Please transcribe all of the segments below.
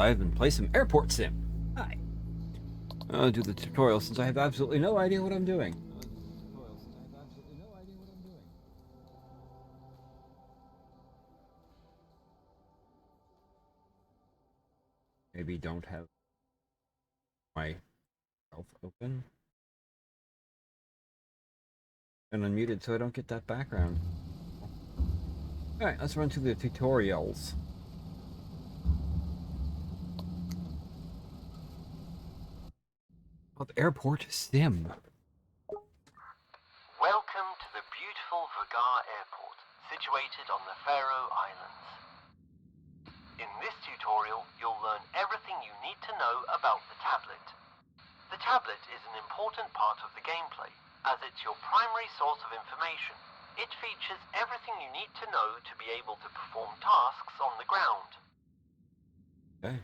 live and play some AirportSim. Hi. I'll do the tutorial since I have absolutely no idea what I'm doing. Maybe don't have my mouth open and unmuted so I don't get that background. Alright, let's run through the tutorials. Of AirportSim. Welcome to the beautiful Vagar Airport, situated on the Faroe Islands. In this tutorial, you'll learn everything you need to know about the tablet. The tablet is an important part of the gameplay, as it's your primary source of information. It features everything you need to know to be able to perform tasks on the ground. Okay.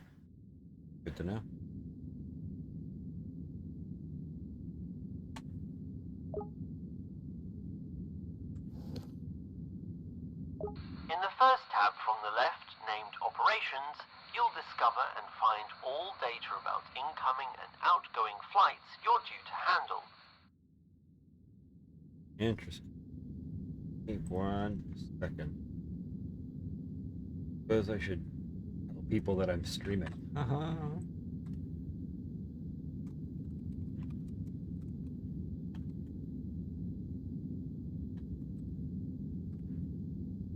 Good to know. In the first tab from the left, named Operations, you'll discover and find all data about incoming and outgoing flights you're due to handle. Interesting. Wait 1 second. Suppose I should tell people that I'm streaming.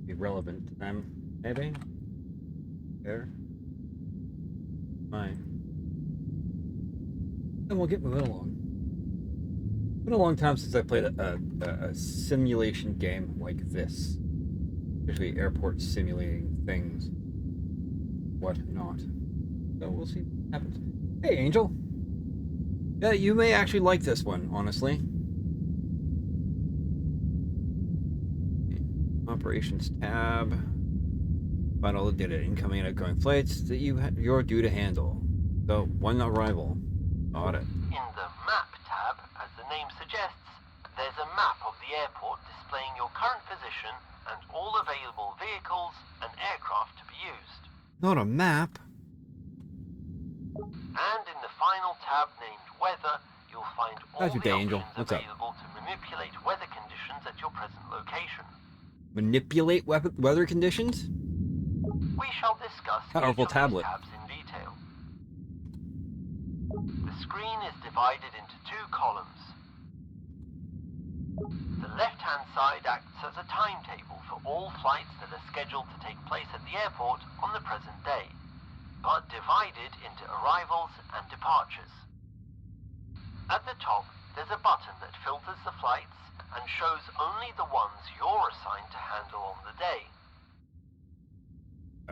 Be relevant to them, maybe? There. Fine. And we'll get moving along. It's been a long time since I played a simulation game like this. Especially airport simulating things. Whatnot. So we'll see what happens. Hey, Angel. Yeah, you may actually like this one, honestly. Operations tab. Find all the data, incoming and outgoing flights that you're due to handle. So, one arrival. Got it. In the Map tab, as the name suggests, there's a map of the airport displaying your current position and all available vehicles and aircraft to be used. Not a map. And in the final tab named Weather, you'll find all How's your the day, Angel? options What's up? available to manipulate weather conditions at your present location. Manipulate weather conditions? We shall discuss Powerful each of tablet. these tabs in detail. The screen is divided into two columns. The left-hand side acts as a timetable for all flights that are scheduled to take place at the airport on the present day, but divided into arrivals and departures. At the top, there's a button that filters the flights and shows only the ones you're assigned to handle on the day.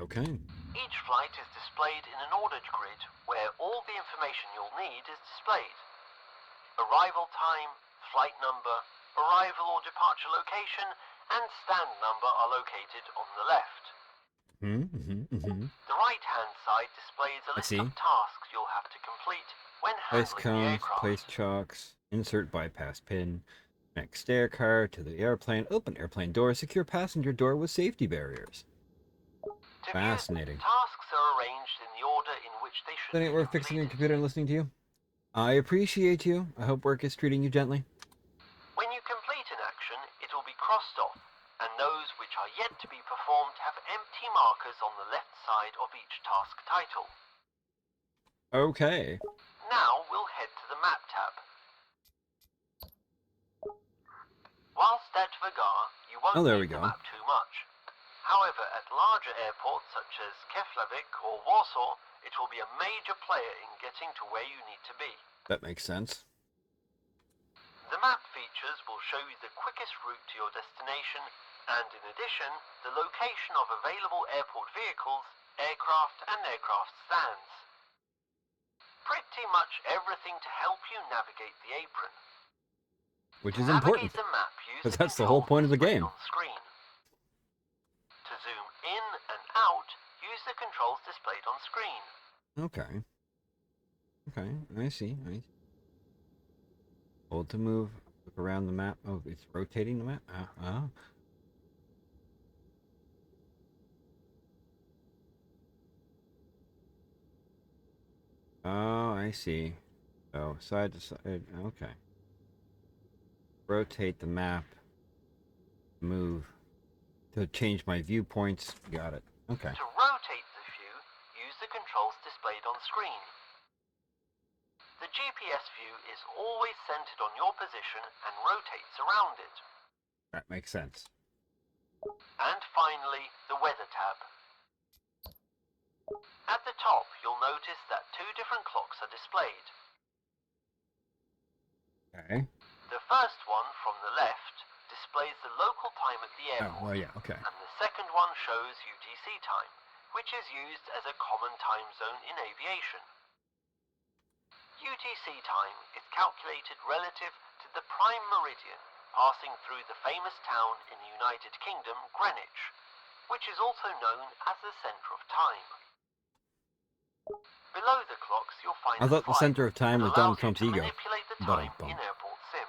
Okay. Each flight is displayed in an ordered grid where all the information you'll need is displayed. Arrival time, flight number, arrival or departure location, and stand number are located on the left. The right-hand side displays a list of tasks you'll have to complete when Place handling the cones, aircraft. place chocks, insert bypass pin, connect stair car to the airplane, open airplane door, secure passenger door with safety barriers. To Fascinating. view, tasks are arranged in the order in which they should Then be we're fixing your completed. computer and listening to you. I appreciate you. I hope work is treating you gently. When you complete an action, it will be crossed off, and those which are yet to be performed have empty markers on the left side of each task title. Okay. Now we'll head to the Map tab. Whilst at Vagar, you won't there we need the go. map too much. However, at larger airports such as Keflavik or Warsaw, it will be a major player in getting to where you need to be. That makes sense. The map features will show you the quickest route to your destination, and in addition, the location of available airport vehicles, aircraft and aircraft stands. Pretty much everything to help you navigate the apron. Which To is important. navigate the map, use Because the that's the whole point controls of the displayed game. on screen. To zoom in and out, use the controls displayed on screen. Okay. Okay, I see. Hold to move. Look around the map. Oh, it's rotating the map? Oh, I see. Oh, side to side. Okay. Rotate the map. Move. To change my viewpoints. Got it. Okay. To rotate the view, use the controls displayed on screen. The GPS view is always centered on your position and rotates around it. That makes sense. And finally, the weather tab. At the top, you'll notice that two different clocks are displayed. Okay. The first one, from the left, displays the local time at the airport. Oh, well, yeah, okay. And the second one shows UTC time, which is used as a common time zone in aviation. UTC time is calculated relative to the prime meridian, passing through the famous town in the United Kingdom, Greenwich, which is also known as the center of time. Below the clocks, you'll find I thought the center of time was Donald Trump's ego. manipulate the time in AirportSim.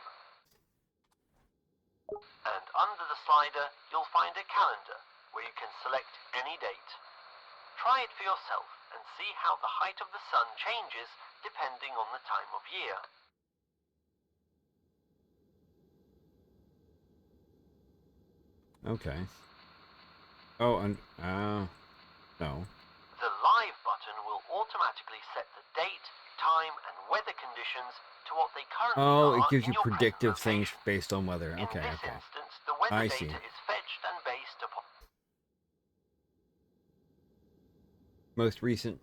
And under the slider, you'll find a calendar where you can select any date. Try it for yourself and see how the height of the sun changes depending on the time of year. Okay. Oh, and no. The live button will automatically set the date, time, and weather conditions to what they currently are. Oh, it gives in you your predictive present things location. based on weather. In Okay, this okay. instance, the weather I data see. is fetched and based upon Most recent.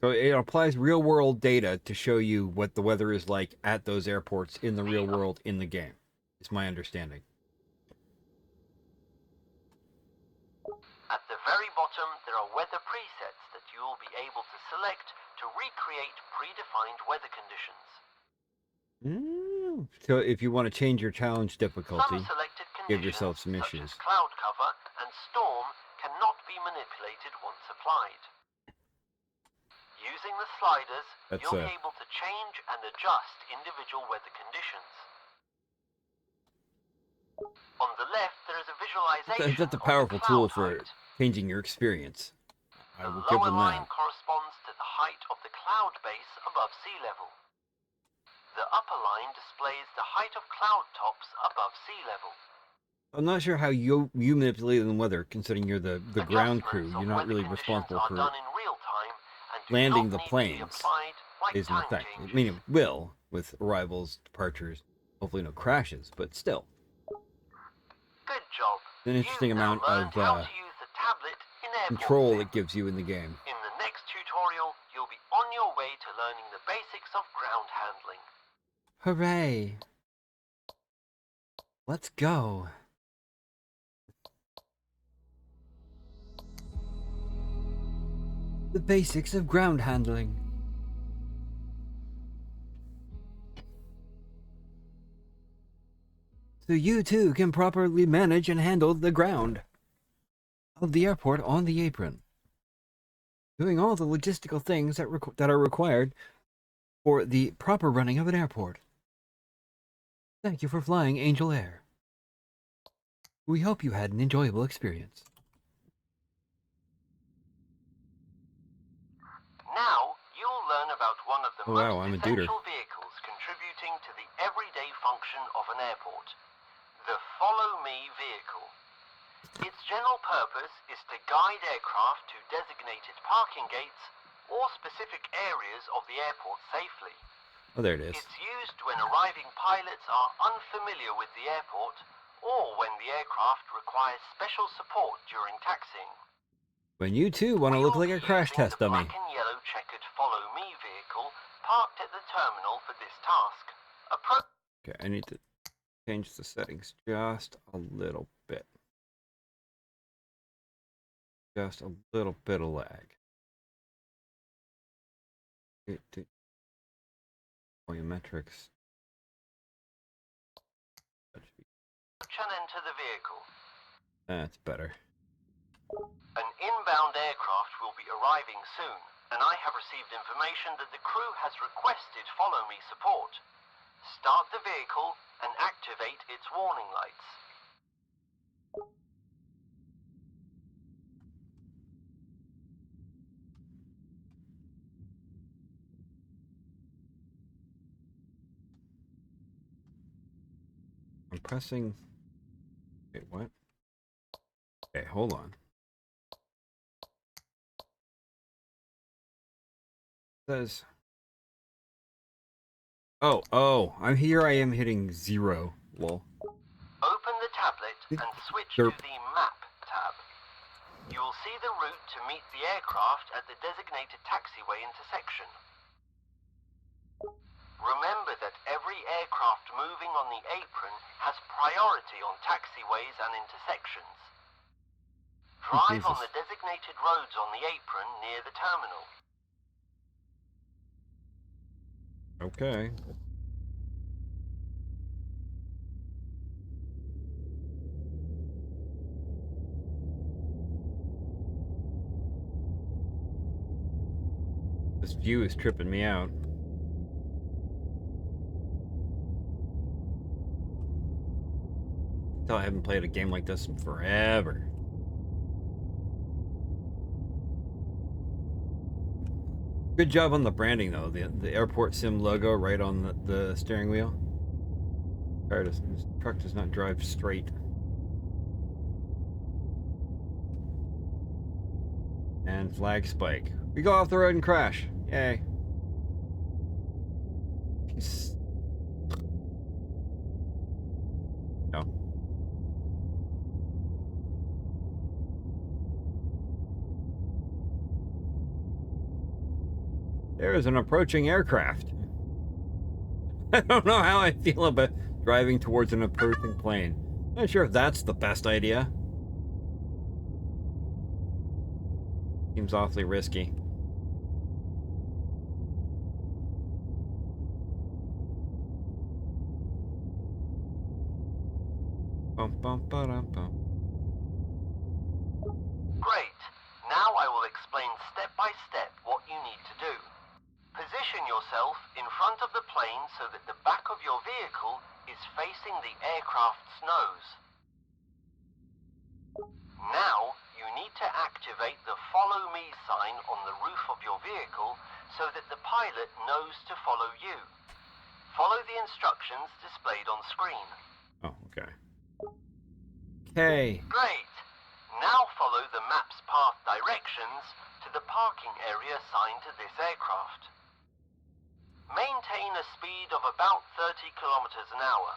So it applies real world data to show you what the weather is like at those airports in the real world in the game. It's my understanding. At the very bottom, there are weather presets that you will be able to select to recreate predefined weather conditions. So if you want to change your challenge difficulty, Some selected give conditions, yourself some such issues. as cloud cover and storm, cannot be manipulated once applied. Using the sliders, you'll be able to change and adjust individual weather conditions. On the left, there is a visualization That's a of powerful the tool cloud for height. changing your experience. I The will give lower them line that. corresponds to the height of the cloud base above sea level. The upper line displays the height of cloud tops above sea level. I'm not sure how you manipulate the weather, considering you're the ground crew. You're not really responsible for done in real time and do landing not the need to be planes. applied like Is in time effect. changes. I mean, it will with arrivals, departures, hopefully no crashes, but still. Good job. An interesting You've amount now learned of how to use the tablet in control AirportSim. it gives you in the game. In the next tutorial, you'll be on your way to learning the basics of ground handling. Hooray! Let's go. The basics of ground handling. So you too can properly manage and handle the ground of the airport on the apron, doing all the logistical things that are required for the proper running of an airport. Thank you for flying Angel Air. We hope you had an enjoyable experience. Now, you'll learn about one of the I'm a most duder. essential vehicles contributing to the everyday function of an airport, the Follow Me vehicle. Its general purpose is to guide aircraft to designated parking gates or specific areas of the airport safely. Oh, there it is. It's used when arriving pilots are unfamiliar with the airport or when the aircraft requires special support during taxiing. When you too want to look like a crash test the dummy. black and yellow checkered Follow Me vehicle parked at the terminal for this task. Okay, I need to change the settings just a little bit. Just a little bit of lag. Volumetrics. And enter the vehicle. That's better. An inbound aircraft will be arriving soon, and I have received information that the crew has requested Follow Me support. Start the vehicle and activate its warning lights. pressing... Wait, what? Okay, hold on. It says... Oh, I'm here. I am hitting 0. Lol. Open the tablet and switch to the Map tab. You will see the route to meet the aircraft at the designated taxiway intersection. Remember that every aircraft moving on the apron has priority on taxiways and intersections. Drive on the designated roads on the apron near the terminal. Okay. This view is tripping me out. I haven't played a game like this in forever. Good job on the branding, though. The AirportSim logo right on the steering wheel. This truck does not drive straight. And flag spike. We go off the road and crash. Yay. No. There is an approaching aircraft. I don't know how I feel about driving towards an approaching plane. Not sure if that's the best idea. Seems awfully risky. Bum, bum, ba-dum, bum. Great. Now I will explain step by step what you need to do. Position yourself in front of the plane so that the back of your vehicle is facing the aircraft's nose. Now, you need to activate the Follow Me sign on the roof of your vehicle so that the pilot knows to follow you. Follow the instructions displayed on screen. Oh, okay. Okay. Great. Now follow the map's path directions to the parking area assigned to this aircraft. Maintain a speed of about 30 kilometers an hour.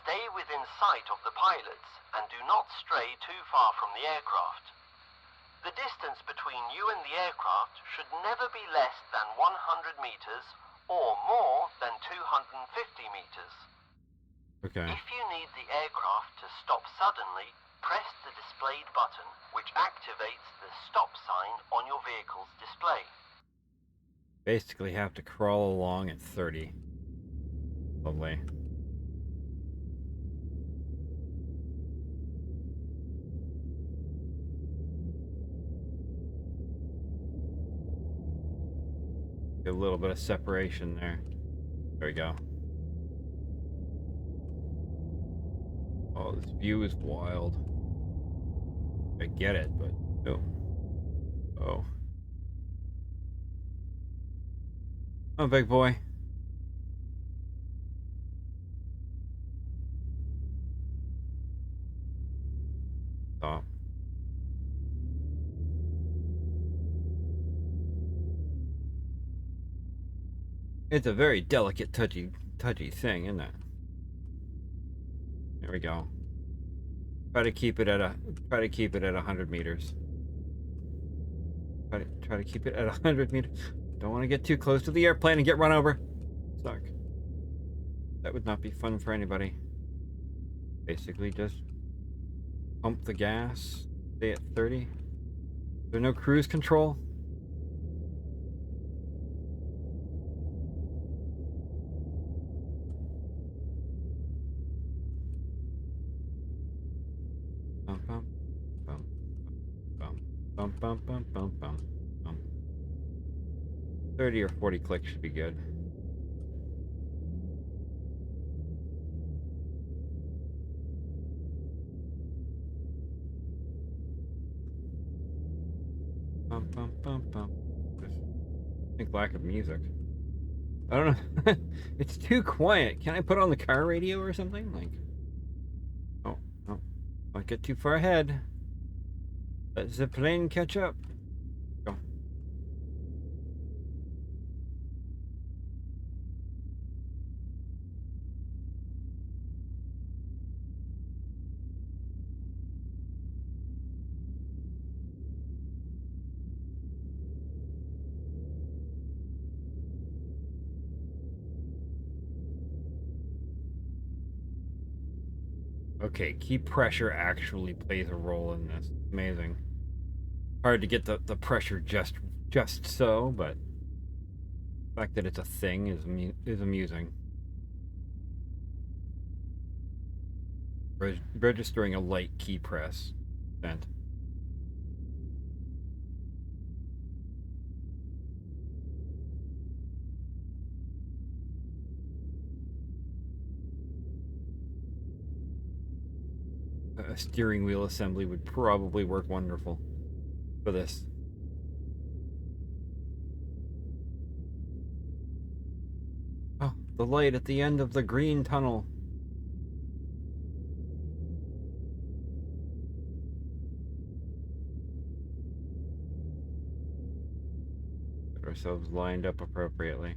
Stay within sight of the pilots and do not stray too far from the aircraft. The distance between you and the aircraft should never be less than 100 meters or more than 250 meters. Okay. If you need the aircraft to stop suddenly, press the displayed button, which activates the stop sign on your vehicle's display. Basically have to crawl along at 30. Lovely. Get a little bit of separation there. There we go. Oh, this view is wild. I get it, but oh. Oh. Oh, big boy. Stop. It's a very delicate, touchy thing, isn't it? There we go. Try to keep it at 100 meters. Try to keep it at 100 meters. Don't want to get too close to the airplane and get run over. Suck. That would not be fun for anybody. Basically, just pump the gas. Stay at 30. Is there no cruise control? Bum, bum, bum, bum, bum, bum, bum, bum, bum. 30 or 40 clicks should be good. Bum, bum, bum, bum. I think lack of music. I don't know. It's too quiet. Can I put on the car radio or something? Like, Don't get too far ahead. Let the plane catch up. Go. Okay, key pressure actually plays a role in this. Amazing. Hard to get the pressure just so, but the fact that it's a thing is amusing. Registering a light key press. Sent. A steering wheel assembly would probably work wonderful for this. Oh, the light at the end of the green tunnel. Get ourselves lined up appropriately.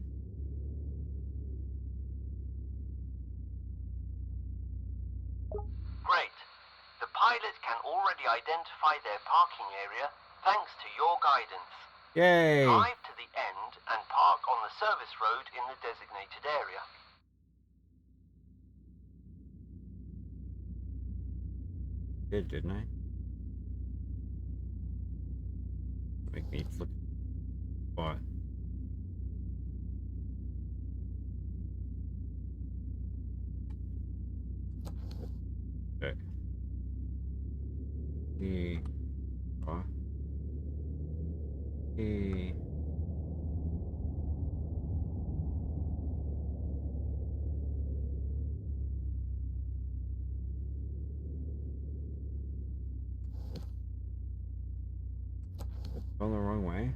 Great. The pilot can already identify their parking area thanks to your guidance. Yay! Drive to the end and park on the service road in the designated area. Did, didn't I? Make me flip. What? Okay. E. E. Going the wrong way.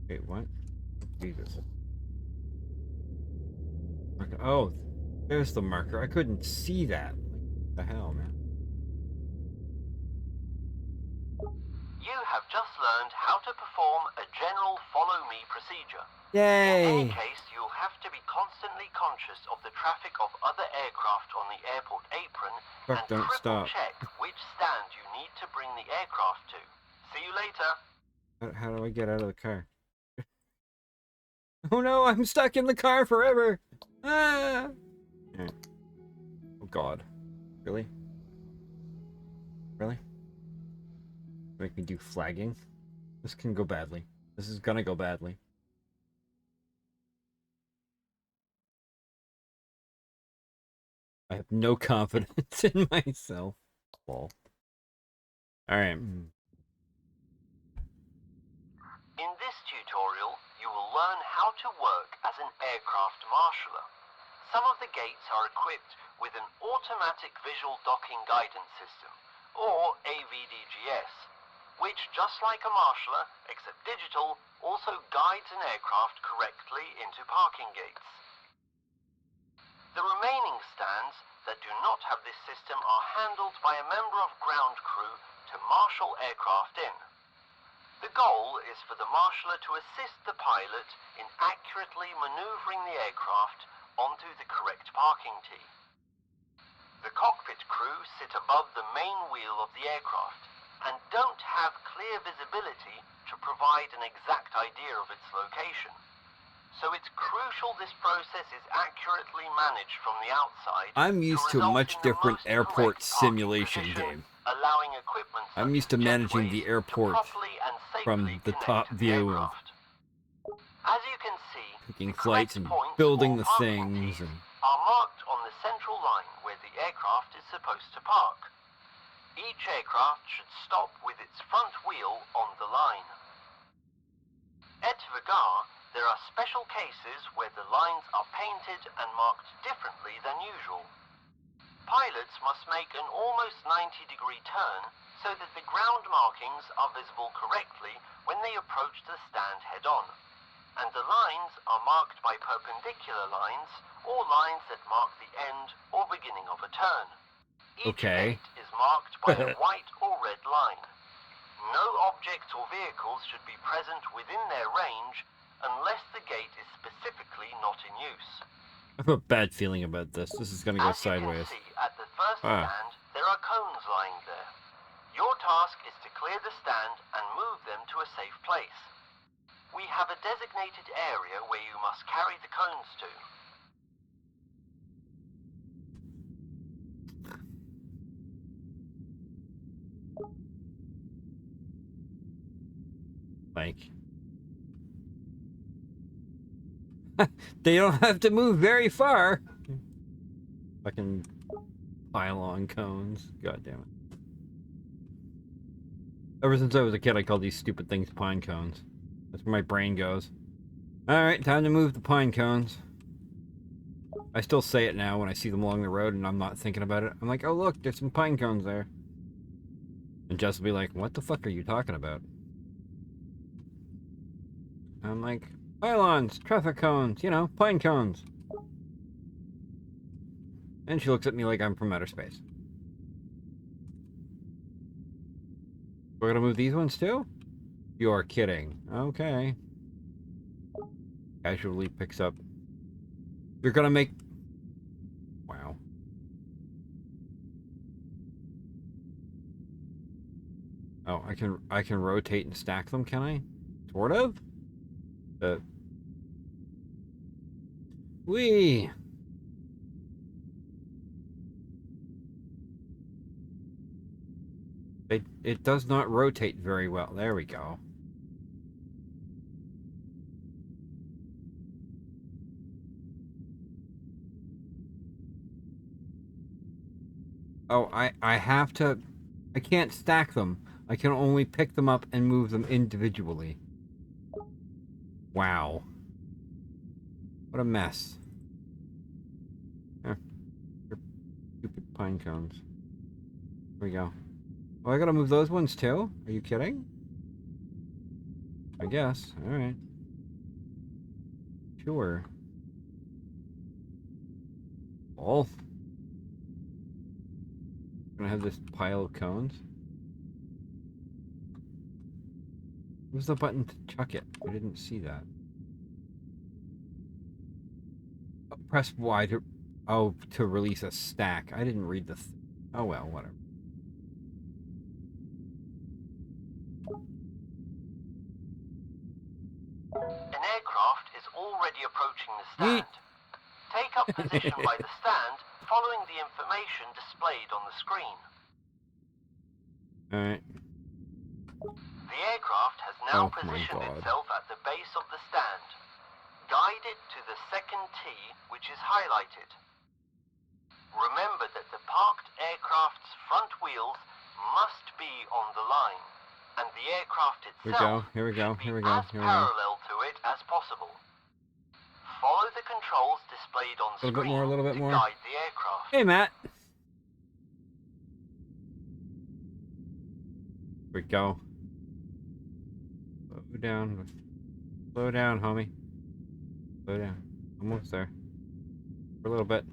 Wait, what? Jesus. Okay. Oh, there's the marker. I couldn't see that. What the hell, man? You have just learned how to perform a general follow-me procedure. Yay! In any case, you'll have to be constantly conscious of the traffic of other aircraft on the airport apron Fuck, and don't triple stop. check which stand you need to bring the aircraft to. See you later. How do I get out of the car? Oh no, I'm stuck in the car forever! Ah! Oh god. Really? Really? Make me do flagging? This can go badly. This is gonna go badly. I have no confidence in myself. Lol. Alright. In this tutorial, you will learn how to work as an aircraft marshaller. Some of the gates are equipped with an automatic visual docking guidance system, or AVDGS, which, just like a marshaller, except digital, also guides an aircraft correctly into parking gates. The remaining stands that do not have this system are handled by a member of ground crew to marshal aircraft in. The goal is for the marshaller to assist the pilot in accurately maneuvering the aircraft onto the correct parking tee. The cockpit crew sit above the main wheel of the aircraft and don't have clear visibility to provide an exact idea of its location. So it's crucial this process is accurately managed from the outside. I'm used to a much different airport simulation game. Allowing equipment I'm used to managing the airport from the top view of as you can see, picking flights and building the things and are marked on the central line where the aircraft is supposed to park. Each aircraft should stop with its front wheel on the line. At Vagar, there are special cases where the lines are painted and marked differently than usual. Pilots must make an almost 90-degree turn so that the ground markings are visible correctly when they approach the stand head-on. and the lines are marked by perpendicular lines or lines that mark the end or beginning of a turn. Each Okay. gate is marked by a white or red line. No objects or vehicles should be present within their range unless the gate is specifically not in use. I have a bad feeling about this. This is gonna go As you sideways. can see at the first Ah. stand, there are cones lying there. Your task is to clear the stand and move them to a safe place. We have a designated area where you must carry the cones to. Like, they don't have to move very far. Fucking pylon cones. God damn it. Ever since I was a kid, I called these stupid things pine cones. That's where my brain goes. Alright, time to move the pine cones. I still say it now when I see them along the road and I'm not thinking about it. I'm like, oh look, there's some pine cones there. And Jess will be like, what the fuck are you talking about? I'm like, pylons, traffic cones, you know, pine cones. And she looks at me like I'm from outer space. We're gonna move these ones too? You are kidding. Okay. Casually picks up. You're gonna make... Wow. Oh, I can rotate and stack them, can I? Sort of? Whee! It does not rotate very well. There we go. Oh, I have to... I can't stack them. I can only pick them up and move them individually. Wow. What a mess. Here. Stupid pine cones. Here we go. Oh, I gotta move those ones too? Are you kidding? I guess. Alright. Sure. Oh. Gonna have this pile of cones. Where's the button to chuck it? I didn't see that. Oh, press Y to... Oh, to release a stack. I didn't read the... Oh well, whatever. An aircraft is already approaching the stand. Take up position by the stand, following the information displayed on the screen. Alright. The aircraft has now positioned itself at the base of the stand. Guide it to the second T, which is highlighted. Remember that the parked aircraft's front wheels must be on the line, and the aircraft itself Here we go. as parallel to it as possible. Follow the controls displayed on screen a little bit to more. guide the aircraft. Hey, Matt. Here we go. Slow down, homie. Slow down. Almost there. For a little bit.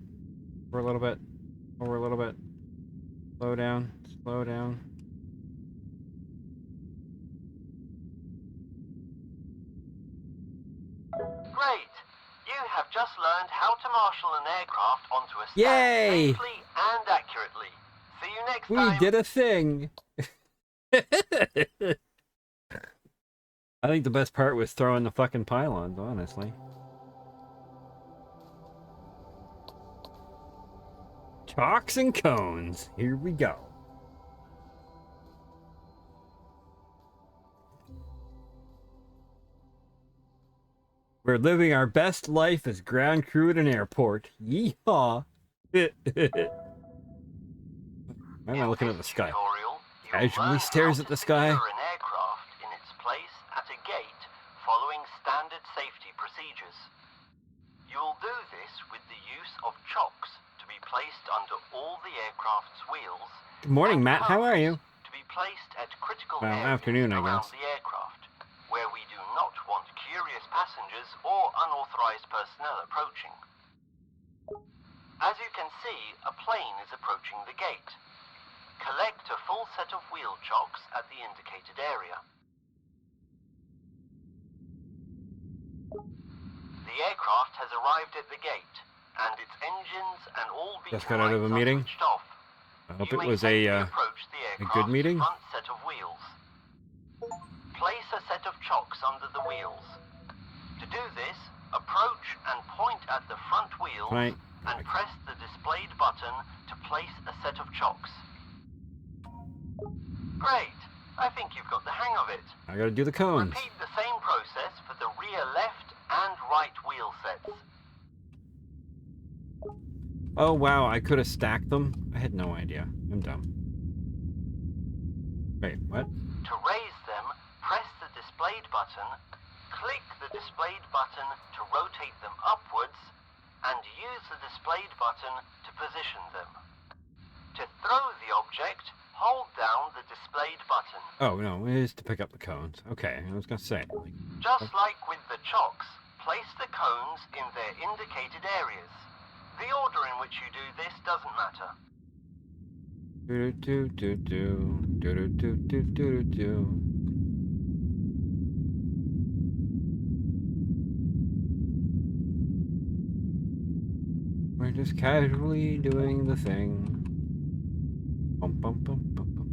Over a little bit. Slow down. Great! You have just learned how to marshal an aircraft onto a stand Yay! safely and accurately. See you next We time. did a thing. I think the best part was throwing the fucking pylons, honestly. Chalks and cones. Here we go. We're living our best life as ground crew at an airport. Yeehaw. Why am I looking at the sky? Casually stares at the sky. An aircraft in its place at a gate following standard safety procedures. You'll do this with the use of chocks to be placed under all the aircraft's wheels. Good morning, Matt. How are you? To be placed at critical Well, areas afternoon, I around guess. the aircraft. where we do not want curious passengers or unauthorized personnel approaching. As you can see, a plane is approaching the gate. Collect a full set of wheel chocks at the indicated area. The aircraft has arrived at the gate, and its engines and all beacon Just got out of a lights are meeting. switched off. I hope You it may was safely a approach the good aircraft's meeting. front set of wheels. Place a set of chocks under the wheels. To do this, approach and point at the front wheels Right. and press the displayed button to place a set of chocks. Great! I think you've got the hang of it. I gotta do the cones. Repeat the same process for the rear left and right wheel sets. Oh wow, I could have stacked them. I had no idea. I'm dumb. Wait, what? To raise them, press the displayed button, click the displayed button to rotate them upwards, and use the displayed button to position them. To throw the object, hold down the displayed button. Oh no, it is to pick up the cones. Okay, I was gonna say. Like, Just like with the chocks, place the cones in their indicated areas. The order in which you do this doesn't matter. do do do do do do do do do. We're just casually doing the thing. Bum, bum, bum, bum, bum.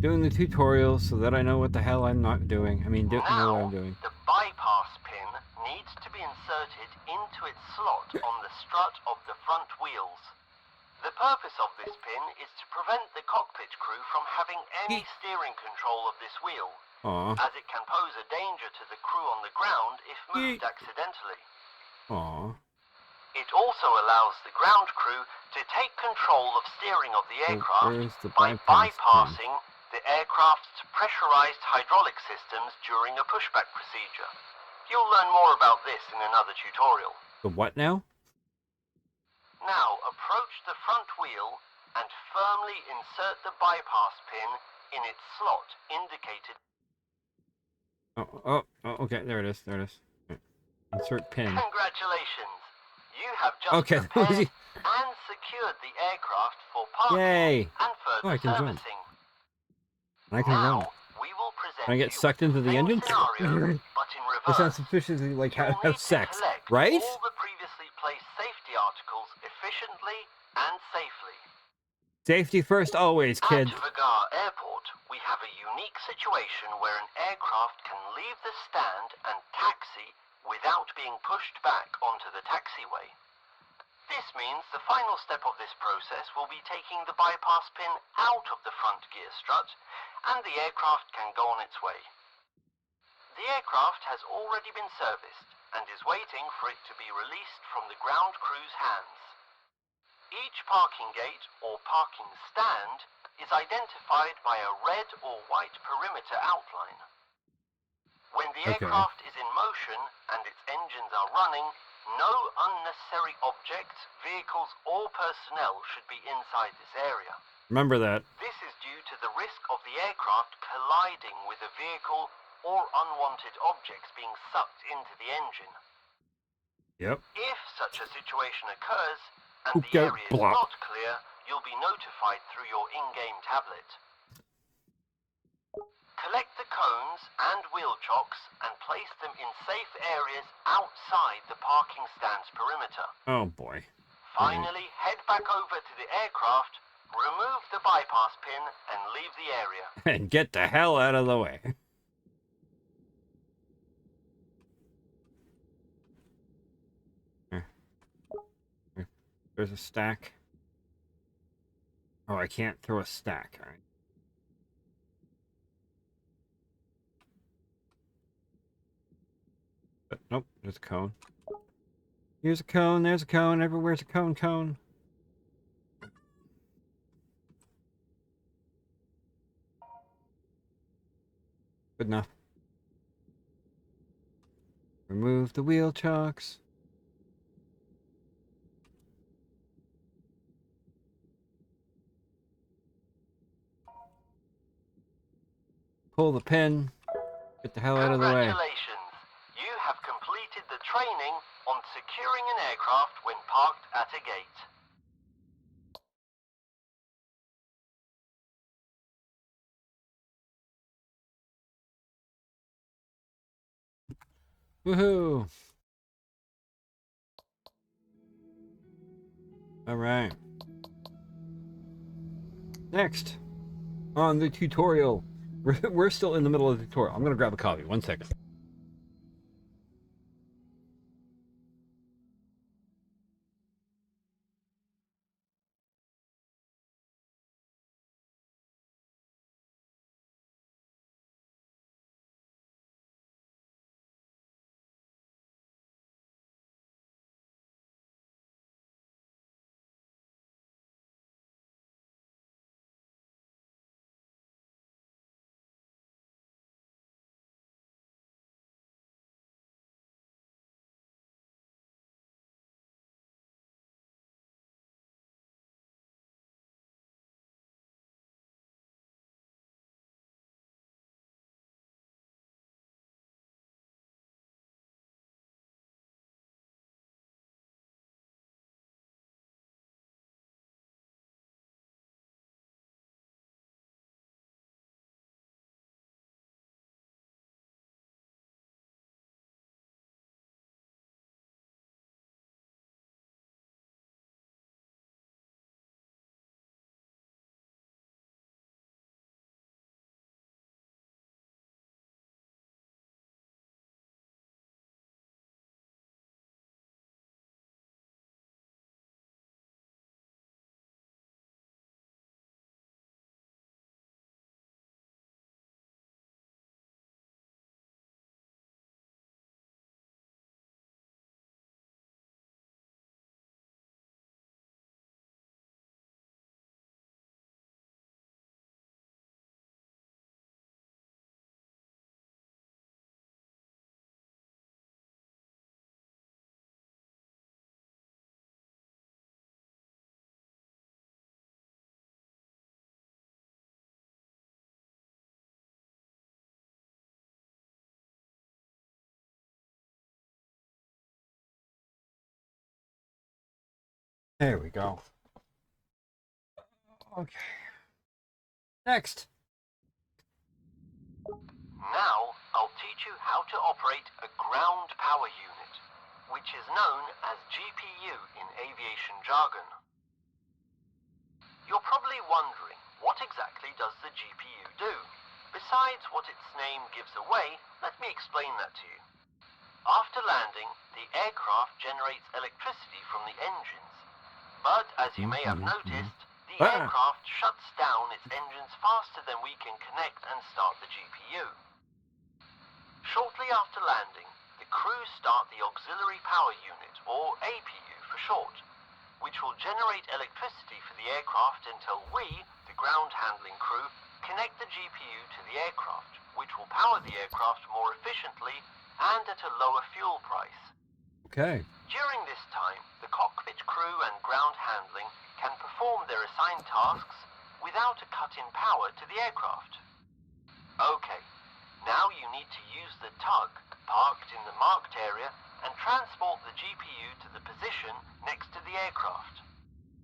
Doing the tutorials so that I know what the hell I'm not doing. I mean, know what Now, I'm doing. the bypass pin needs to be inserted into its slot on the strut of the front wheels. The purpose of this pin is to prevent the cockpit crew from having any steering control of this wheel, Aw, as it can pose a danger to the crew on the ground if moved accidentally. aw. It also allows the ground crew to take control of steering of the aircraft where's the by bypass bypassing the aircraft's pressurized hydraulic systems during a pushback procedure. You'll learn more about this in another tutorial. The what now? Now approach the front wheel and firmly insert the bypass pin in its slot indicated. Oh, okay, there it is, there it is. Right. Insert pin. Congratulations! You have just Okay, prepared and secured the aircraft for parking Yay! and further I can jump. servicing. I can run. Now, we will present Can I get you sucked with into the same engine? scenario, but in This reverse. sounds sufficiently like how to You'll have need sex, to collect right? all the previously placed safety articles efficiently and safely. Safety first always, kid. At Vagar Airport, we have a unique situation where an aircraft can leave the stand and taxi without being pushed back onto the taxiway. This means the final step of this process will be taking the bypass pin out of the front gear strut, and the aircraft can go on its way. The aircraft has already been serviced and is waiting for it to be released from the ground crew's hands. Each parking gate or parking stand is identified by a red or white perimeter outline. When the Okay. aircraft is in motion and its engines are running, no unnecessary objects, vehicles or personnel should be inside this area. Remember that. This is due to the risk of the aircraft colliding with a vehicle or unwanted objects being sucked into the engine. Yep. If such a situation occurs and Oop, the go, area is blop. not clear, you'll be notified through your in-game tablet. Collect the cones and wheel chocks and place them in safe areas outside the parking stand's perimeter. Oh boy. Finally, head back over to the aircraft, remove the bypass pin and leave the area. And get the hell out of the way. There's a stack. Oh, I can't throw a stack. All right. But nope, there's a cone. Here's a cone, there's a cone, everywhere's a cone. Good enough. Remove the wheel chocks. pull the pin. Get the hell out of the way. Congratulations! You have completed the training on securing an aircraft when parked at a gate. Woohoo! All right. Next on the tutorial, we're still in the middle of the tutorial. I'm gonna grab a coffee. 1 second. There we go. Okay. Next. Now, I'll teach you how to operate a ground power unit, which is known as GPU in aviation jargon. You're probably wondering, what exactly does the GPU do? Besides what its name gives away, let me explain that to you. After landing, the aircraft generates electricity from the engines. But as you may have noticed, the aircraft shuts down its engines faster than we can connect and start the GPU. Shortly after landing, the crew start the auxiliary power unit, or APU for short, which will generate electricity for the aircraft until we, the ground handling crew, connect the GPU to the aircraft, which will power the aircraft more efficiently and at a lower fuel price. Okay. During this time, the cockpit crew and ground handling can perform their assigned tasks without a cut in power to the aircraft. Okay, now you need to use the tug parked in the marked area and transport the GPU to the position next to the aircraft.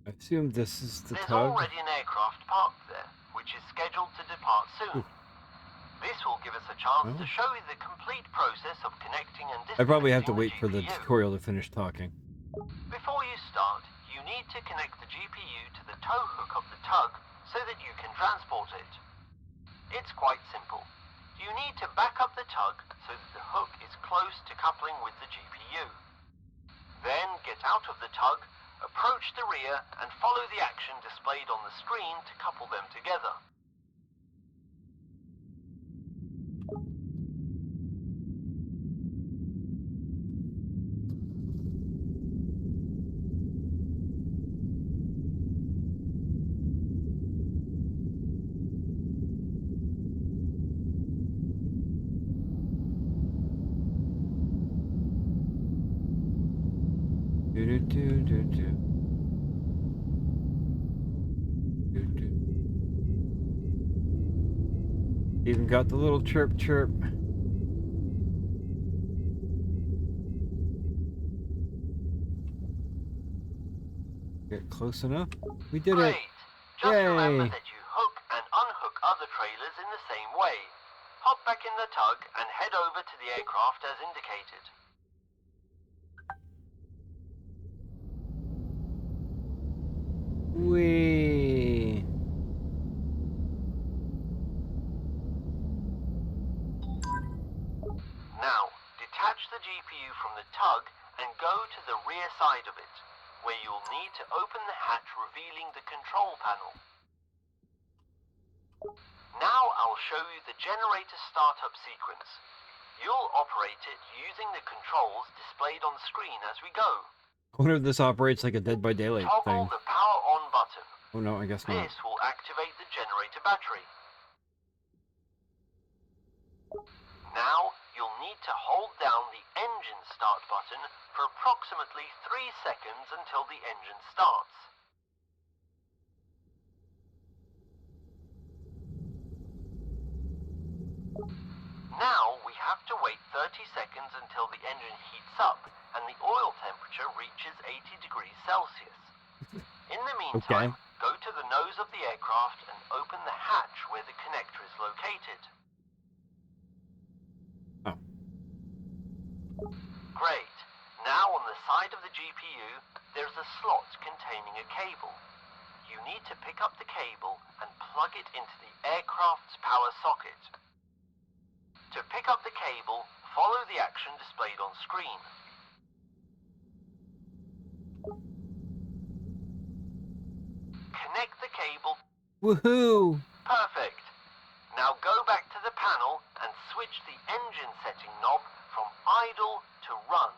I assume this is the There's tug. already an aircraft parked there, which is scheduled to depart soon. Ooh. This will give us a chance to show you the complete process of connecting and disconnecting I probably have to wait the for the GPU. tutorial to finish talking. Before you start, you need to connect the GPU to the tow hook of the tug so that you can transport it. It's quite simple. You need to back up the tug so that the hook is close to coupling with the GPU. Then get out of the tug, approach the rear and follow the action displayed on the screen to couple them together. Even got the little chirp chirp. Get close enough. We did Great. it. Just Yay. remember that you hook and unhook other trailers in the same way. Hop back in the tug and head over to the aircraft as indicated. Whee. Now, detach the GPU from the tug and go to the rear side of it, where you'll need to open the hatch revealing the control panel. Now I'll show you the generator startup sequence. You'll operate it using the controls displayed on screen as we go. I wonder if this operates like a Dead by Daylight Toggle thing. the power on button. Oh no, I guess not. This will activate the generator battery. Now you'll need to hold down the engine start button for approximately 3 seconds until the engine starts. Now we have to wait 30 seconds until the engine heats up and the oil temperature reaches 80 degrees Celsius. In the meantime, go to the nose of the aircraft and open the hatch where the connector is located. Oh. Great. Now on the side of the GPU, there's a slot containing a cable. You need to pick up the cable and plug it into the aircraft's power socket. To pick up the cable, follow the action displayed on screen. Connect the cable. Woohoo! Perfect. Now go back to the panel and switch the engine setting knob from idle to run.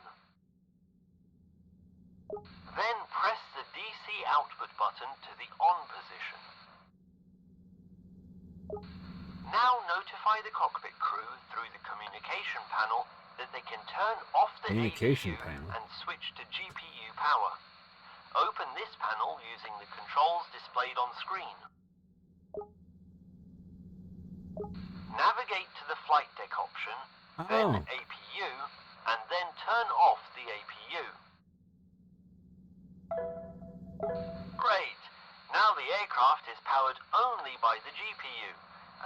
Then press the DC output button to the on position. Now notify the cockpit crew through the communication panel that they can turn off the Communication APU panel? and switch to GPU power. Open this panel using the controls displayed on screen. Navigate to the flight deck option, then APU, and then turn off the APU. Great! Now the aircraft is powered only by the GPU,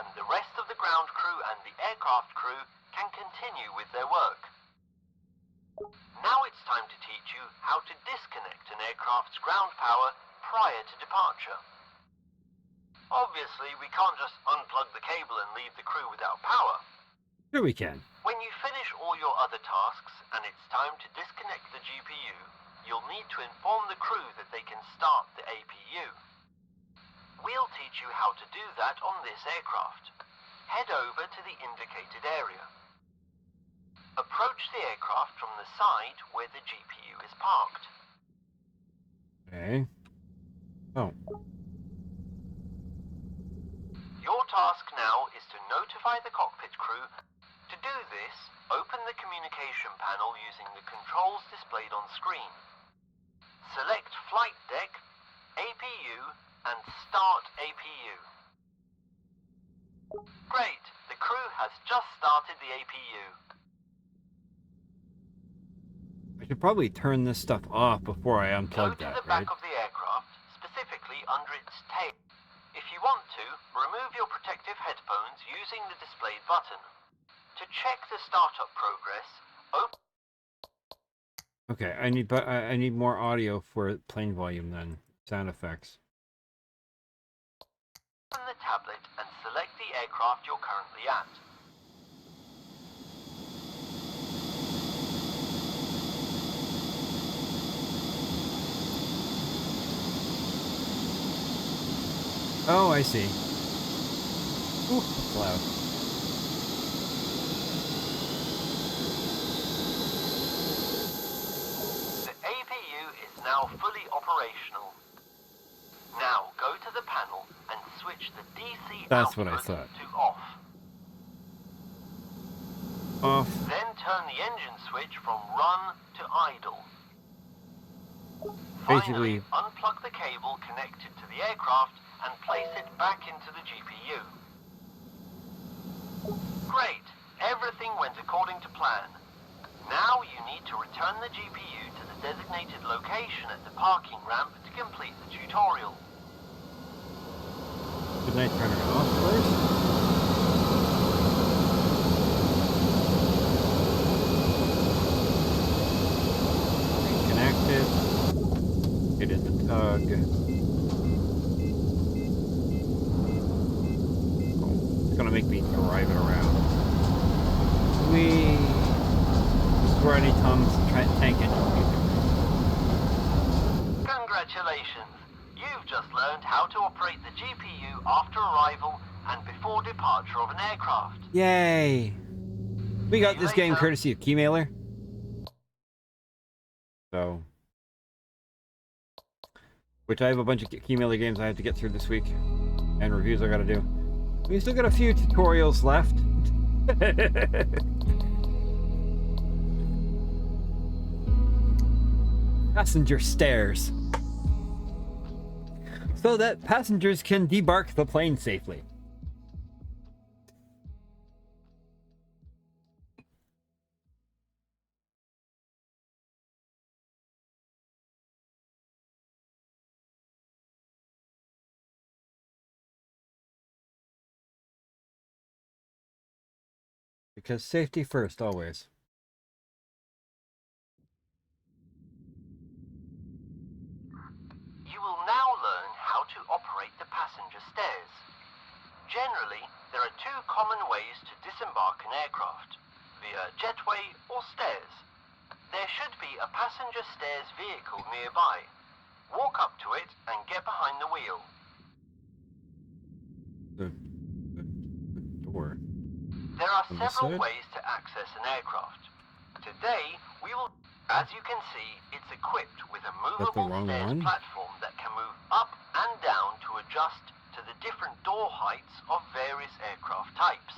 and the rest of the ground crew and the aircraft crew can continue with their work. Now it's time to teach you how to disconnect an aircraft's ground power prior to departure. Obviously, we can't just unplug the cable and leave the crew without power. Sure we can. When you finish all your other tasks and it's time to disconnect the GPU, you'll need to inform the crew that they can start the APU. We'll teach you how to do that on this aircraft. Head over to the indicated area. Approach the aircraft from the side where the GPU is parked. Okay. Oh. Your task now is to notify the cockpit crew. To do this, open the communication panel using the controls displayed on screen. Select Flight Deck, APU, and Start APU. Great! The crew has just started the APU. I should probably turn this stuff off before I unplug Go to that, the right? back of the aircraft, specifically under its tail. If you want to, remove your protective headphones using the displayed button. To check the startup progress, open Okay, I need more audio for plane volume then. Sound effects. the tablet and select the aircraft you're currently at. Oh, I see. Ooh, that's loud. The APU is now fully operational. Now go to the panel and switch the DC That's what I output thought. to off. Off. Then turn the engine switch from run to idle. Basically, Finally, unplug the cable connected to the aircraft and place it back into the GPU. Great. Everything went according to plan. Now you need to return the GPU to the designated location at the parking ramp to complete the tutorial. Didn't I turn it off first? Reconnected. It is a tug. Oh, it's gonna make me drive it around. Whee! This is where I need Tom's tank engine music. Congratulations! You've just learned how to operate the GPU after arrival and before departure of an aircraft. Yay! We got this game later. courtesy of Keymailer. So, which I have a bunch of Keymailer games I have to get through this week, and reviews I gotta do. We still got a few tutorials left. Passenger stairs. So that passengers can debark the plane safely. Because safety first, always. You will now learn how to operate the passenger stairs. Generally, there are two common ways to disembark an aircraft, via jetway or stairs. There should be a passenger stairs vehicle nearby. Walk up to it and get behind the wheel. The door. There are On this several side? ways to access an aircraft. Today, we will... As you can see, it's equipped with a movable wrong stairs one? platform that can move up and down to adjust to the different door heights of various aircraft types.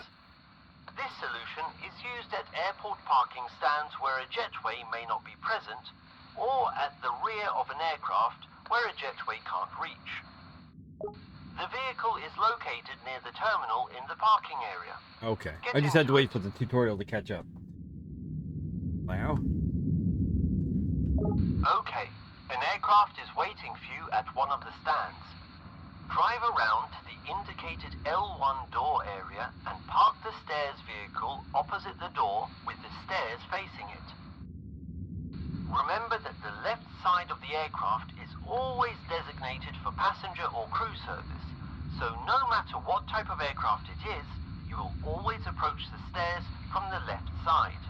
This solution is used at airport parking stands where a jetway may not be present, or at the rear of an aircraft where a jetway can't reach. The vehicle is located near the terminal in the parking area. Okay. Get I just had to into wait it. for the tutorial to catch up. Wow. Okay, an aircraft is waiting for you at one of the stands. Drive around to the indicated L1 door area and park the stairs vehicle opposite the door with the stairs facing it. Remember that the left side of the aircraft is always designated for passenger or crew service, so no matter what type of aircraft it is, you will always approach the stairs from the left side.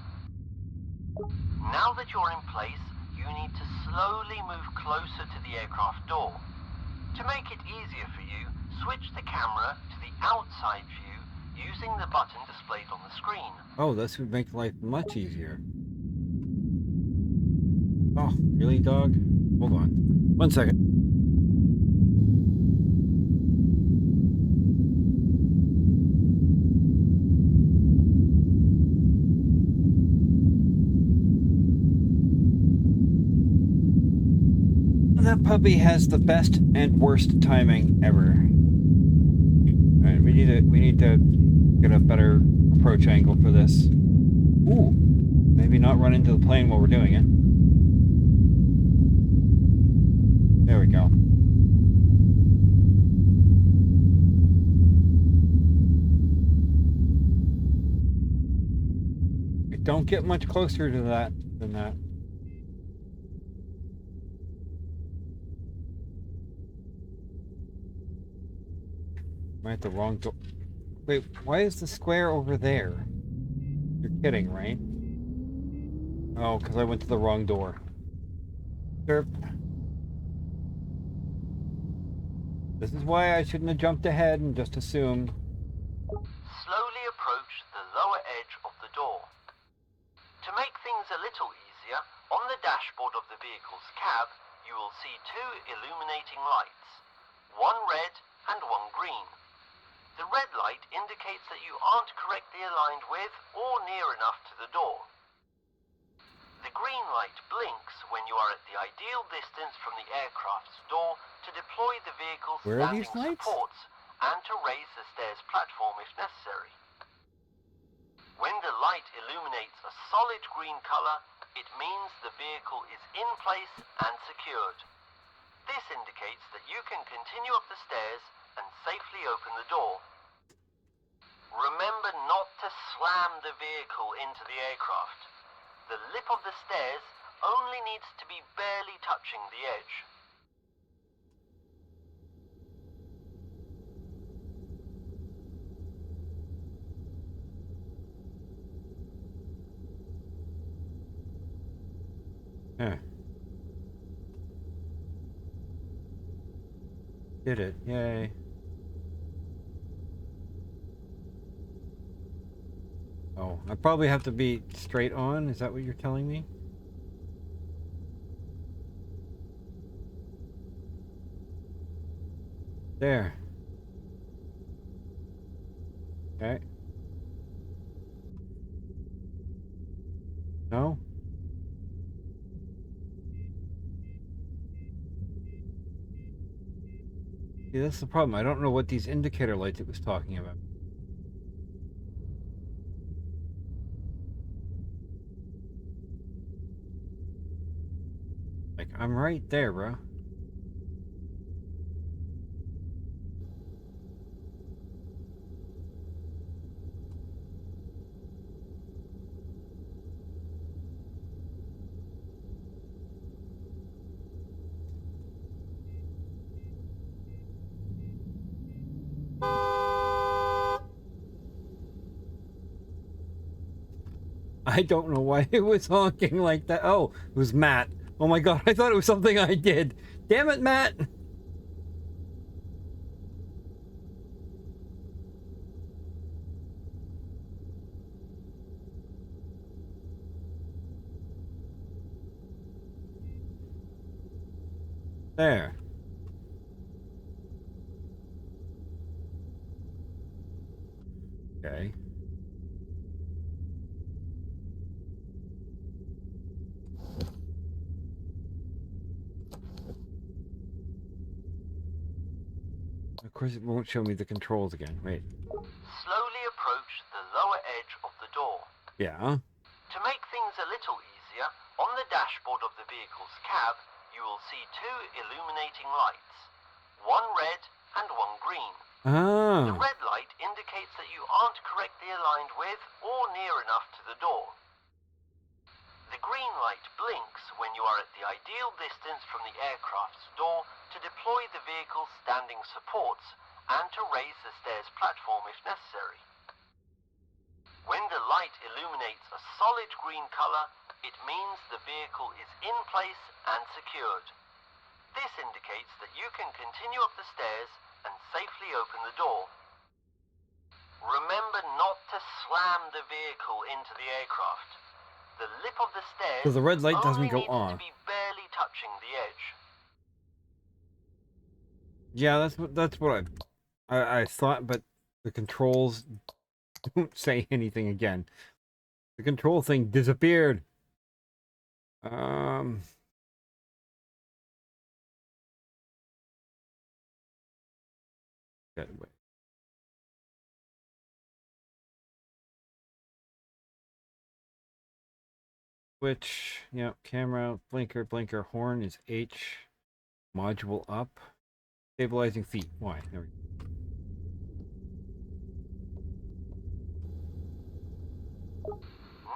Now that you're in place, you need to slowly move closer to the aircraft door. To make it easier for you, switch the camera to the outside view using the button displayed on the screen. Oh, this would make life much easier. Oh, really, dog? Hold on. 1 second. That puppy has the best and worst timing ever. Alright, we need to get a better approach angle for this. Ooh, maybe not run into the plane while we're doing it. There we go. We don't get much closer to that than that. Am I at the wrong door? Wait, why is the square over there? You're kidding, right? Oh, because I went to the wrong door. Derp. This is why I shouldn't have jumped ahead and just assumed. Slowly approach the lower edge of the door. To make things a little easier, on the dashboard of the vehicle's cab, you will see two illuminating lights, one red and one green. The red light indicates that you aren't correctly aligned with or near enough to the door. The green light blinks when you are at the ideal distance from the aircraft's door to deploy the vehicle's Where are standing these lights? supports and to raise the stairs platform if necessary. When the light illuminates a solid green color, it means the vehicle is in place and secured. This indicates that you can continue up the stairs and safely open the door. Remember not to slam the vehicle into the aircraft. The lip of the stairs only needs to be barely touching the edge. Yeah. Did it. Yay. Oh, I probably have to be straight on? Is that what you're telling me? There. Okay. No? See, that's the problem. I don't know what these indicator lights it was talking about. Like, I'm right there, bro. I don't know why it was honking like that. Oh, it was Matt. Oh my god, I thought it was something I did. Damn it, Matt! There. Okay. Of course it won't show me the controls again. Wait. Slowly approach the lower edge of the door. Yeah. To make things a little easier, on the dashboard of the vehicle's cab, you will see two illuminating lights, one red and one green. The Ah. red light indicates that you aren't correctly aligned with or near enough to the door. The green light blinks when you are at the ideal distance from the aircraft's door to deploy the vehicle's standing supports and to raise the stairs platform if necessary. When the light illuminates a solid green color, it means the vehicle is in place and secured. This indicates that you can continue up the stairs and safely open the door. Remember not to slam the vehicle into the aircraft. The lip of the stairs So the red light doesn't only go needs on. to be barely touching the edge. Yeah, that's what I thought, but the controls don't say anything again. The control thing disappeared. Good. Switch. Yeah, camera, blinker, horn is H. Module up. Stabilizing feet. Why? There we go.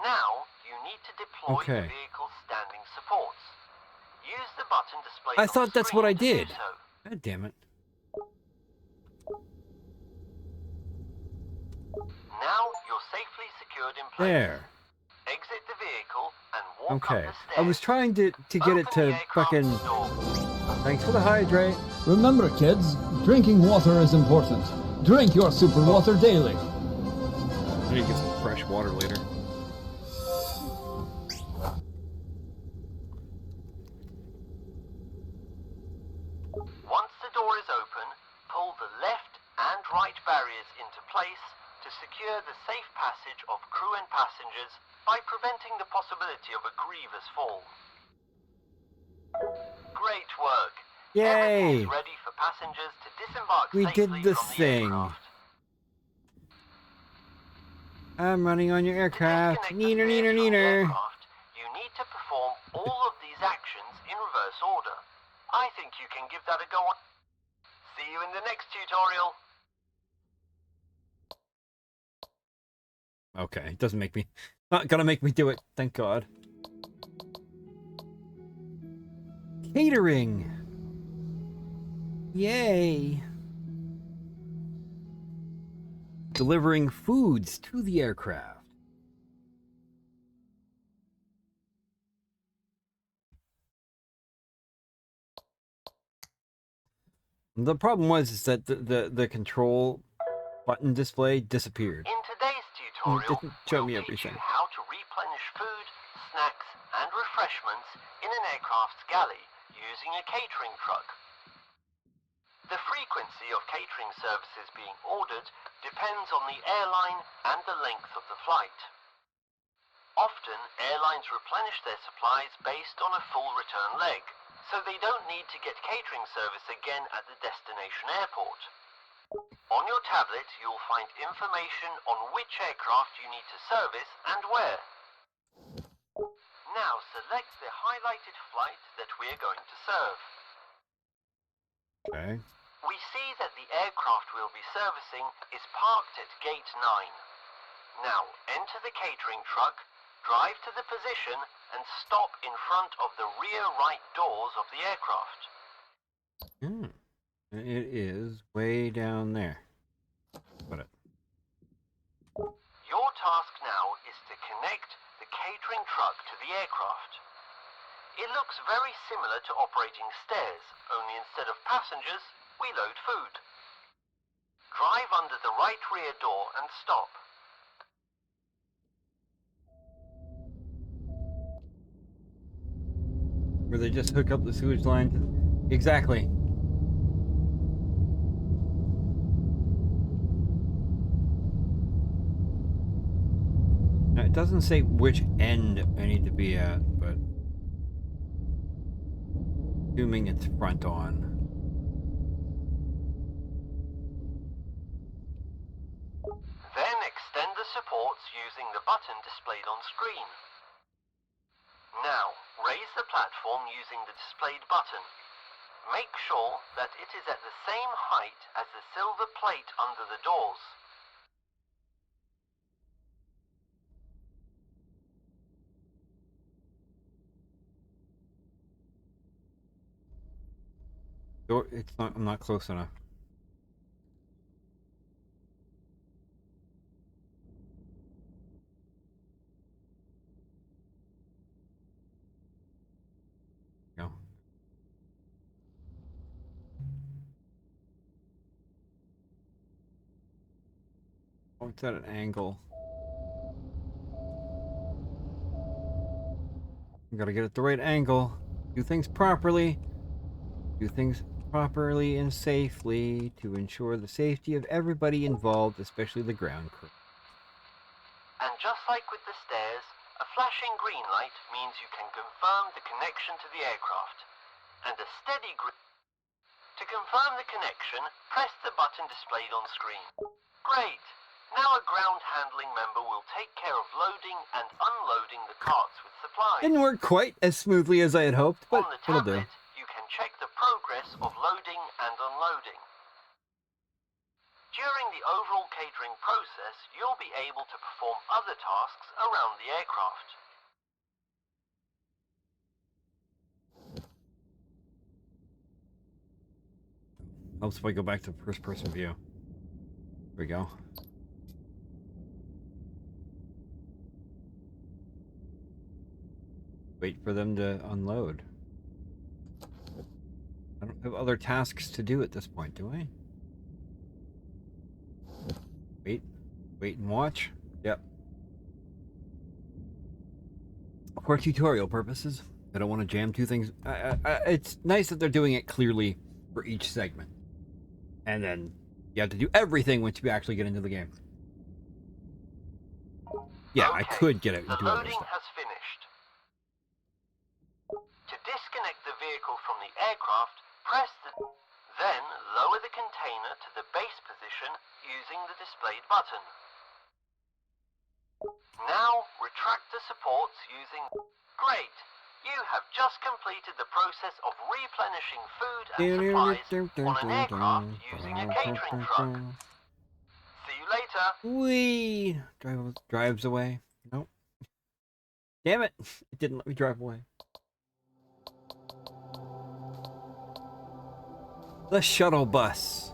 Now, you need to deploy the Okay. vehicle's standing supports. Use the button displayed I on thought the that's what I screen to did. do so. God damn it. Now, you're safely secured in place. There. Exit the vehicle and walk Okay. up the stairs. I was trying to get Open it the to aircraft's fucking... door. Thanks for the hydrate. Remember, kids, drinking water is important. Drink your super water daily. I need to get some fresh water later. Once the door is open, pull the left and right barriers into place to secure the safe passage of crew and passengers by preventing the possibility of a grievous fall. Great work. Yay! Everything's ready for passengers to disembark We safely did the from the thing. aircraft. I'm running on your aircraft. To disconnect Neener, the neener, stairs from the neener. aircraft, you need to perform all of these actions in reverse order. I think you can give that a go. See you in the next tutorial. Okay, it doesn't make me... Not gonna make me do it, thank God. Catering! Yay! Delivering foods to the aircraft. The problem was is that the control button display disappeared. In today's tutorial, It didn't show me we'll teach everything. you how to replenish food, snacks, and refreshments in an aircraft's galley using a catering truck. The frequency of catering services being ordered depends on the airline and the length of the flight. Often, airlines replenish their supplies based on a full return leg, so they don't need to get catering service again at the destination airport. On your tablet, you'll find information on which aircraft you need to service and where. Now select the highlighted flight that we're going to serve. Okay. We see that the aircraft we'll be servicing is parked at gate 9. Now enter the catering truck, drive to the position and stop in front of the rear right doors of the aircraft. It is way down there. Got it. Your task now is to connect the catering truck to the aircraft. It looks very similar to operating stairs, only instead of passengers, we load food. Drive under the right rear door and stop. Where they just hook up the sewage line to... Exactly. Now, it doesn't say which end I need to be at, but... Assuming it's front on. Then extend the supports using the button displayed on screen. Now, raise the platform using the displayed button. Make sure that it is at the same height as the silver plate under the doors. It's not, I'm not close enough. No. Oh, it's at an angle. I gotta get it the right angle. Do things properly. Do things properly and safely to ensure the safety of everybody involved, especially the ground crew. And just like with the stairs, a flashing green light means you can confirm the connection to the aircraft. And a steady green... To confirm the connection, press the button displayed on screen. Great! Now a ground handling member will take care of loading and unloading the carts with supplies. Didn't work quite as smoothly as I had hoped, but On the it'll do. tablet, you can check the progress of loading and unloading. During the overall catering process, you'll be able to perform other tasks around the aircraft. Helps if I go back to first-person view. There we go. Wait for them to unload. I don't have other tasks to do at this point, do I? Wait and watch. Yep. For tutorial purposes, I don't want to jam two things. It's nice that they're doing it clearly for each segment. And then you have to do everything once you actually get into the game. Yeah, Okay, I could get it and the do other loading stuff. has finished. To disconnect the vehicle from the aircraft, press the... Then lower the container to the base position using the displayed button. Now retract the supports using... Great! You have just completed the process of replenishing food and supplies on an aircraft using a catering truck. See you later. Whee! Drives away. Nope. Damn it! It didn't let me drive away. The shuttle bus.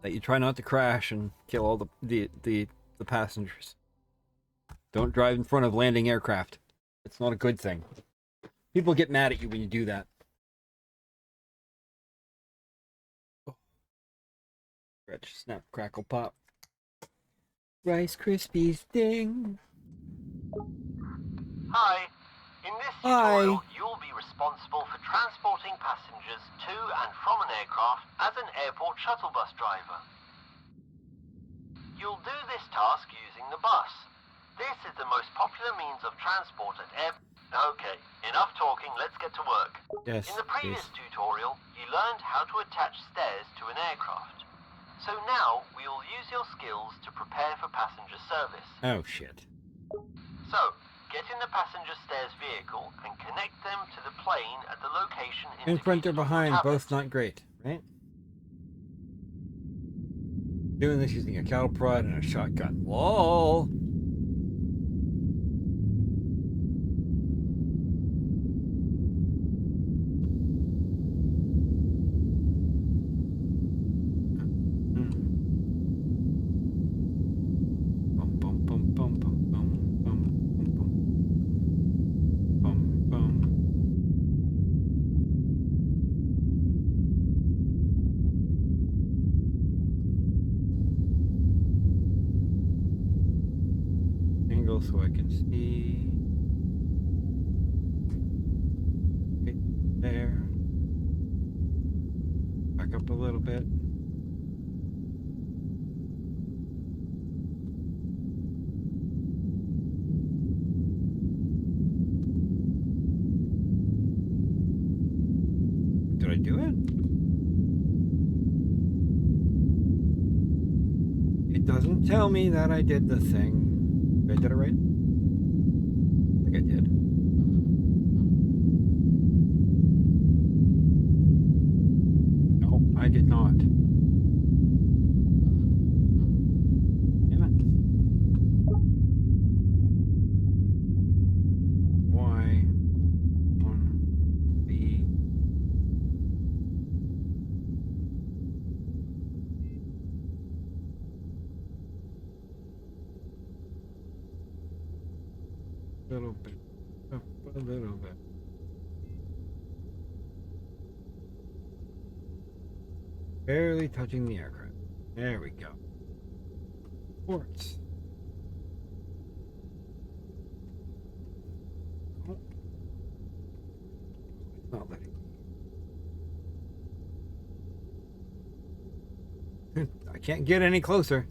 That you try not to crash and kill all the passengers. Don't drive in front of landing aircraft. It's not a good thing. People get mad at you when you do that. Stretch, snap, crackle, pop. Rice Krispies ding. Hi. In this tutorial, you'll be responsible for transporting passengers to and from an aircraft as an airport shuttle bus driver. You'll do this task using the bus. This is the most popular means of transport at airports. Okay, enough talking, let's get to work. Yes, in the previous please. tutorial, you learned how to attach stairs to an aircraft. So now, we will use your skills to prepare for passenger service. Oh, shit. So, get in the passenger stairs vehicle and connect them to the plane at the location In front or indicated on your behind, tablet. both not great, right? Doing this using a cattle prod and a shotgun. Whoa! Angle so I can see. Okay, there. Back up a little bit. Did I do it? It doesn't tell me that I did the thing. Did I get it right? I think I did. No, I did not. Damn it. Y on B. Little bit, up a little bit. Barely touching the aircraft. There we go. Ports. Oh. It's not letting me. I can't get any closer.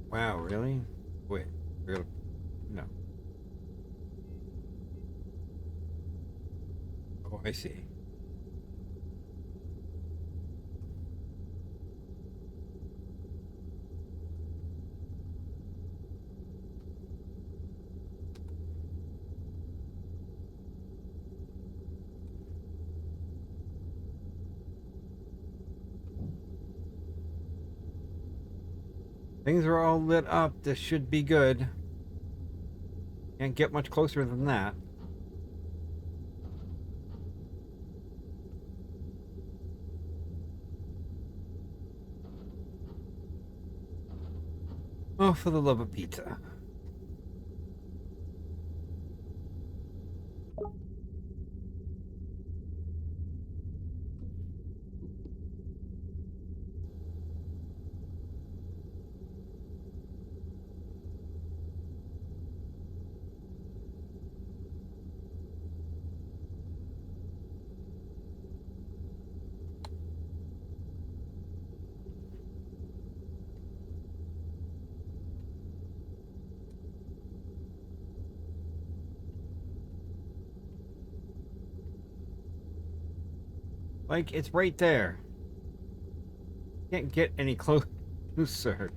Wow, really? Wait, we're gonna... No. Oh, I see. Things are all lit up. This should be good. Can't get much closer than that. Oh, for the love of pizza. Like, it's right there. Can't get any closer.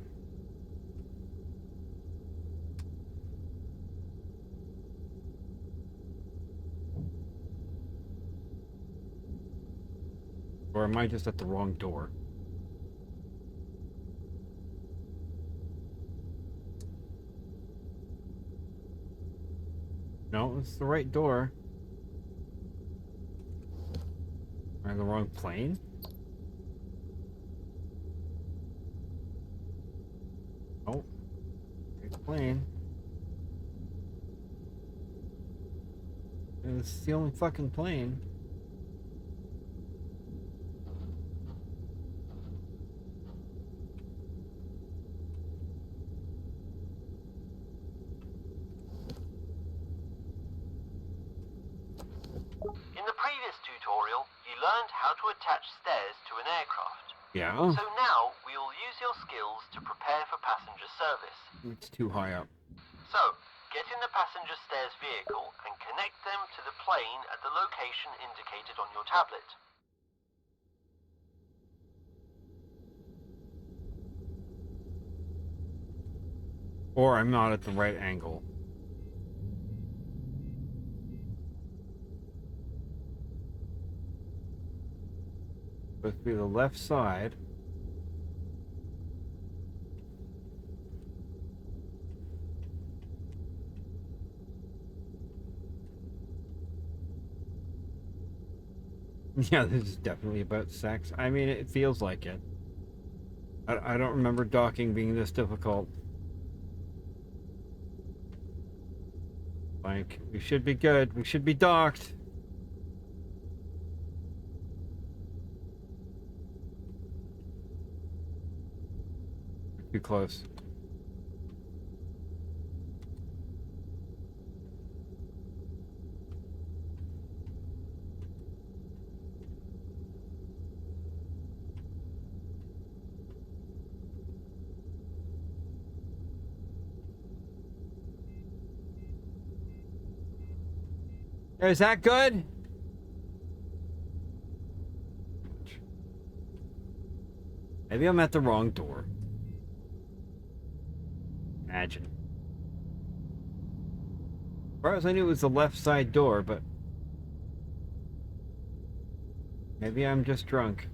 Or am I just at the wrong door? No, it's the right door. Am I on the wrong plane? Oh, right plane. It's the only fucking plane. In the previous tutorial, you learned how to attach stairs to an aircraft. Yeah. So now, we will use your skills to prepare for passenger service. It's too high up. So, get in the passenger stairs vehicle and connect them to the plane at the location indicated on your tablet. Or I'm not at the right angle. Supposed to be the left side. Yeah, this is definitely about sex. I mean, it feels like it. I don't remember docking being this difficult. Like, we should be good. We should be docked. Too close. Is that good? Maybe I'm at the wrong door. Imagine. As far as I knew, it was the left side door, but maybe I'm just drunk.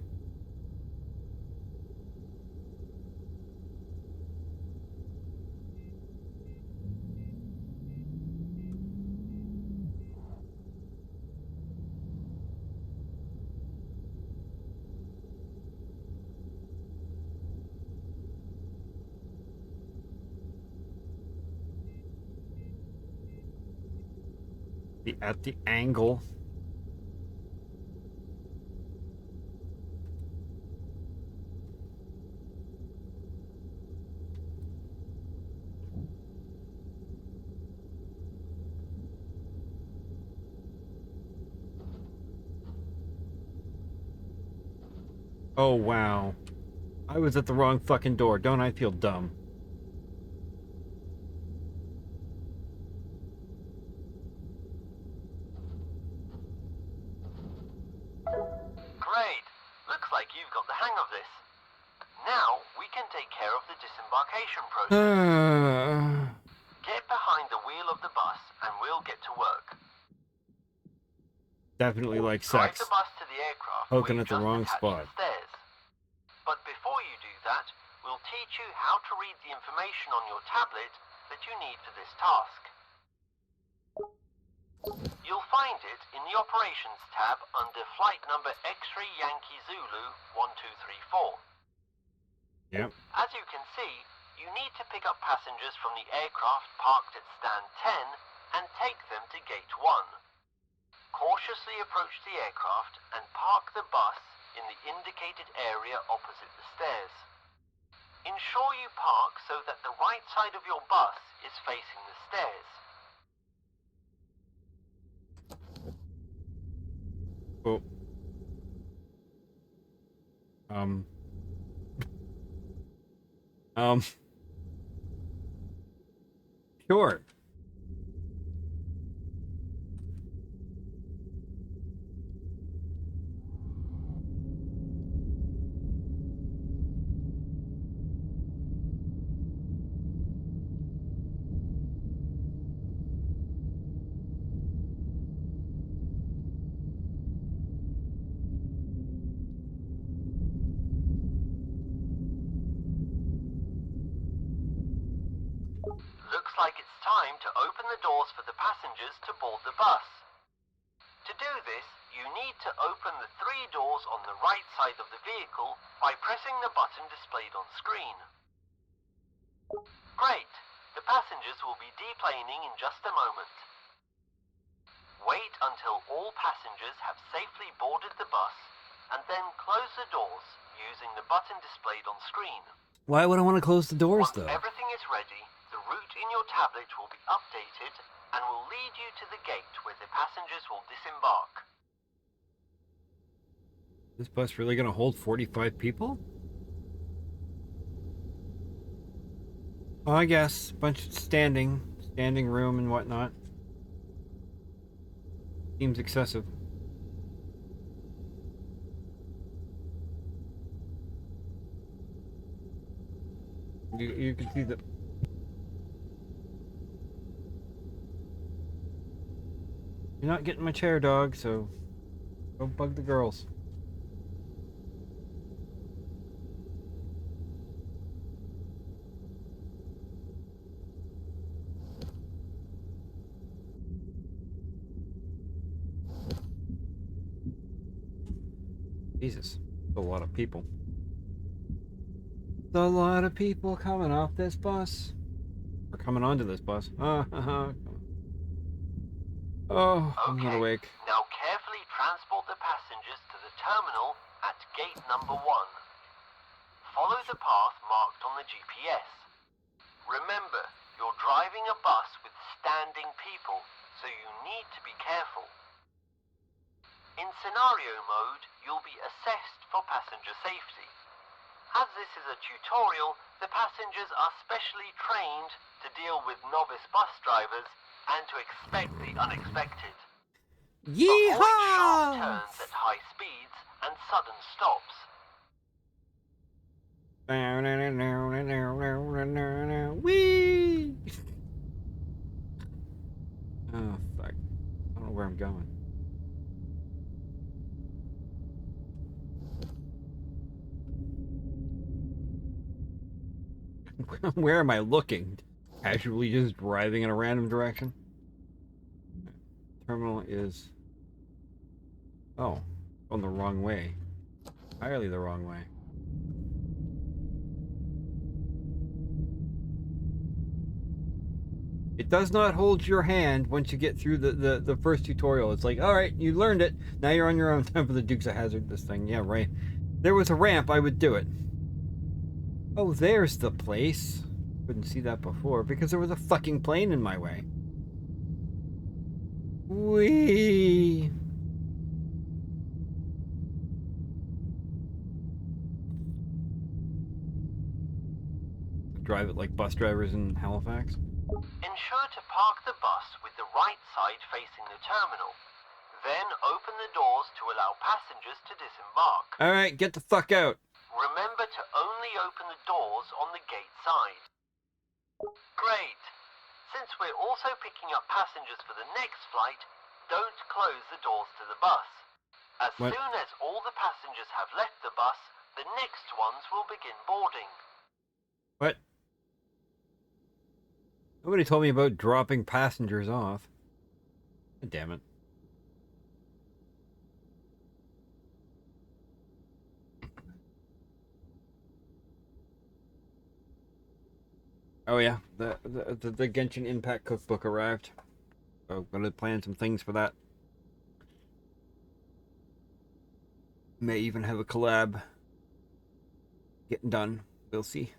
At the angle. Oh, wow. I was at the wrong fucking door. Don't I feel dumb? Great! Looks like you've got the hang of this. Now, we can take care of the disembarkation process. Get behind the wheel of the bus and we'll get to work. Definitely like Drive sex. the bus to the aircraft Poking where at the you just wrong attached spot. the stairs. But before you do that, we'll teach you how to read the information on your tablet that you need for this task. You'll find it in the Operations tab under flight number X-Ray Yankee Zulu 1234. Yep. As you can see, you need to pick up passengers from the aircraft parked at stand 10 and take them to gate 1. Cautiously approach the aircraft and park the bus in the indicated area opposite the stairs. Ensure you park so that the right side of your bus is facing the stairs. Oh. Sure. Looks like it's time to open the doors for the passengers to board the bus. To do this, you need to open the 3 doors on the right side of the vehicle by pressing the button displayed on screen. Great! The passengers will be deplaning in just a moment. Wait until all passengers have safely boarded the bus and then close the doors using the button displayed on screen. Why would I want to close the doors, Once though? everything is ready, the route in your tablet will be updated and will lead you to the gate where the passengers will disembark. This bus really gonna hold 45 people? Oh, I guess. Bunch of standing room and whatnot. Seems excessive. You can see the... You're not getting my chair, dog, so don't bug the girls. Jesus, a lot of people. A lot of people coming off this bus. Or coming onto this bus. Oh, I'm not awake. Now carefully transport the passengers to the terminal at gate number 1. Follow the path marked on the GPS. Remember, you're driving a bus with standing people, so you need to be careful. In scenario mode, you'll be assessed for passenger safety. As this is a tutorial, the passengers are specially trained to deal with novice bus drivers and to expect the unexpected. Avoid sharp turns at high speeds and sudden stops. Whee! Oh, fuck. I don't know where I'm going. Where am I looking? Casually just driving in a random direction? Terminal is... Oh, going the wrong way. Entirely the wrong way. It does not hold your hand once you get through the first tutorial. It's like, alright, you learned it. Now you're on your own. Time for the Dukes of Hazzard, this thing. Yeah, right. There was a ramp, I would do it. Oh, there's the place. Couldn't see that before because there was a fucking plane in my way. Whee! Drive it like bus drivers in Halifax. Ensure to park the bus with the right side facing the terminal. Then open the doors to allow passengers to disembark. Alright, get the fuck out. Remember to only open the doors on the gate side. Great! Since we're also picking up passengers for the next flight, don't close the doors to the bus. As soon as all the passengers have left the bus, the next ones will begin boarding. What? Nobody told me about dropping passengers off. God damn it. Oh yeah, the Genshin Impact cookbook arrived. So I'm gonna plan some things for that. May even have a collab getting done. We'll see.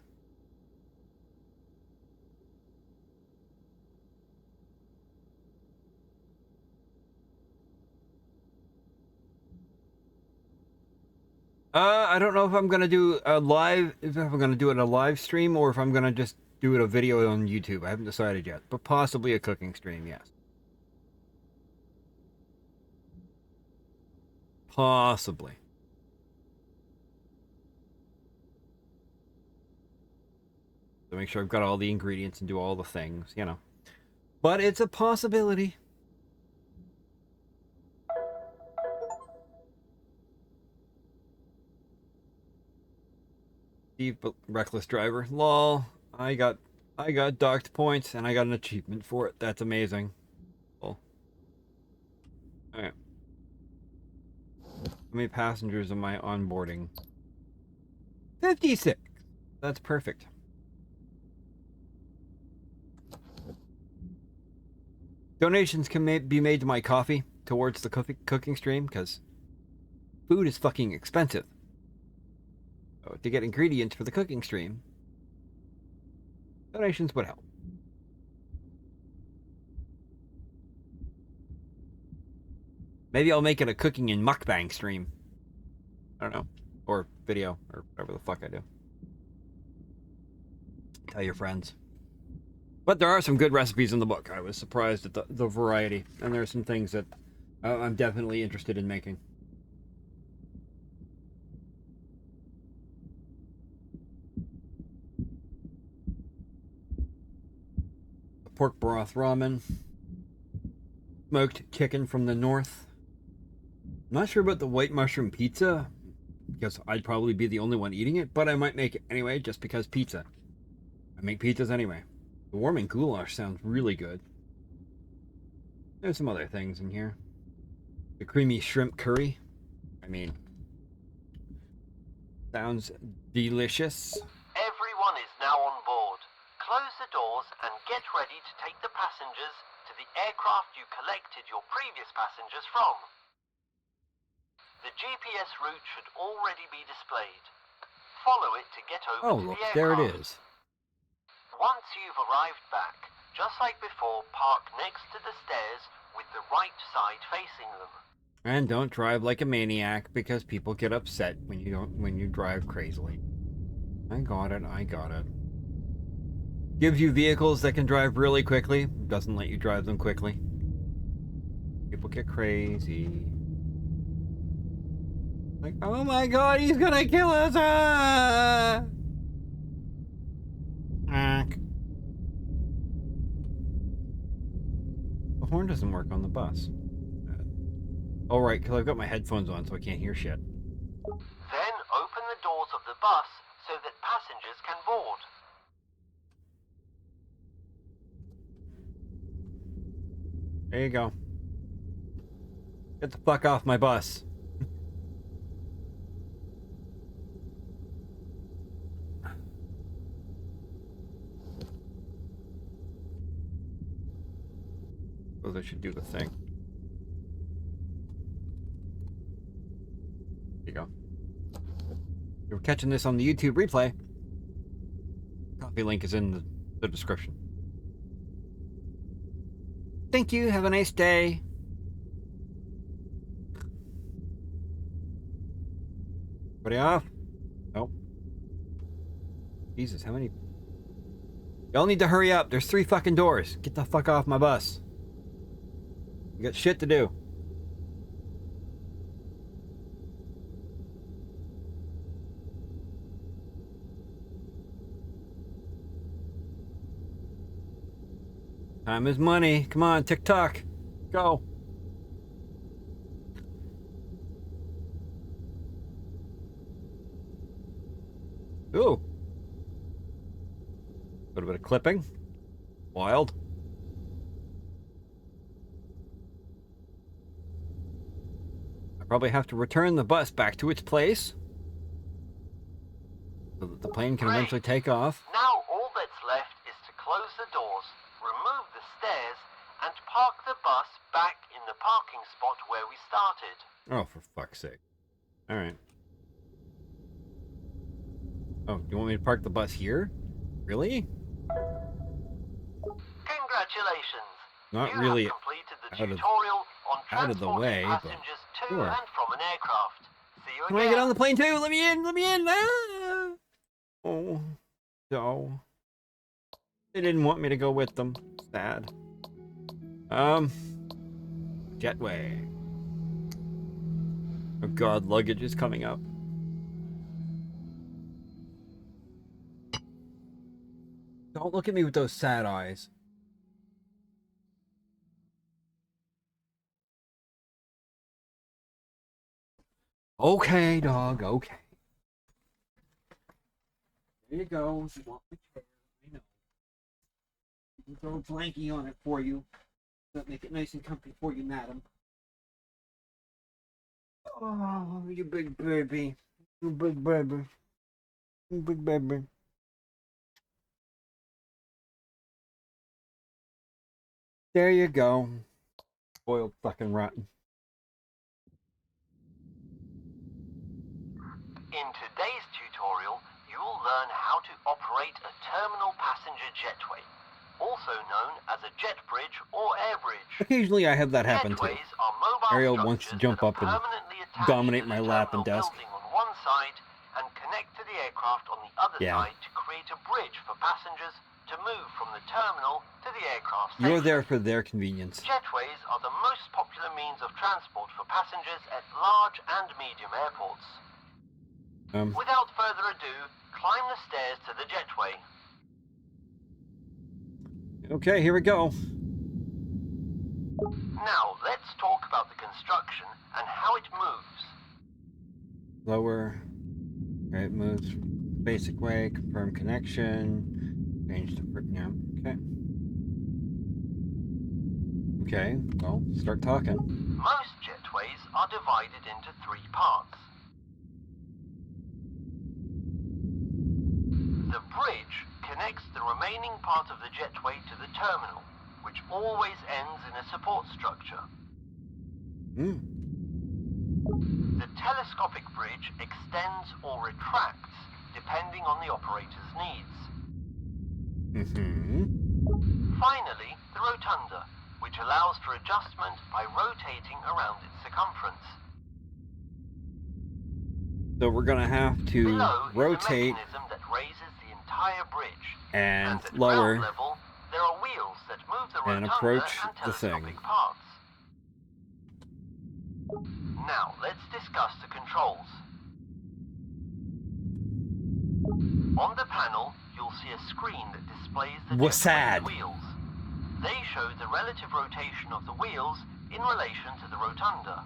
I don't know if I'm gonna do a live, if I'm gonna do it a live stream or if I'm gonna just do it a video on YouTube. I haven't decided yet, but possibly a cooking stream, yes. Possibly. So make sure I've got all the ingredients and do all the things, you know. But it's a possibility. Steve, reckless driver. Lol. I got I got docked points and I got an achievement for it. That's amazing. Cool. Alright. How many passengers am I onboarding? 56. That's perfect. Donations can be made to my coffee towards the cooking stream because food is fucking expensive. So to get ingredients for the cooking stream, donations would help. Maybe I'll make it a cooking and mukbang stream. I don't know. Or video, or whatever the fuck I do. Tell your friends. But there are some good recipes in the book. I was surprised at the variety. And there are some things that I'm definitely interested in making. Pork broth ramen. Smoked chicken from the north. I'm not sure about the white mushroom pizza, because I'd probably be the only one eating it, but I might make it anyway, just because pizza. I make pizzas anyway. The warming goulash sounds really good. There's some other things in here. The creamy shrimp curry. I mean, sounds delicious. Everyone is now on board. Close the doors and get ready to take the passengers to the aircraft you collected your previous passengers from. The GPS route should already be displayed. Follow it to get over Oh, to look, the aircraft. there it is. Once you've arrived back, just like before, park next to the stairs with the right side facing them. And don't drive like a maniac because people get upset when you drive crazily. I got it. Gives you vehicles that can drive really quickly. Doesn't let you drive them quickly. People get crazy. Like, oh my god, he's gonna kill us! Ah! The horn doesn't work on the bus. Oh right, because I've got my headphones on so I can't hear shit. Then open the doors of the bus so that passengers can board. There you go. Get the fuck off my bus. Suppose I should do the thing. There you go. If you're catching this on the YouTube replay, copy link is in the description. Thank you. Have a nice day. Everybody off? Nope. Jesus, how many? Y'all need to hurry up. There's 3 fucking doors. Get the fuck off my bus. You got shit to do. Time is money. Come on, TikTok. Go. Ooh. A little bit of clipping. Wild. I probably have to return the bus back to its place so that the plane can eventually take off. Now all that's left is to close the doors, remove the stairs, and park the bus back in the parking spot where we started. Oh, for fuck's sake. Alright. Oh, you want me to park the bus here? Really? Congratulations! Not you really have completed the out of- tutorial on out of the way, but passengers to sure. and from an aircraft. See you Can again. I get on the plane too? Let me in! Let me in! Ah! Oh, no. They didn't want me to go with them. Sad. Jetway. Oh god, luggage is coming up. Don't look at me with those sad eyes. Okay, dog, okay. There you go. You want my chair. I know. Throw a blankie on it for you. That'll make it nice and comfy for you, madam. Oh, you big baby. You big baby. You big baby. There you go. Spoiled fucking rotten. In today's tutorial, you will learn how to operate a terminal passenger jetway, also known as a jet bridge or air bridge. Occasionally I have that happen too. Jetways are mobile Ariel wants to structures jump that are up and permanently attached dominate to my the lap and terminal desk. building on one side and connect to the aircraft on the other Yeah. side to create a bridge for passengers to move from the terminal to the aircraft safely. You're there for their convenience. Jetways are the most popular means of transport for passengers at large and medium airports. Without further ado, climb the stairs to the jetway. Okay, here we go. Now, let's talk about the construction and how it moves. Lower. Okay, it moves basic way, confirm connection, change the, yeah, okay. Okay, well, start talking. Most jetways are divided into 3 parts. The bridge connects the remaining part of the jetway to the terminal, which always ends in a support structure. The telescopic bridge extends or retracts depending on the operator's needs. Finally, the rotunda, which allows for adjustment by rotating around its circumference. So we're gonna have to Below rotate is a mechanism that raises the entire bridge, and at lower ground level, there are wheels that move the and rotunda approach and the thing. telescopic parts. Now, let's discuss the controls. On the panel, you'll see a screen that displays the Wasad. jetway's wheels. They show the relative rotation of the wheels in relation to the rotunda.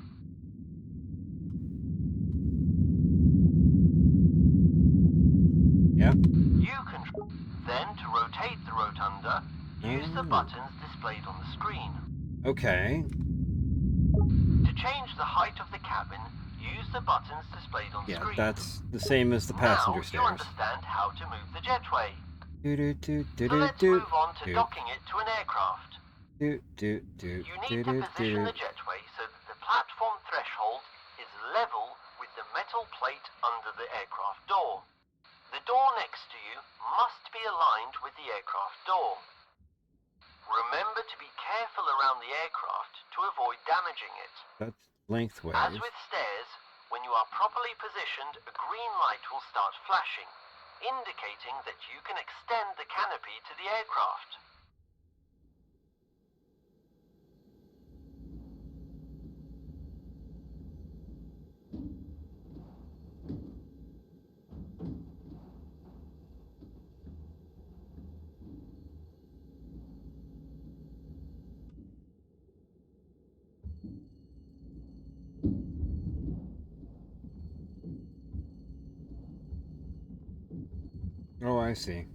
Yeah. You control. Then, to rotate the rotunda, use the buttons displayed on the screen. Okay. To change the height of the cabin, use the buttons displayed on Yeah, screen. that's the same as the passenger now, stairs. you understand how to move the jetway. So let's Do move on to docking it to an aircraft. You need to position the jetway so that the platform threshold is level with the metal plate under the aircraft door. The door next to you must be aligned with the aircraft door. Remember to be careful around the aircraft to avoid damaging it. That's lengthways. As with stairs, when you are properly positioned, a green light will start flashing, indicating that you can extend the canopy to the aircraft. Oh, I see.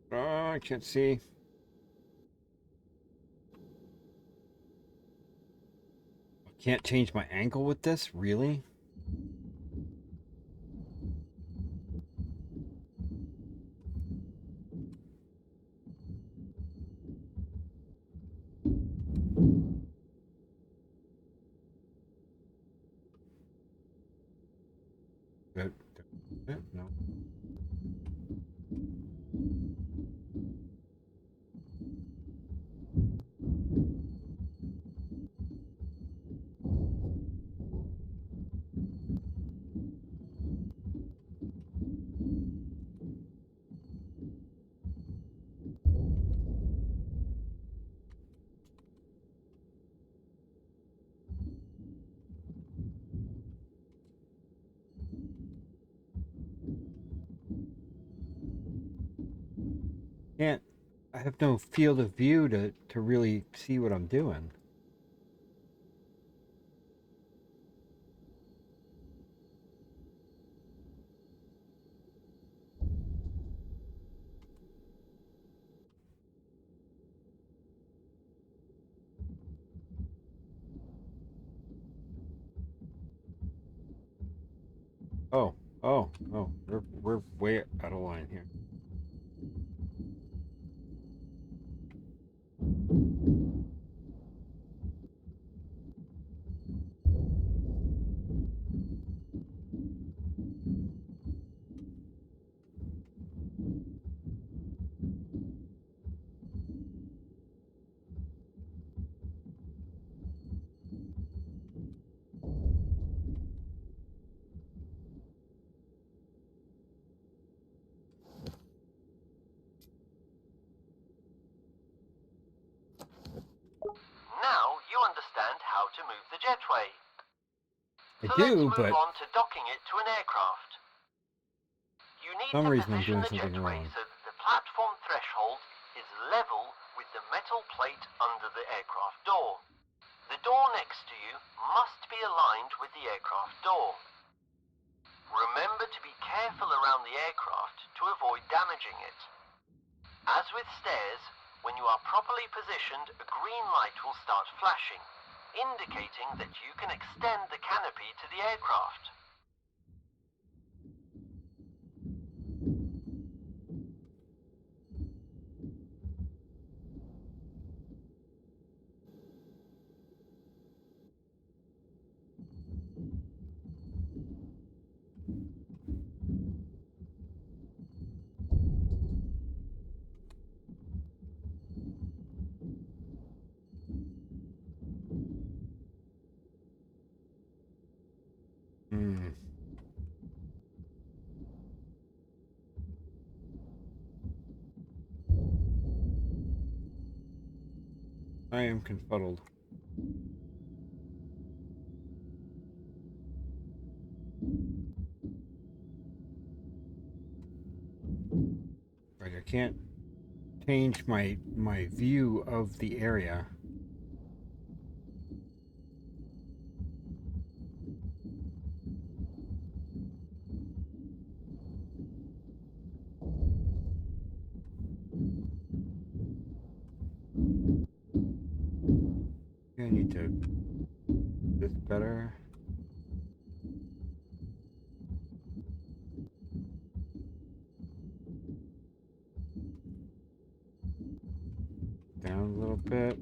Oh, I can't see. I can't change my angle with this? Really? No. Can't. I have no field of view to really see what I'm doing. Oh, we're way out of line here. Now you understand how to move the jetway. I So let's do, move but on to docking it to an aircraft. You need for some to reason I'm position doing the something jetway wrong. so that the platform threshold is level with the metal plate under the aircraft door. The door next to you must be aligned with the aircraft door. Remember to be careful around the aircraft to avoid damaging it. As with stairs, when you are properly positioned, a green light will start flashing, indicating that you can extend the canopy to the aircraft. Hmm. I am confuddled. Right, I can't change my view of the area. I need to do this better. Down a little bit.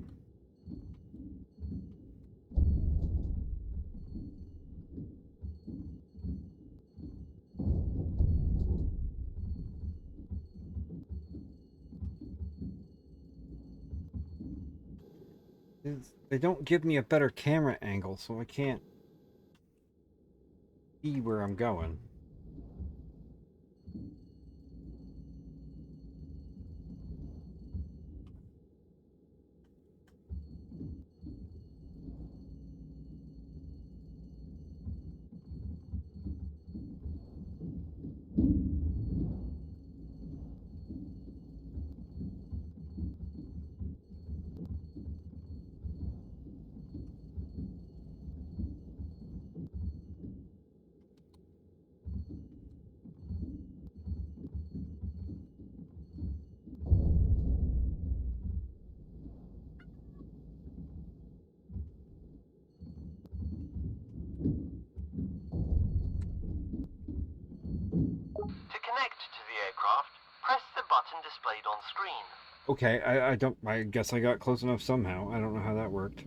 They don't give me a better camera angle, so I can't see where I'm going. To connect to the aircraft, press the button displayed on screen. Okay, I guess I got close enough somehow. I don't know how that worked.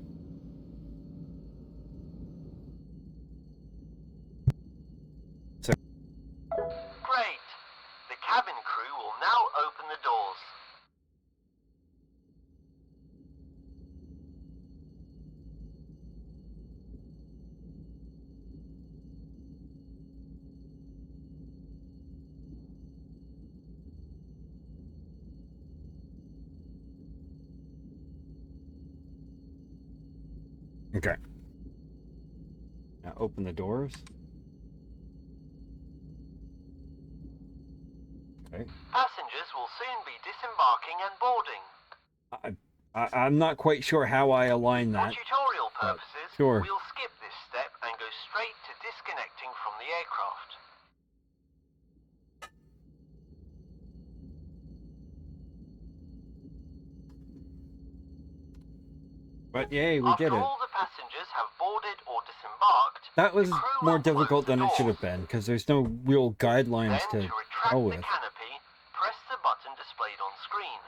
So, Great! The cabin crew will now open the doors. okay. Now open the doors. Okay. Passengers will soon be disembarking and boarding. I'm not quite sure how I align For that. tutorial purposes, sure. we'll skip this step and go straight to disconnecting from the aircraft. But yay, we After did it. all the passengers have boarded or disembarked, That was The crew more will close difficult the than it should doors. have been, because there's no real guidelines Then, to to retract go the with. canopy, press the button displayed on screen.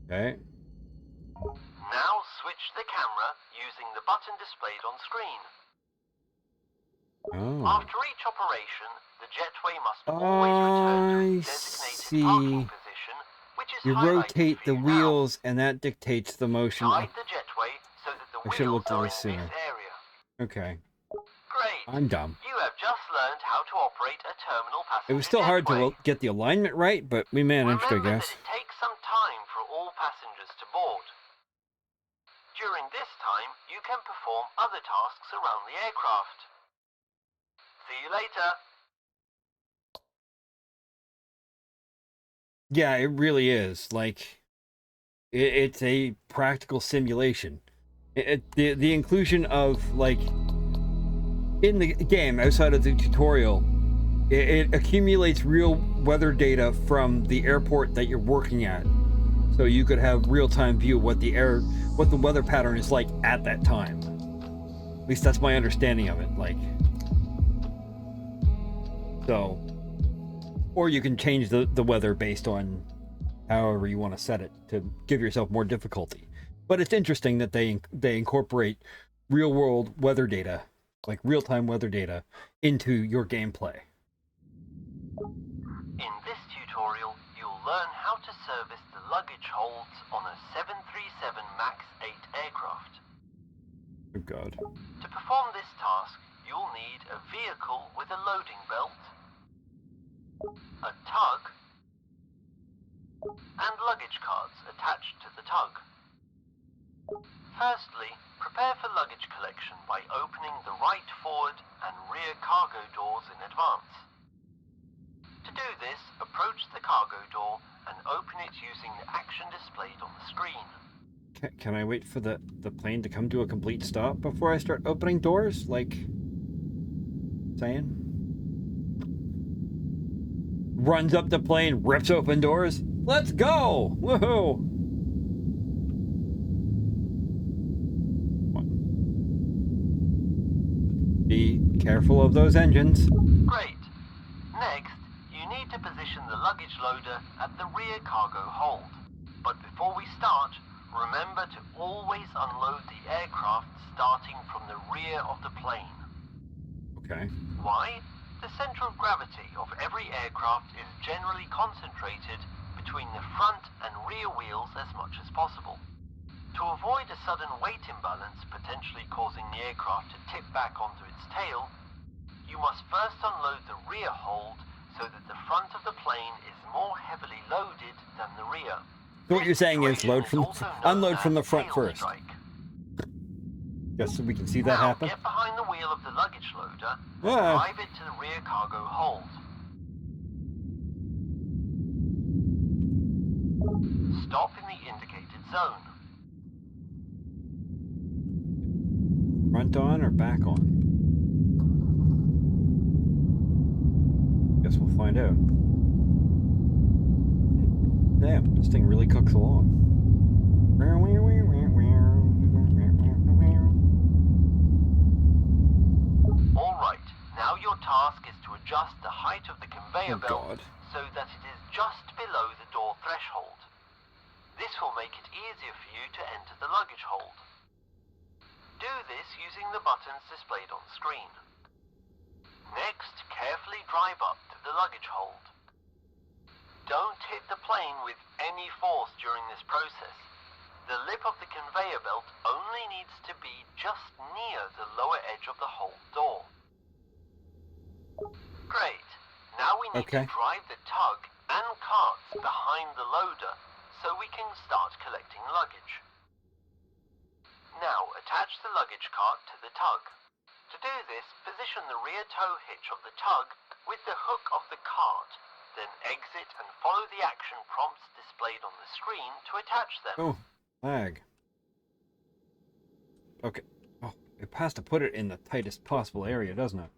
Okay. Now switch the camera using the button displayed on screen. Oh. After each operation, the jetway must always return to its designated parking position, which is You highlighted rotate for the you now. wheels, and that dictates the motion. Guide the jetway so that the I should have wheels looked at are this in sooner. this area. Okay. Great. I'm dumb. You have just learned how to operate a terminal passenger It was still hard jetway. to get the alignment right, but we managed, I Remember guess. that it takes some time for all passengers to board. During this time, you can perform other tasks around the aircraft. See you later. Yeah, it really is. Like, it's a practical simulation. The inclusion of, like, in the game, outside of the tutorial, it accumulates real weather data from the airport that you're working at. So you could have real-time view of what the weather pattern is like at that time. At least that's my understanding of it. Like, so, or you can change the weather based on however you want to set it to give yourself more difficulty. But it's interesting that they incorporate real-world weather data, like real-time weather data, into your gameplay. In this tutorial, you'll learn how to service the luggage holds on a 737 MAX 8 aircraft. Oh God. To perform this task, you'll need a vehicle with a loading belt, a tug, and luggage carts attached to the tug. Firstly, prepare for luggage collection by opening the right forward and rear cargo doors in advance. To do this, approach the cargo door and open it using the action displayed on the screen. Can I wait for the plane to come to a complete stop before I start opening doors? Like, saying? Runs up the plane, rips open doors. Let's go! Woohoo! Be careful of those engines. Great. Next, you need to position the luggage loader at the rear cargo hold. But before we start, remember to always unload the aircraft starting from the rear of the plane. Okay. Why? The center of gravity of every aircraft is generally concentrated between the front and rear wheels as much as possible. To avoid a sudden weight imbalance potentially causing the aircraft to tip back onto its tail, you must first unload the rear hold so that the front of the plane is more heavily loaded than the rear. So what you're saying is unload from the front tail first. strike. Just so we can see that Now, happen. get behind the wheel of the luggage loader and Ah. drive it to the rear cargo hold. Stop in the indicated zone. Front on or back on? Guess we'll find out. Damn, this thing really cooks along. Alright, now your task is to adjust the height of the conveyor Oh, belt God. so that it is just below the door threshold. This will make it easier for you to enter the luggage hold. Do this using the buttons displayed on screen. Next, carefully drive up to the luggage hold. Don't hit the plane with any force during this process. The lip of the conveyor belt only needs to be just near the lower edge of the hold door. Great. Now we need Okay. to drive the tug and carts behind the loader so we can start collecting luggage. Now attach the luggage cart to the tug. To do this, position the rear tow hitch of the tug with the hook of the cart, then exit and follow the action prompts displayed on the screen to attach them. Oh, lag. Okay. Oh, it has to put it in the tightest possible area, doesn't it?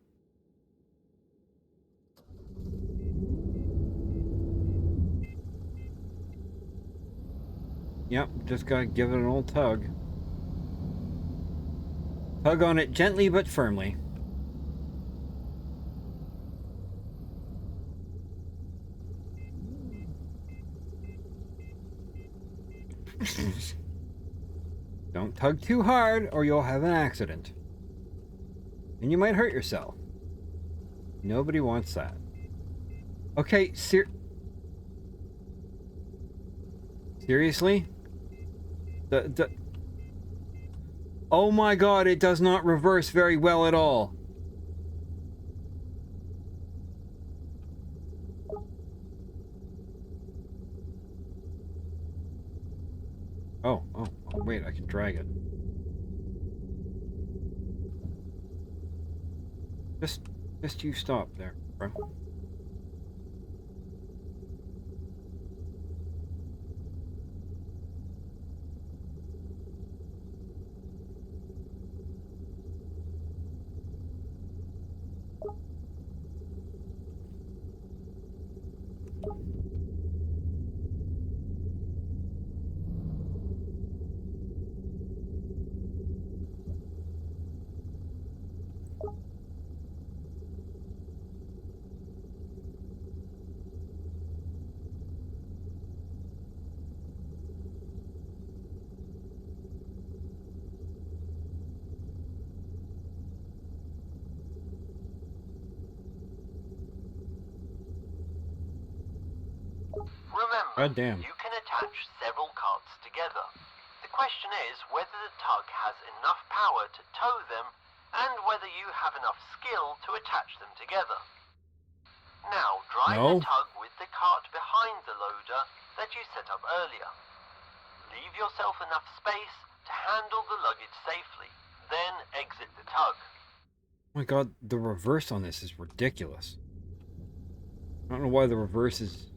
Yep, just gotta give it an old tug. Tug on it gently but firmly. Don't tug too hard or you'll have an accident. And you might hurt yourself. Nobody wants that. Okay, seriously? Oh my god, it does not reverse very well at all. Oh, wait, I can drag it. Just you stop there, bro. Remember, God damn. you can attach several carts together. The question is whether the tug has enough power to tow them and whether you have enough skill to attach them together. Now, drive No. the tug with the cart behind the loader that you set up earlier. Leave yourself enough space to handle the luggage safely, then exit the tug. Oh my god, the reverse on this is ridiculous. I don't know why the reverse is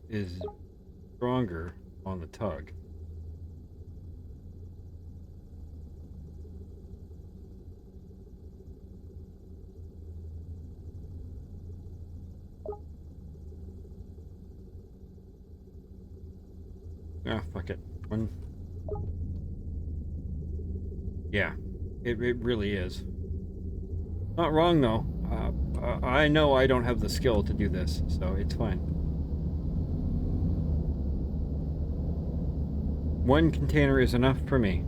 stronger on the tug. Ah, fuck it. Yeah, it really is. Not wrong though. I know I don't have the skill to do this, so it's fine. One container is enough for me.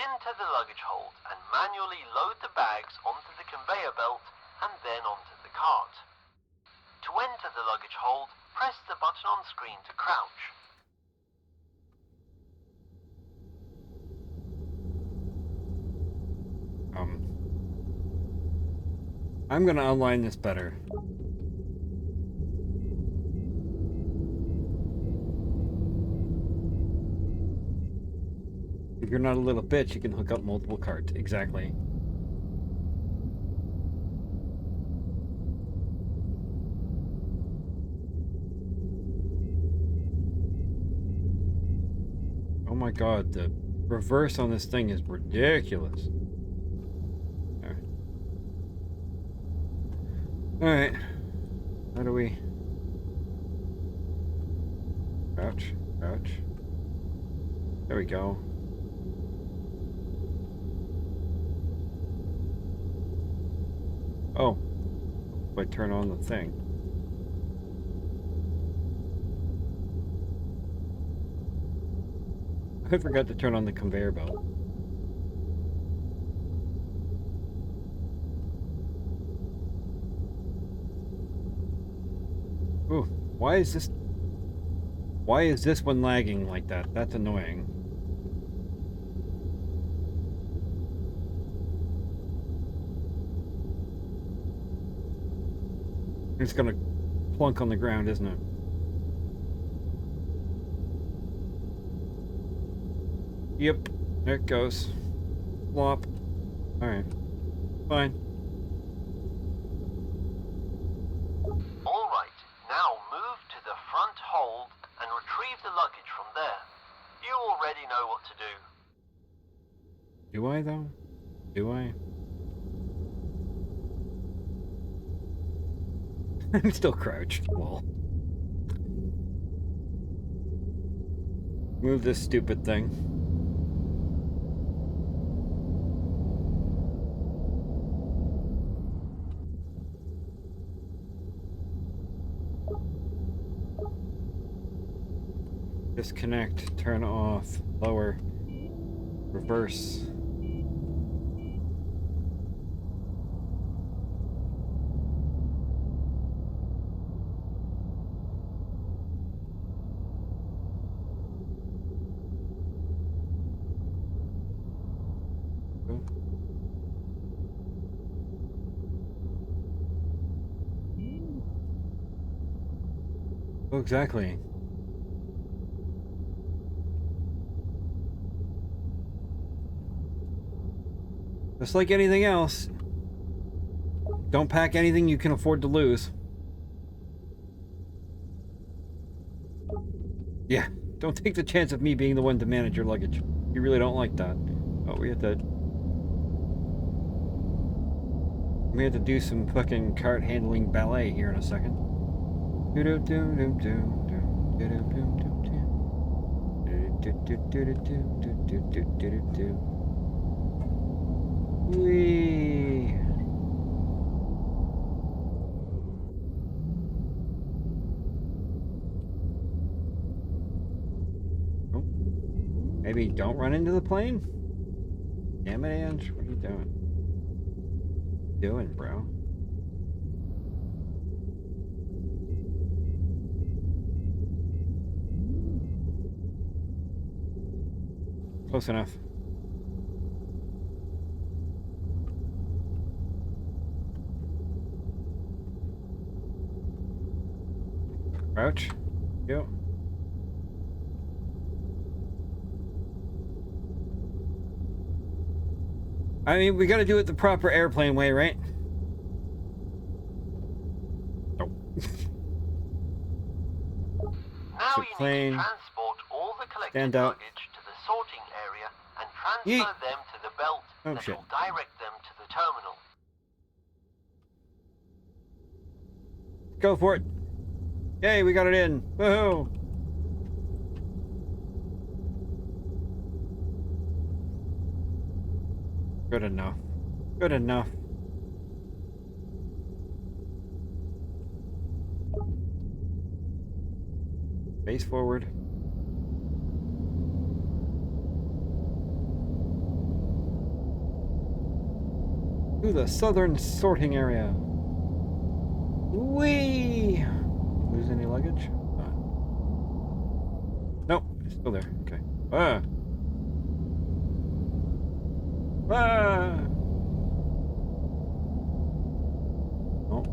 Enter the luggage hold and manually load the bags onto the conveyor belt and then onto the cart. To enter the luggage hold, press the button on screen to crouch. I'm gonna outline this better. If you're not a little bitch, you can hook up multiple carts. Exactly. Oh my god, the reverse on this thing is ridiculous. Alright. How do we... Crouch, crouch. There we go. Oh. If I turn on the thing. I forgot to turn on the conveyor belt. Ooh, why is this one lagging like that? That's annoying. It's gonna plunk on the ground, isn't it? Yep, there it goes. Flop. Alright. Fine. Alright, now move to the front hold and retrieve the luggage from there. You already know what to do. Do I, though? Do I? I'm still crouched. Lol. Move this stupid thing. Disconnect, turn off, lower, reverse. Oh, exactly. Just like anything else, don't pack anything you can afford to lose. Yeah, don't take the chance of me being the one to manage your luggage. You really don't like that. Oh, we have to do some fucking cart handling ballet here in a second. Whee! Oh. Maybe don't run into the plane? Damn it, Ange. What are you doing, bro? Close enough. Crouch. Go. I mean, we gotta do it the proper airplane way, right? Nope. Now you plane. need to transport all the collected Stand out. luggage to the sorting area and transfer Yeet. them to the belt Oh, that shit. will direct them to the terminal. Go for it. Yay, we got it in. Woohoo. Good enough. Good enough. Face forward. To the southern sorting area. Whee! Lose any luggage? Nope, it's still there. Okay. Ah! Ah! Oh.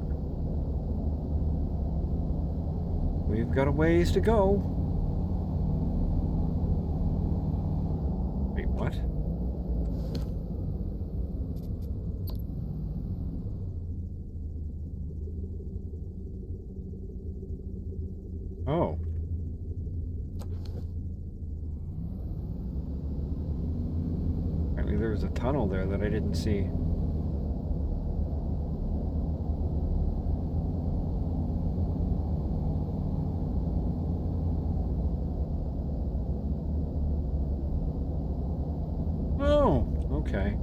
We've got a ways to go. Wait, what? Oh. Apparently there was a tunnel there that I didn't see. Oh, okay.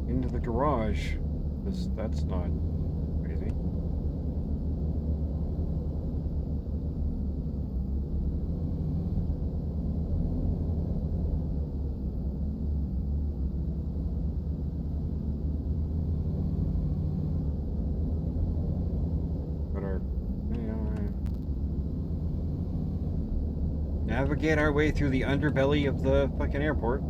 Into the garage. That's not crazy. Navigate our way through the underbelly of the fucking airport.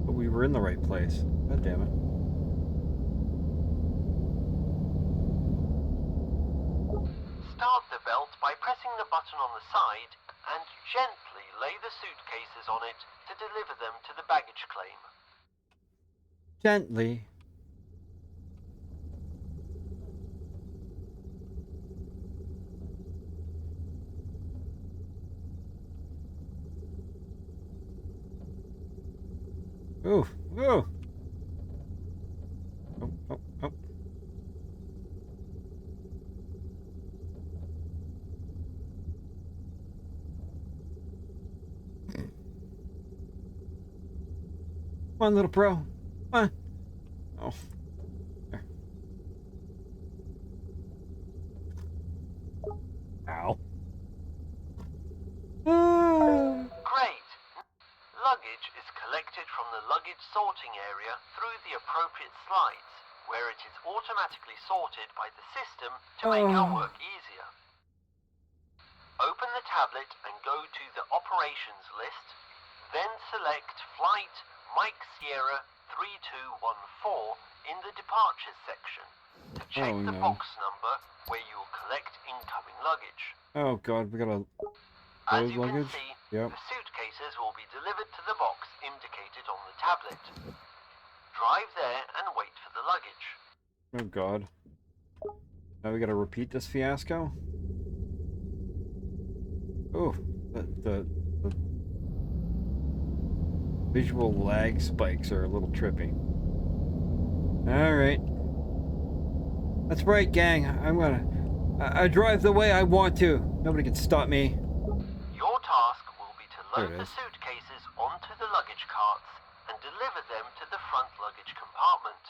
But we were in the right place. God damn it. Start the belt by pressing the button on the side and gently lay the suitcases on it to deliver them to the baggage claim. Gently. Ooh, ooh. Oh, oh, oh. Come on, little bro. Come on. Oh. There. Ow. Great! Luggage is collected from the luggage sorting area through the appropriate slides, where it is automatically sorted by the system to make our work easier. Open the tablet and go to the operations list, then select Flight Mike Sierra 3214 in the departures section to check the box number where you will collect incoming luggage. Oh god, we gotta As load you luggage? can see, Yep. the suitcases will be delivered to the box indicated on the tablet. Drive there and wait for the luggage. Oh god. Now we gotta repeat this fiasco? Oh, the visual lag spikes are a little trippy. Alright. That's right, gang. I drive the way I want to. Nobody can stop me. Your task will be to There load it the is. suitcases onto the luggage carts and deliver them to the front luggage compartment.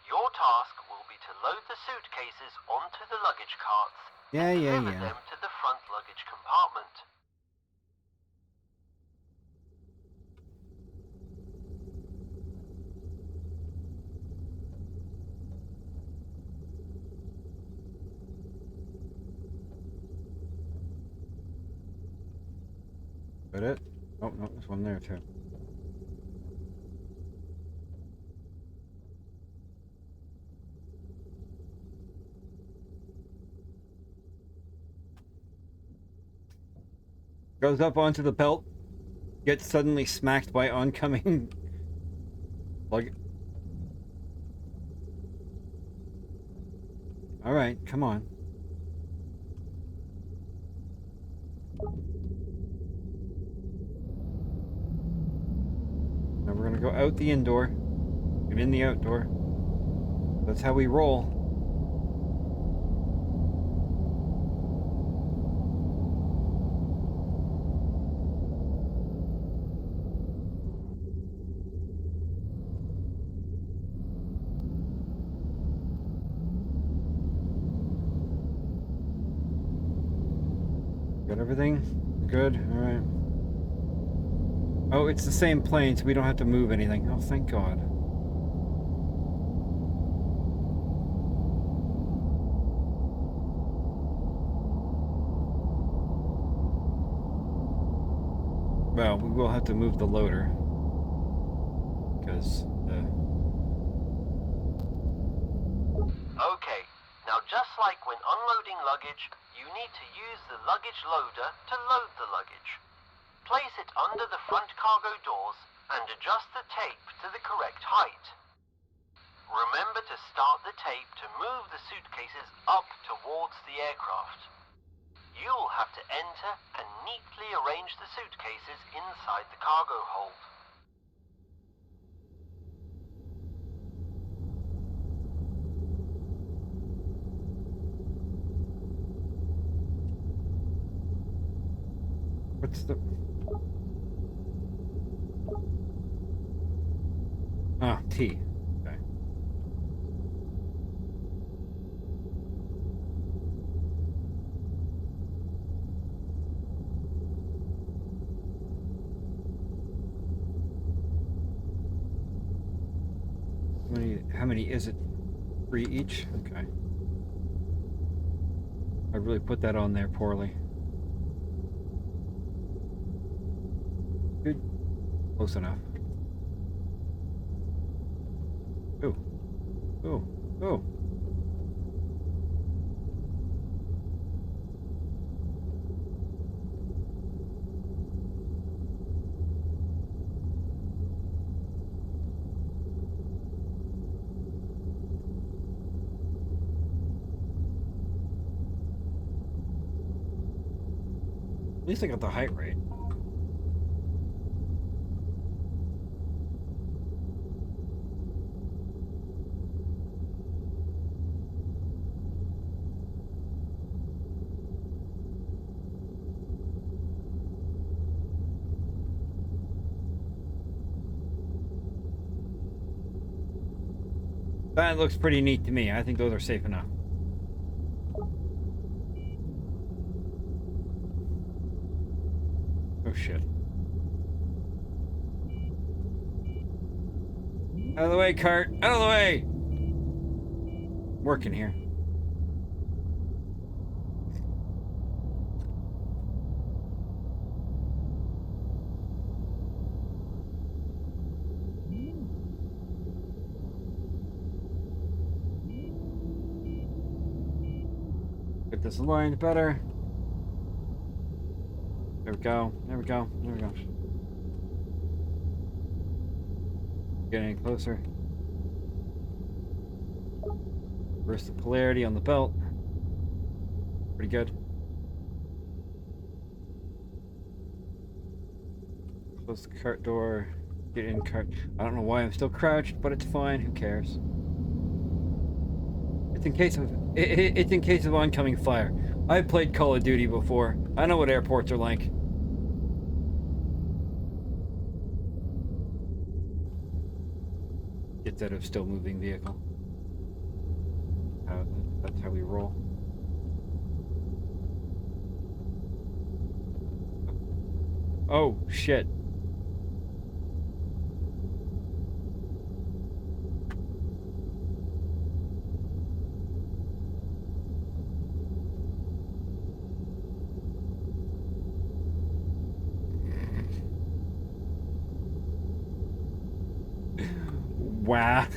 Your task will be to load the suitcases onto the luggage carts and deliver them to the front luggage compartment. That it? Oh, no, there's one there too. Goes up onto the belt, gets suddenly smacked by oncoming luggage. Alright, come on. Now we're gonna go out the indoor and in the outdoor. That's how we roll. Got everything? Good? Alright. Oh, it's the same plane, so we don't have to move anything. Oh, thank God. Well, we will have to move the loader. Because, Okay, now just like when unloading luggage, you need to use the luggage loader to load the luggage. Place it under the front cargo doors and adjust the tape to the correct height. Remember to start the tape to move the suitcases up towards the aircraft. You'll have to enter and neatly arrange the suitcases inside the cargo hold. what's the... Ah, T. Okay. How many is it? 3 each? Okay. I really put that on there poorly. Good. Close enough. Oh. Oh. Oh. At least I got the height right. That looks pretty neat to me. I think those are safe enough. Oh shit. Out of the way, cart! Out of the way! Working here. Get this aligned better. There we go. There we go. There we go. Getting closer. Reverse the polarity on the belt. Pretty good. Close the cart door. Get in cart. I don't know why I'm still crouched, but it's fine. Who cares? It's in case of it's in case of oncoming fire. I've played Call of Duty before. I know what airports are like. Gets out of still moving vehicle. That's how we roll. Oh shit. Wow.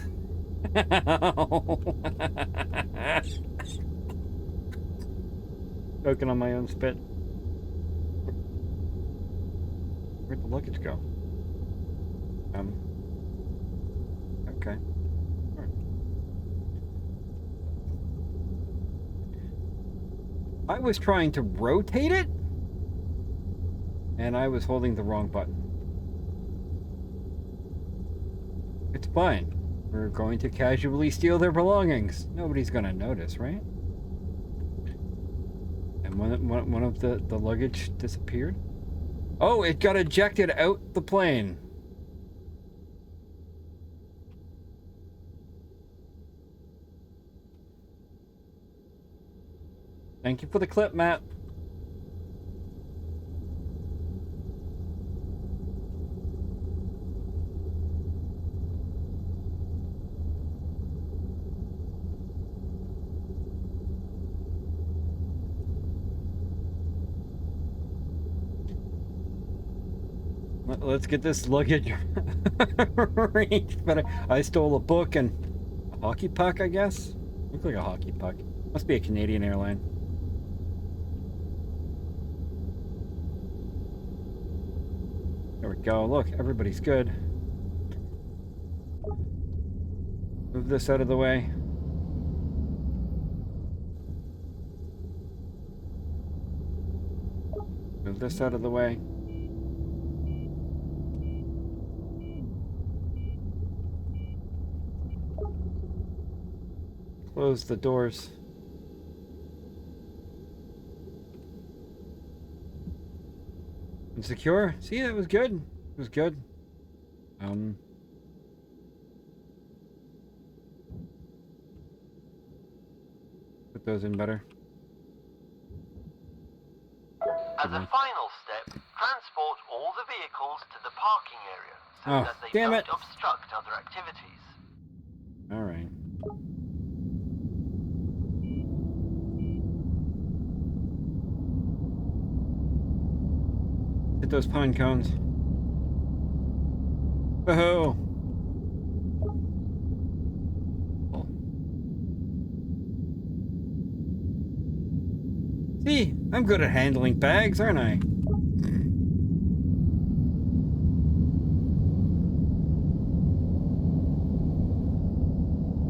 Choking on my own spit. Where'd the luggage go? Okay. All right. I was trying to rotate it, and I was holding the wrong button. It's fine. We're going to casually steal their belongings. Nobody's gonna notice, right? And one of the luggage disappeared? Oh, it got ejected out the plane. Thank you for the clip, Matt. Let's get this luggage arranged better. I stole a book and a hockey puck, I guess. Looks like a hockey puck. Must be a Canadian airline. There we go. Look, everybody's good. Move this out of the way. Move this out of the way. Close the doors. And secure. See, that was good. It was good. Put those in better. As a final step, transport all the vehicles to the parking area so that they damn don't it. obstruct other activities. All right. Hit those pine cones. Oh. See, I'm good at handling bags, aren't I?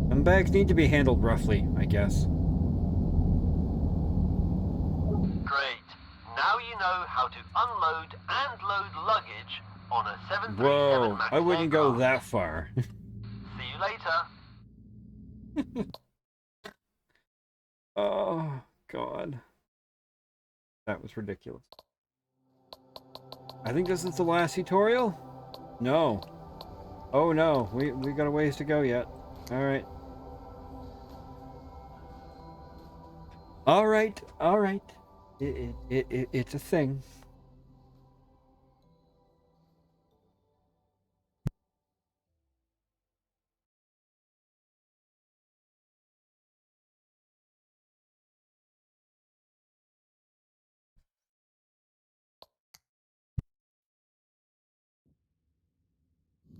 Some bags need to be handled roughly, I guess. Great. Now you know how to unload and load luggage on a 737 Whoa, MAX I wouldn't go aircraft. that far. See you later. Oh, God. That was ridiculous. I think this is the last tutorial? No. Oh no, we got a ways to go yet. Alright. All right, all right. It's a thing.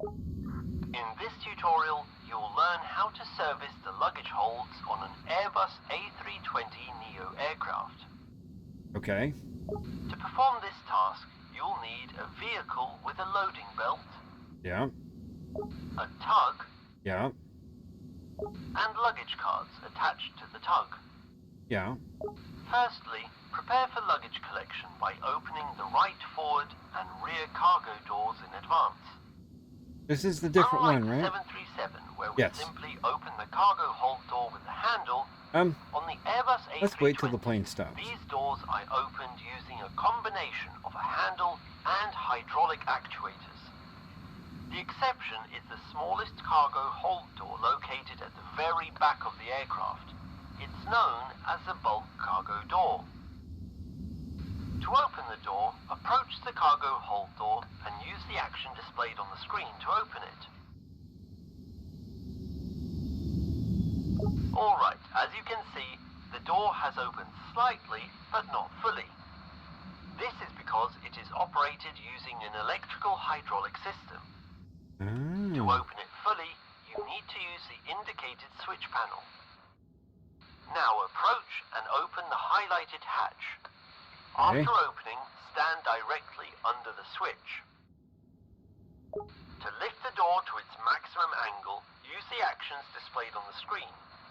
In this tutorial, you'll learn how to service the luggage holds on an Airbus A320neo aircraft. Okay. To perform this task, you'll need a vehicle with a loading belt, Yeah. a tug, Yeah. and luggage carts attached to the tug. Yeah. Firstly, prepare for luggage collection by opening the right forward and rear cargo doors in advance. This is the different Unlike one, the right? 737, where we Yes. simply open the cargo hold door with the handle, on the Airbus A320, Let's wait till the plane stops. these doors are opened using a combination of a handle and hydraulic actuators. The exception is the smallest cargo hold door located at the very back of the aircraft. It's known as the bulk cargo door. To open the door, approach the cargo hold door and use the action displayed on the screen to open it. Alright, as you can see, the door has opened slightly, but not fully. This is because it is operated using an electrical hydraulic system. To open it fully, you need to use the indicated switch panel. Now approach and open the highlighted hatch. Okay. After opening, stand directly under the switch. To lift the door to its maximum angle, use the actions displayed on the screen.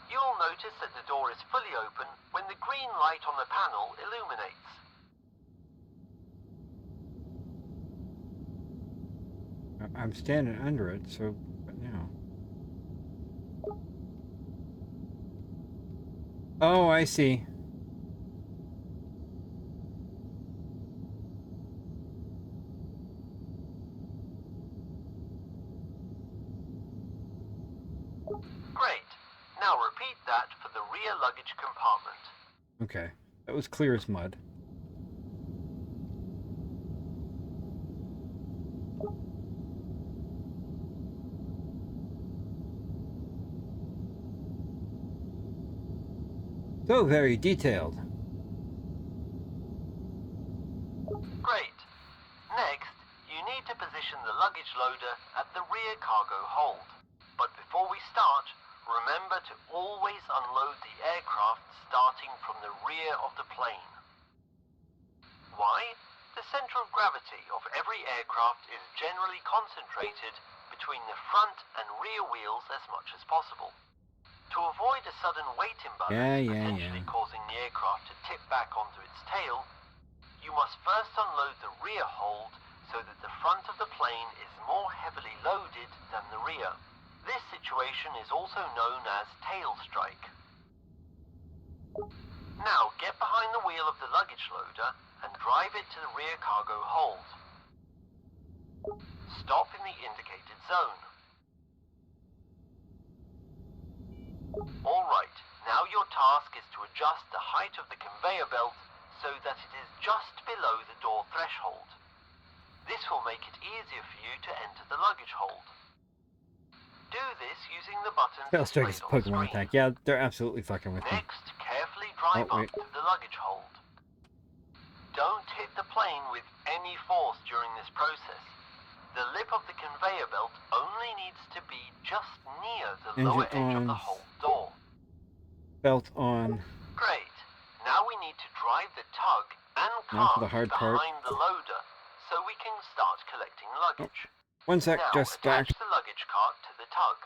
You'll notice that the door is fully open when the green light on the panel illuminates. I'm standing under it, so but now. Oh, I see. Great. Now repeat that for the rear luggage compartment. Okay. That was clear as mud. So very detailed. Great. Next, you need to position the luggage loader at the rear cargo hold. But before we start, remember to always unload the aircraft starting from the rear of the plane. Why? The center of gravity of every aircraft is generally concentrated between the front and rear wheels as much as possible. To avoid a sudden weight imbalance potentially causing the aircraft to tip back onto its tail, you must first unload the rear hold so that the front of the plane is more heavily loaded than the rear. This situation is also known as tail strike. Now get behind the wheel of the luggage loader and drive it to the rear cargo hold. Stop in the indicated zone. Alright, now your task is to adjust the height of the conveyor belt so that it is just below the door threshold. This will make it easier for you to enter the luggage hold. Do this using the buttons Tail strike is displayed on the Pokemon screen. attack. Yeah, they're absolutely fucking with me. Next, carefully drive up to the luggage hold. Don't hit the plane with any force during this process. The lip of the conveyor belt only needs to be just near the lower edge of the hold door. Belt on. Great. Now we need to drive the tug and Now for cart the hard part. behind the loader so we can start collecting luggage. One sec, Now just attach back. the luggage cart to the tug.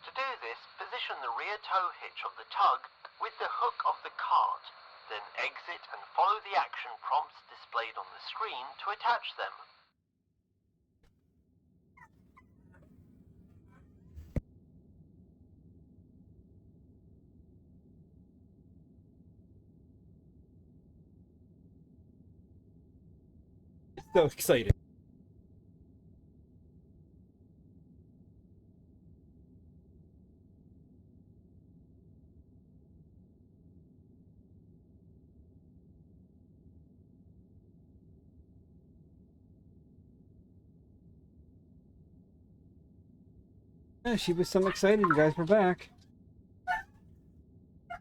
To do this, position the rear tow hitch of the tug with the hook of the cart, then exit and follow the action prompts displayed on the screen to attach them. So excited. Yeah, she was so excited you guys were back.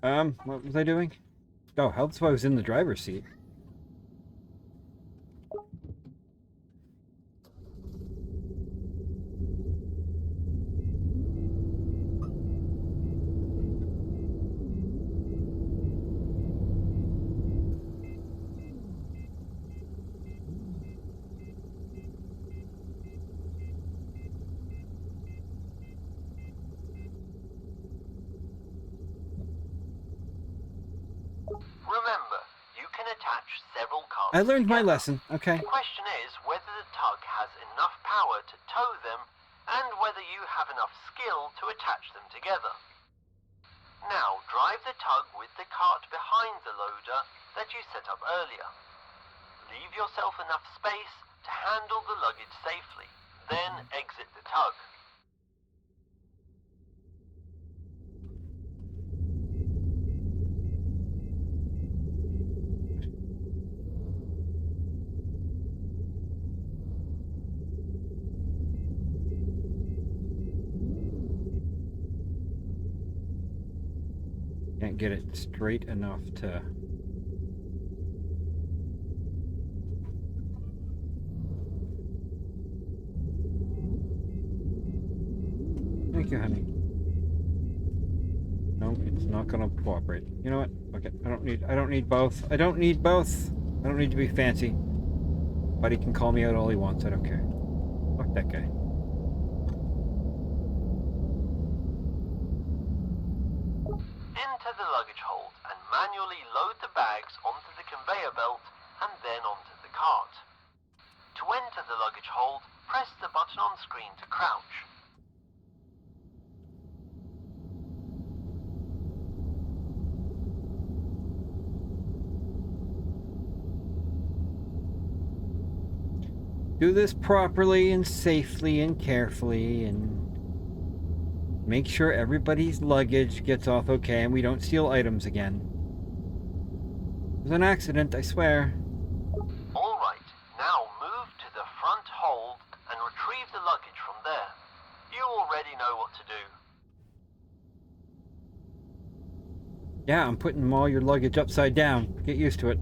What was I doing? Oh, that's why I was in the driver's seat. Remember, you can attach several carts I learned my together. lesson. Okay. The question is whether the tug has enough power to tow them and whether you have enough skill to attach them together. Now drive the tug with the cart behind the loader that you set up earlier. Leave yourself enough space to handle the luggage safely, then exit the tug. Can't get it straight enough to... Thank you, honey. No, it's not gonna cooperate. You know what? Okay, I don't need both. I don't need both. I don't need to be fancy. Buddy can call me out all he wants, I don't care. Fuck that guy. Enter the luggage hold and manually load the bags onto the conveyor belt and then onto the cart. To enter the luggage hold, press the button on screen to crouch. Do this properly and safely and carefully and make sure everybody's luggage gets off okay and we don't steal items again. It was an accident, I swear. All right, now move to the front hold and retrieve the luggage from there. You already know what to do. Yeah, I'm putting all your luggage upside down. Get used to it.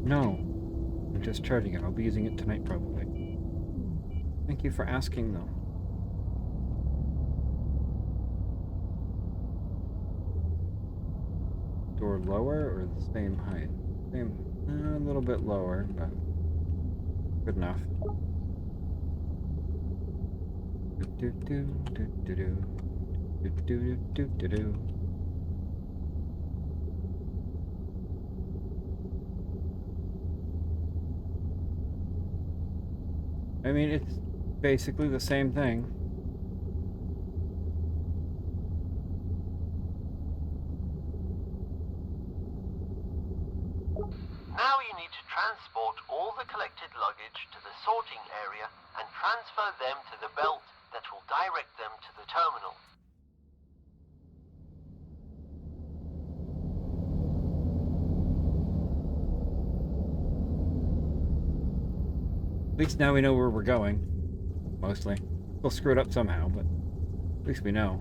No, I'm just charging it. I'll be using it tonight probably. Thank you for asking though. Door lower or the same height? Same, a little bit lower, but good enough. Do do do do do do do do do do. I mean, it's basically the same thing. Now you need to transport all the collected luggage to the sorting area and transfer them to the belt that will direct them to the terminal. At least now we know where we're going. Mostly. We'll screw it up somehow, but at least we know.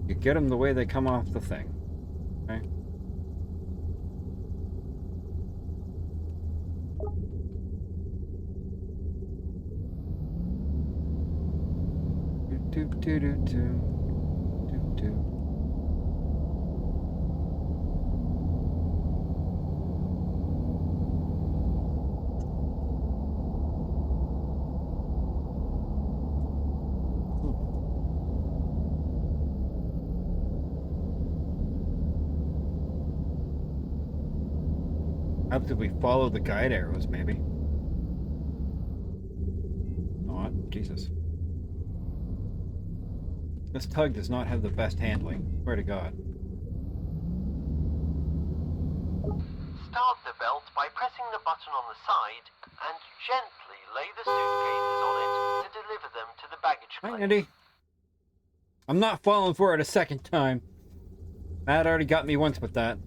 You get them the way they come off the thing. Okay? Do do do do do do. How did we follow the guide arrows, maybe? Oh, Jesus. This tug does not have the best handling. Swear to God. Start the belt by pressing the button on the side and gently lay the suitcases on it to deliver them to the baggage Hi, claim. Andy. I'm not falling for it a second time. Matt already got me once with that.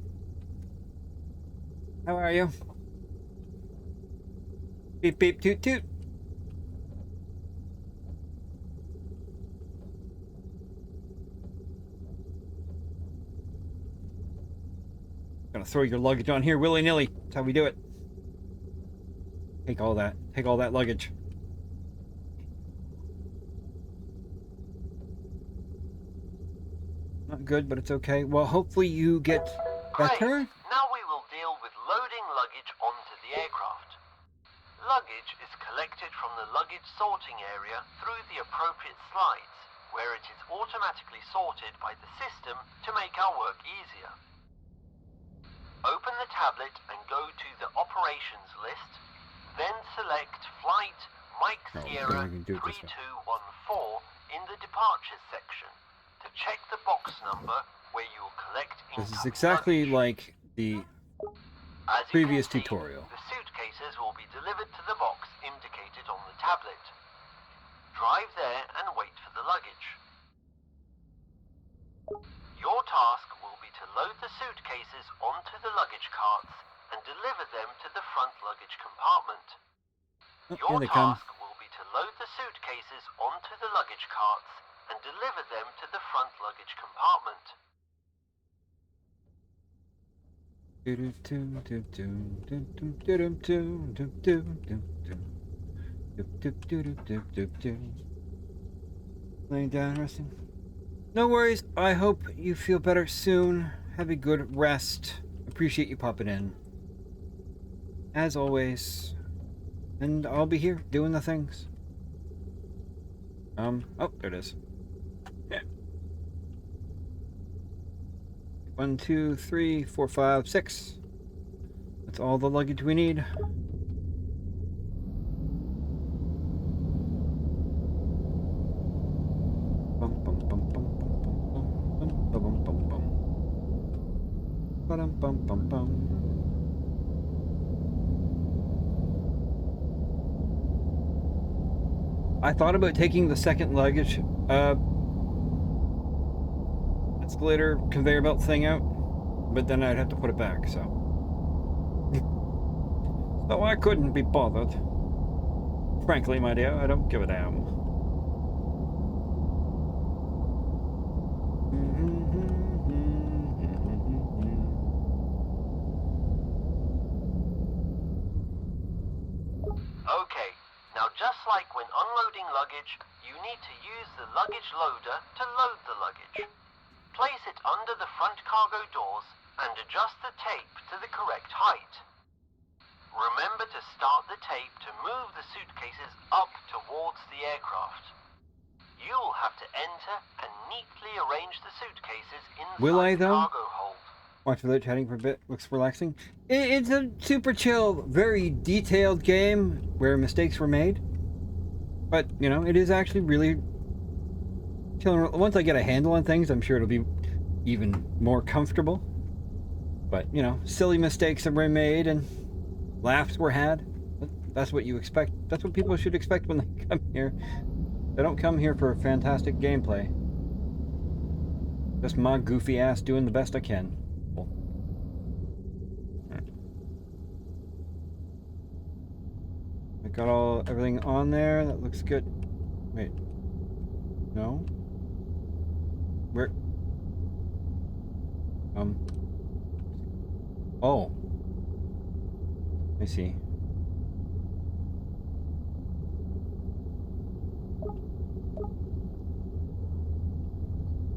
How are you? Beep, beep, toot, toot. Gonna throw your luggage on here willy-nilly. That's how we do it. Take all that. Take all that luggage. Not good, but it's okay. Well, hopefully you get Great. better. Now we will deal with loading luggage onto the aircraft. Luggage is collected from the luggage sorting area through the appropriate slides, where it is automatically sorted by the system to make our work easier. Open the tablet and go to the operations list, then select Flight Mike Sierra 3214 in the departures section to check the box number where you will collect This is incoming exactly luggage. like the As you previous can see, tutorial. the suitcases will be delivered to the box indicated on the tablet. Drive there and wait for the luggage. Your task will be to load the suitcases onto the luggage carts and deliver them to the front luggage compartment. Oh, Your here they come. task will be to load the suitcases onto the luggage carts and deliver them to the front luggage compartment. Laying down, resting. No worries. I hope you feel better soon. Have a good rest. Appreciate you popping in. As always. And I'll be here doing the things. Oh, there it is. Yeah. 1, 2, 3, 4, 5, 6. That's all the luggage we need. Bum, bum, bum, bum, bum, bum, bum, bum, bum, bum. Ba-dum, bum, bum, bum. I thought about taking the second luggage escalator conveyor belt thing out, but then I'd have to put it back, so I couldn't be bothered. Frankly, my dear, I don't give a damn. Okay, now just like when unloading luggage, you need to use the luggage loader to load the luggage. Place it under the front cargo doors and adjust the tape to the correct height. Remember to start the tape to move the suitcases up towards the aircraft. You'll have to enter and neatly arrange the suitcases inside Will I, the though? cargo hold. Watch without chatting for a bit. Looks relaxing. It's a super chill, very detailed game where mistakes were made. But, you know, it is actually really chill. Once I get a handle on things, I'm sure it'll be even more comfortable. But, you know, silly mistakes that were made and laughs were had. That's what you expect. That's what people should expect when they come here. They don't come here for fantastic gameplay. Just my goofy ass doing the best I can. I got everything on there. That looks good. Wait. No? Where? Oh. I see.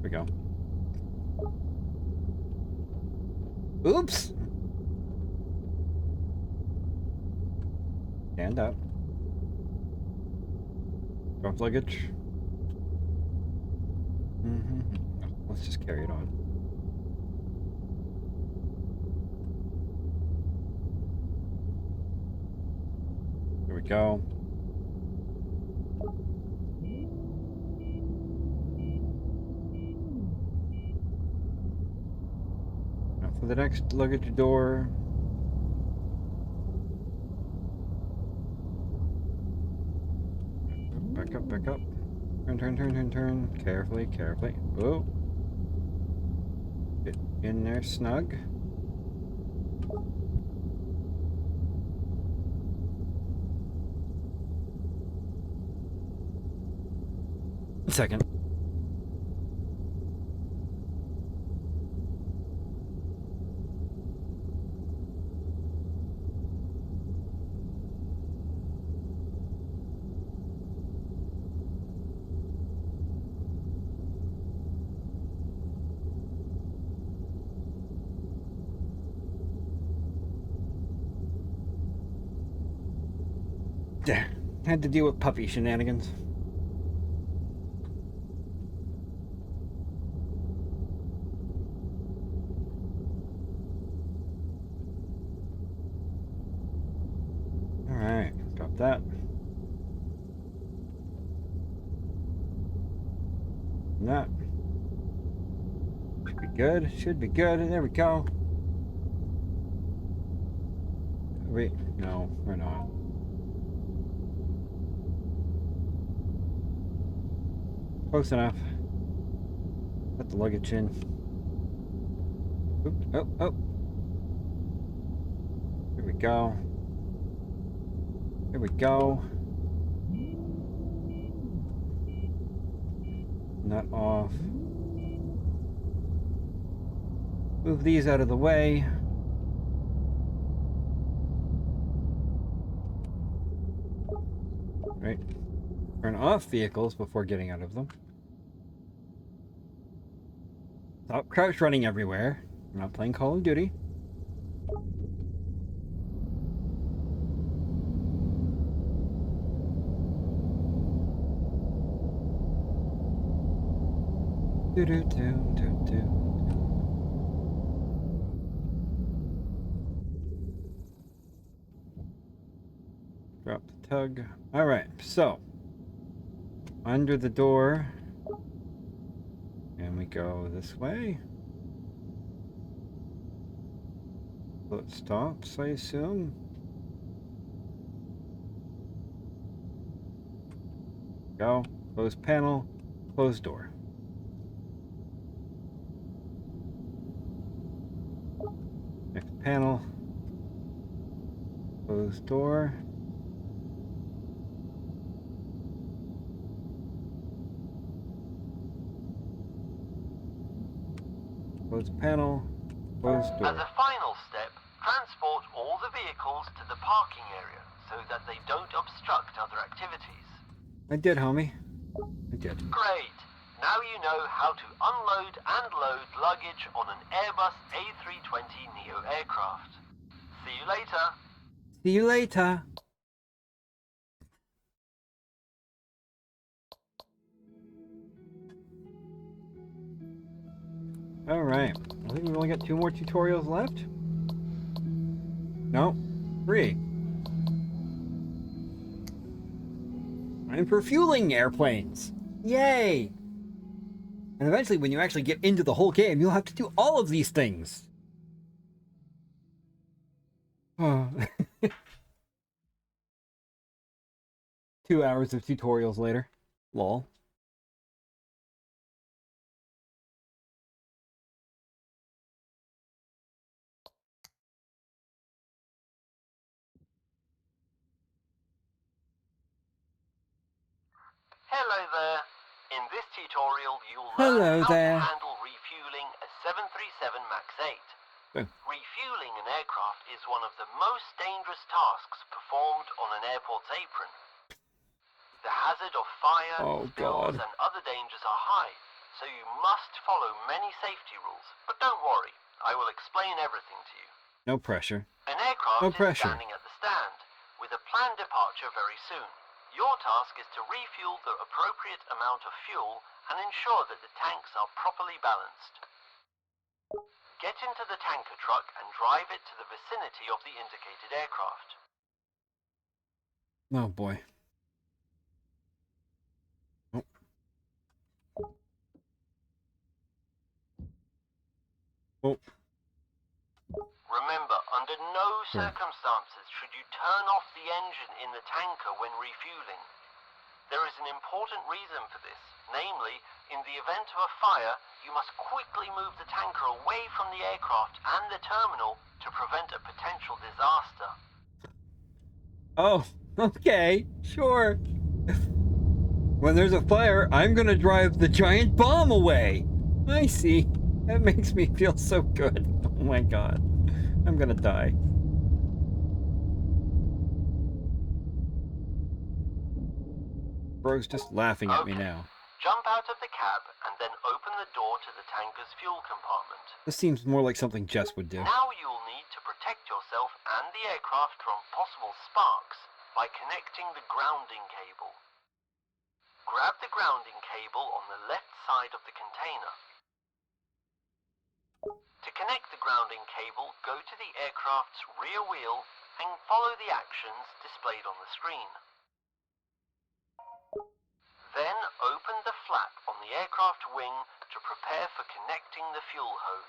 Here we go. Oops! Stand up. Drop luggage. Let's just carry it on. There we go. Now for the next luggage door. up, back up. Turn. Carefully. Oh. Get in there snug. Second. Yeah, had to deal with puppy shenanigans. Alright, got that. That. Should be good. There we go. Wait, no, we're not. Close enough. Put the luggage in. Oop, oh. There we go. There we go. Not off. Move these out of the way. Right. Turn off vehicles before getting out of them. Stop crouch running everywhere. I'm not playing Call of Duty. Drop the tug. Alright, so under the door. And we go this way. So it stops, I assume. Go. Close panel. Close door. Next panel. Close door. Close panel. Close door. As a final step, transport all the vehicles to the parking area so that they don't obstruct other activities. I did, homie. I did. Great! Now you know how to unload and load luggage on an Airbus A320neo aircraft. See you later! See you later. Alright. I think we've only got 2 more tutorials left. No, 3. I'm for fueling airplanes. Yay! And eventually, when you actually get into the whole game, you'll have to do all of these things. Oh. 2 hours of tutorials later. Lol. Hello there! In this tutorial you'll Hello learn how there. to handle refueling a 737 MAX 8. Oh. Refueling an aircraft is one of the most dangerous tasks performed on an airport's apron. The hazard of fire, spills and other dangers are high, so you must follow many safety rules. But don't worry, I will explain everything to you. No pressure. An aircraft No is pressure. standing at the stand, with a planned departure very soon. Your task is to refuel the appropriate amount of fuel and ensure that the tanks are properly balanced. Get into the tanker truck and drive it to the vicinity of the indicated aircraft. Oh boy. Oh. Remember, under no circumstances should you turn off the engine in the tanker when refueling. There is an important reason for this. Namely, in the event of a fire, you must quickly move the tanker away from the aircraft and the terminal to prevent a potential disaster. Oh, okay, sure. When there's a fire, I'm gonna drive the giant bomb away. I see. That makes me feel so good. Oh my god. I'm gonna die. Bro's just laughing at me now. Jump out of the cab and then open the door to the tanker's fuel compartment. This seems more like something Jess would do. Now you'll need to protect yourself and the aircraft from possible sparks by connecting the grounding cable. Grab the grounding cable on the left side of the container. To connect the grounding cable, go to the aircraft's rear wheel and follow the actions displayed on the screen. Then open the flap on the aircraft wing to prepare for connecting the fuel hose.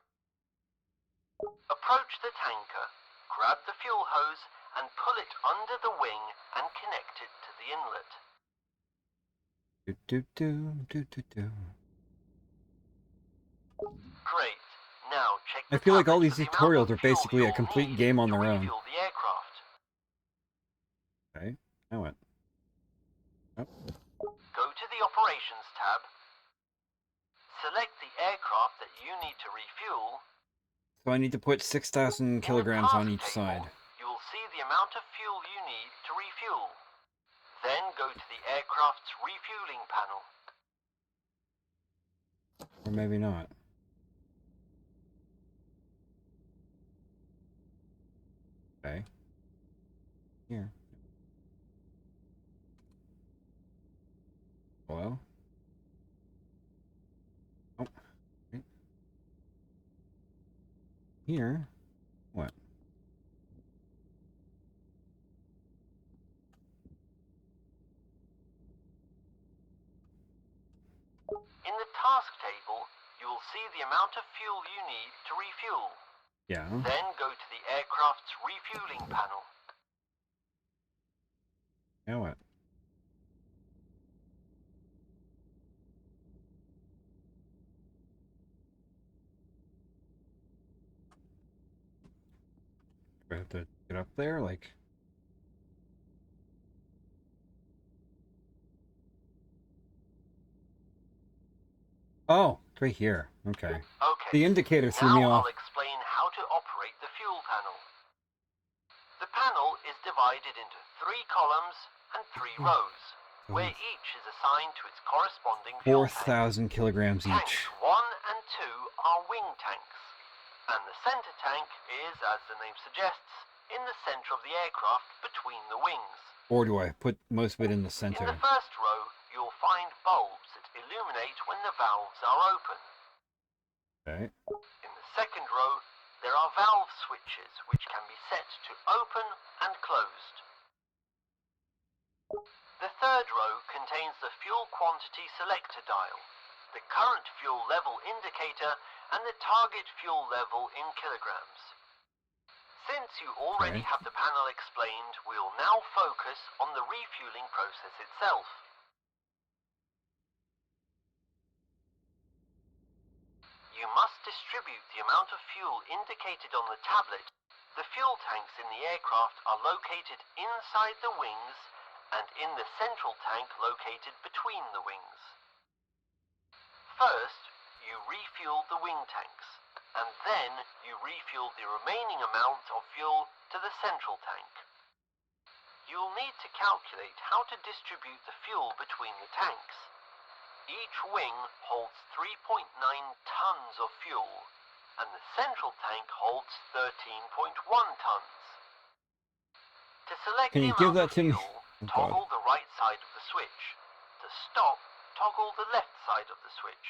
Approach the tanker, grab the fuel hose and pull it under the wing and connect it to the inlet. Great. Now check the I feel like all tablet these for the amount tutorials of are fuel basically a you'll complete need game on to their own. refuel the aircraft. Okay, now what? Oh. Go to the Operations tab. Select the aircraft that you need to refuel. So I need to put 6,000 kilograms on each side. You will see the amount of fuel you need to refuel. Then go to the aircraft's refueling panel. Or maybe not. Okay. Here. Hello? Oh. Okay. Here? What? In the task table, you will see the amount of fuel you need to refuel. Yeah. Then go to the aircraft's refueling panel. Now what? Do I have to get up there? Like... Oh, it's right here. Okay. Okay. The indicator threw me Now off. I'll explain how to operate the fuel panel. The panel is divided into 3 columns and 3 rows, where each is assigned to its corresponding fuel tank. 4,000 kilograms Tanks each. 1 and 2 are wing tanks, and the center tank is, as the name suggests, in the center of the aircraft between the wings. Or do I put most of it in the In center? the first row, you'll find bulbs that illuminate when the valves are open. Okay. In the second row, there are valve switches which can be set to open and closed. The third row contains the fuel quantity selector dial, the current fuel level indicator, and the target fuel level in kilograms. Since you already have the panel explained, we'll now focus on the refueling process itself. You must distribute the amount of fuel indicated on the tablet. The fuel tanks in the aircraft are located inside the wings and in the central tank located between the wings. First, you refuel the wing tanks, and then you refuel the remaining amount of fuel to the central tank. You'll need to calculate how to distribute the fuel between the tanks. Each wing holds 3.9 tons of fuel, and the central tank holds 13.1 tons. To select Can the you give amount that of to me? fuel, Oh, toggle God. the right side of the switch. To stop, toggle the left side of the switch.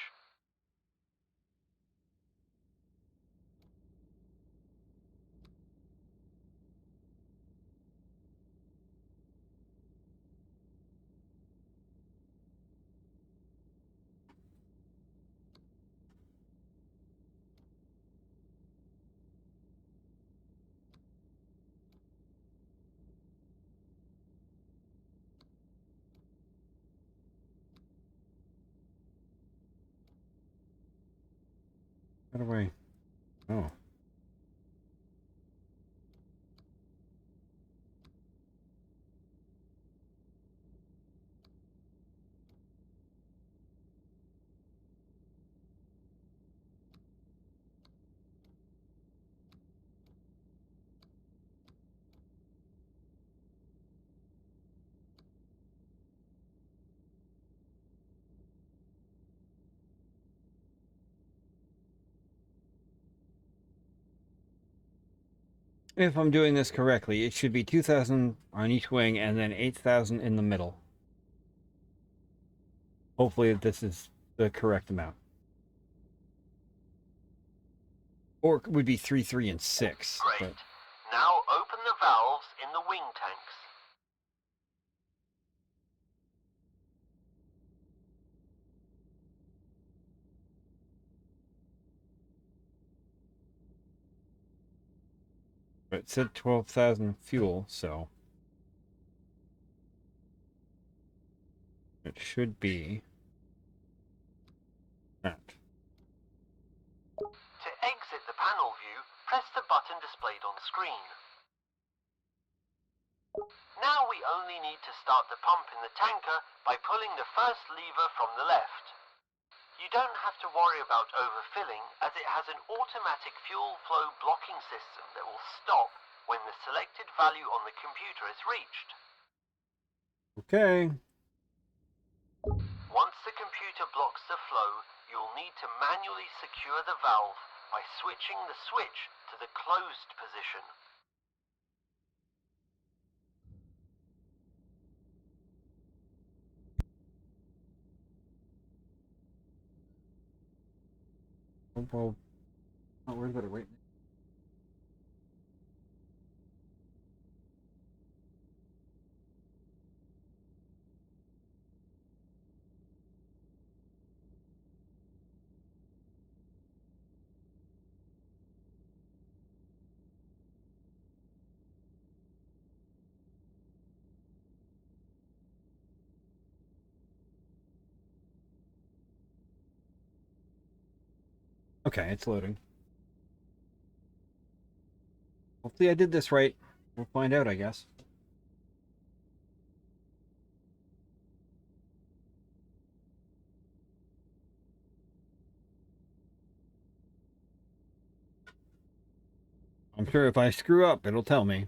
How do I... Oh. If I'm doing this correctly, it should be 2,000 on each wing and then 8,000 in the middle. Hopefully this is the correct amount. Or it would be 3, 3, and 6. Great. But... Now open the valves in the wing tanks. It said 12,000 fuel, so it should be that. To exit the panel view, press the button displayed on screen. Now we only need to start the pump in the tanker by pulling the first lever from the left. You don't have to worry about overfilling, as it has an automatic fuel flow blocking system that will stop when the selected value on the computer is reached. Okay. Once the computer blocks the flow, you'll need to manually secure the valve by switching the switch to the closed position. Well, not worried about it right now. Okay, it's loading. Hopefully I did this right. We'll find out, I guess. I'm sure if I screw up, it'll tell me.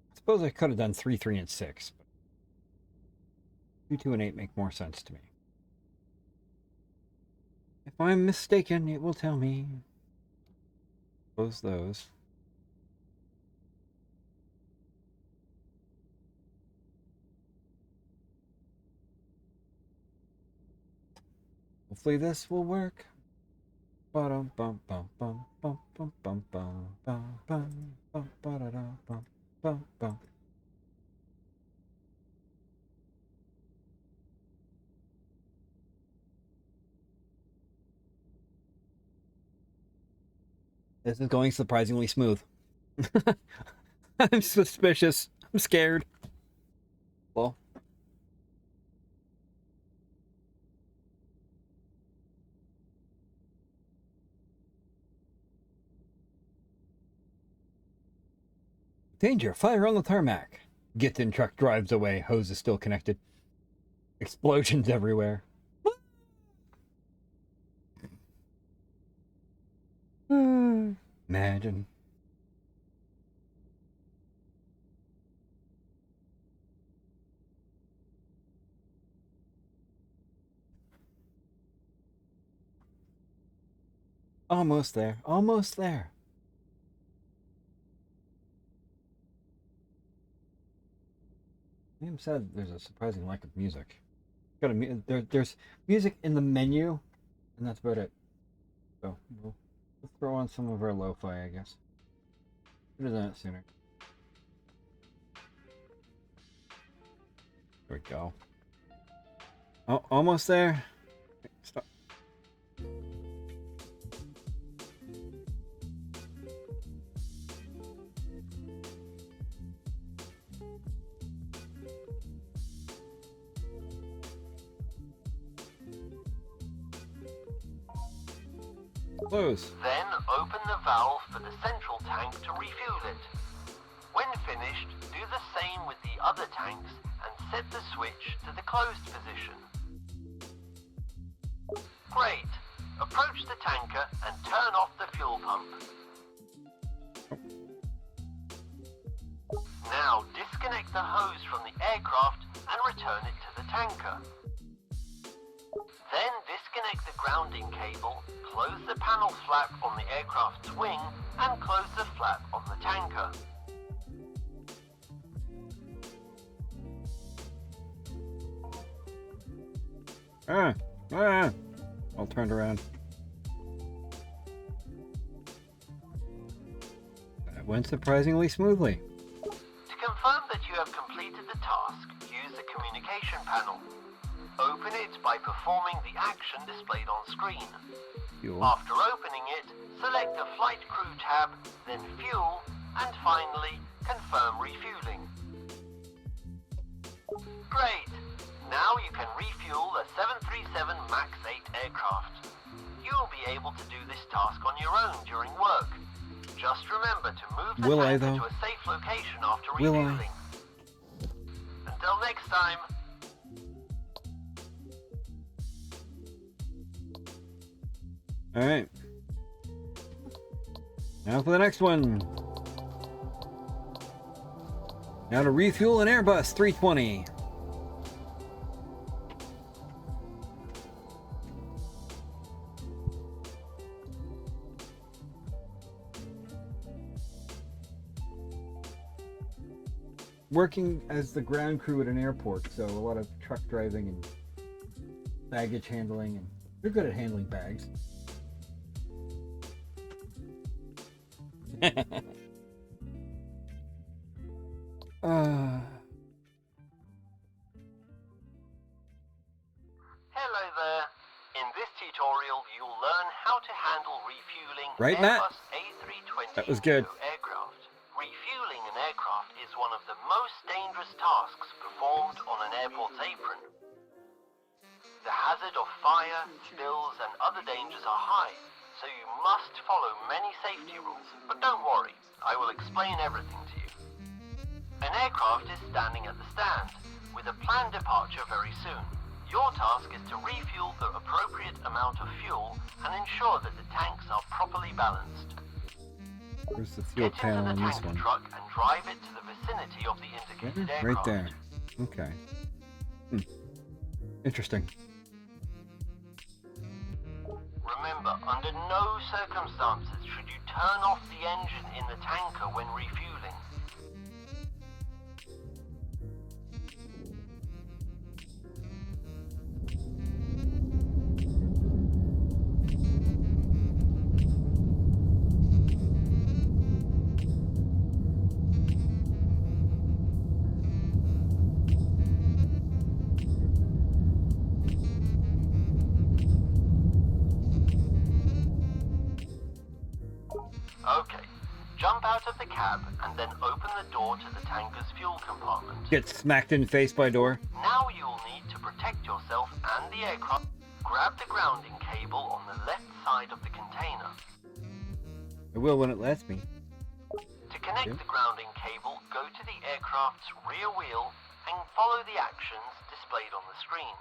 I suppose I could have done 3, 3, and 6. But 2, 2, and 8 make more sense to me. If I'm mistaken, it will tell me. Close those. Hopefully this will work. Bum bum bum bum bum bum bum bum bum bum bum bum bum. This is going surprisingly smooth. I'm suspicious. I'm scared. Well, danger! Fire on the tarmac. Gittin truck drives away. Hose is still connected. Explosions everywhere. Imagine. Almost there. Almost there. Liam said there's a surprising lack of music. There's music in the menu, and that's about it. So we'll We'll throw on some of our lo-fi, I guess. Should have done it sooner. There we go. Oh, almost there. Stop. Close. Then open the valve for the central tank to refuel it. When finished, do the same with the other tanks and set the switch to the closed position. Great! Approach the tanker and turn off the fuel pump. Now disconnect the hose from the aircraft and return it to the tanker. Then disconnect the grounding cable, close the panel flap on the aircraft's wing, and close the flap on the tanker. All turned around. That went surprisingly smoothly. To confirm that you have completed the task, use the communication panel. Open it by performing the action displayed on screen. Fuel. After opening it, select the Flight Crew tab, then Fuel, and finally, confirm refueling. Great! Now you can refuel a 737 MAX 8 aircraft. You will be able to do this task on your own during work. Just remember to move the tanker to a safe location after refueling. Until next time. Alright. Now for the next one. Now to refuel an Airbus 320. Working as the ground crew at an airport, so a lot of truck driving and baggage handling, and they're good at handling bags. Hello there. In this tutorial, you'll learn how to handle refueling Right, Matt? Airbus A320 That was good. aircraft. Refueling an aircraft is one of the most dangerous tasks performed on an airport's apron. The hazard of fire, spills, and other dangers are high, so you must follow many safety rules. But don't worry, I will explain everything to you. An aircraft is standing at the stand, with a planned departure very soon. Your task is to refuel the appropriate amount of fuel and ensure that the tanks are properly balanced. Where's the fuel Get panel into on the this tanker one? truck and drive it to the vicinity of the indicated Right aircraft. there. Okay. Interesting. Remember, under no circumstances should you turn off the engine in the tanker when refueling. Okay, jump out of the cab and then open the door to the tanker's fuel compartment. Get smacked in the face by a door. Now you'll need to protect yourself and the aircraft. Grab the grounding cable on the left side of the container. I will when it lets me. To connect the grounding cable, go to the aircraft's rear wheel and follow the actions displayed on the screen.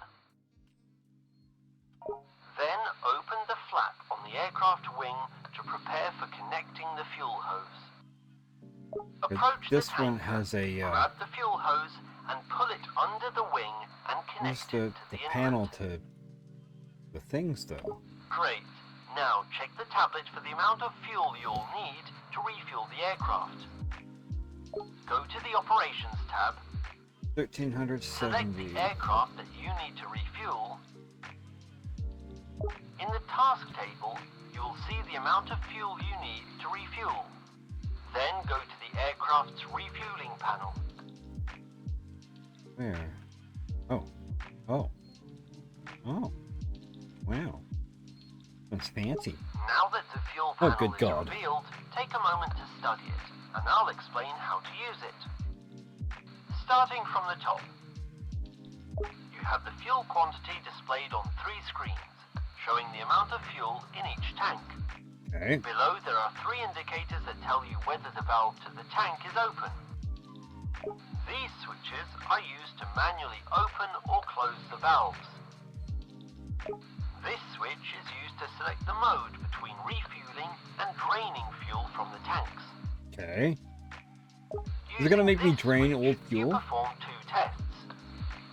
Then open the flap on the aircraft wing to prepare for connecting the fuel hose. Approach This the tanker, one has a grab the fuel hose and pull it under the wing and where's connect the it to the panel inlet. to the things though. Great. Now check the tablet for the amount of fuel you'll need to refuel the aircraft. Go to the Operations tab, select 1370. the aircraft that you need to refuel. In the task table, you will see the amount of fuel you need to refuel. Then go to the aircraft's refueling panel. Where? Oh. Oh. Oh. Wow. That's fancy. Now that the fuel Oh, panel good is God. revealed, take a moment to study it, and I'll explain how to use it. Starting from the top, you have the fuel quantity displayed on 3 screens, showing the amount of fuel in each tank. Okay. Below there are 3 indicators that tell you whether the valve to the tank is open. These switches are used to manually open or close the valves. This switch is used to select the mode between refueling and draining fuel from the tanks. Okay. Is it gonna make me drain old fuel? You perform 2 tests.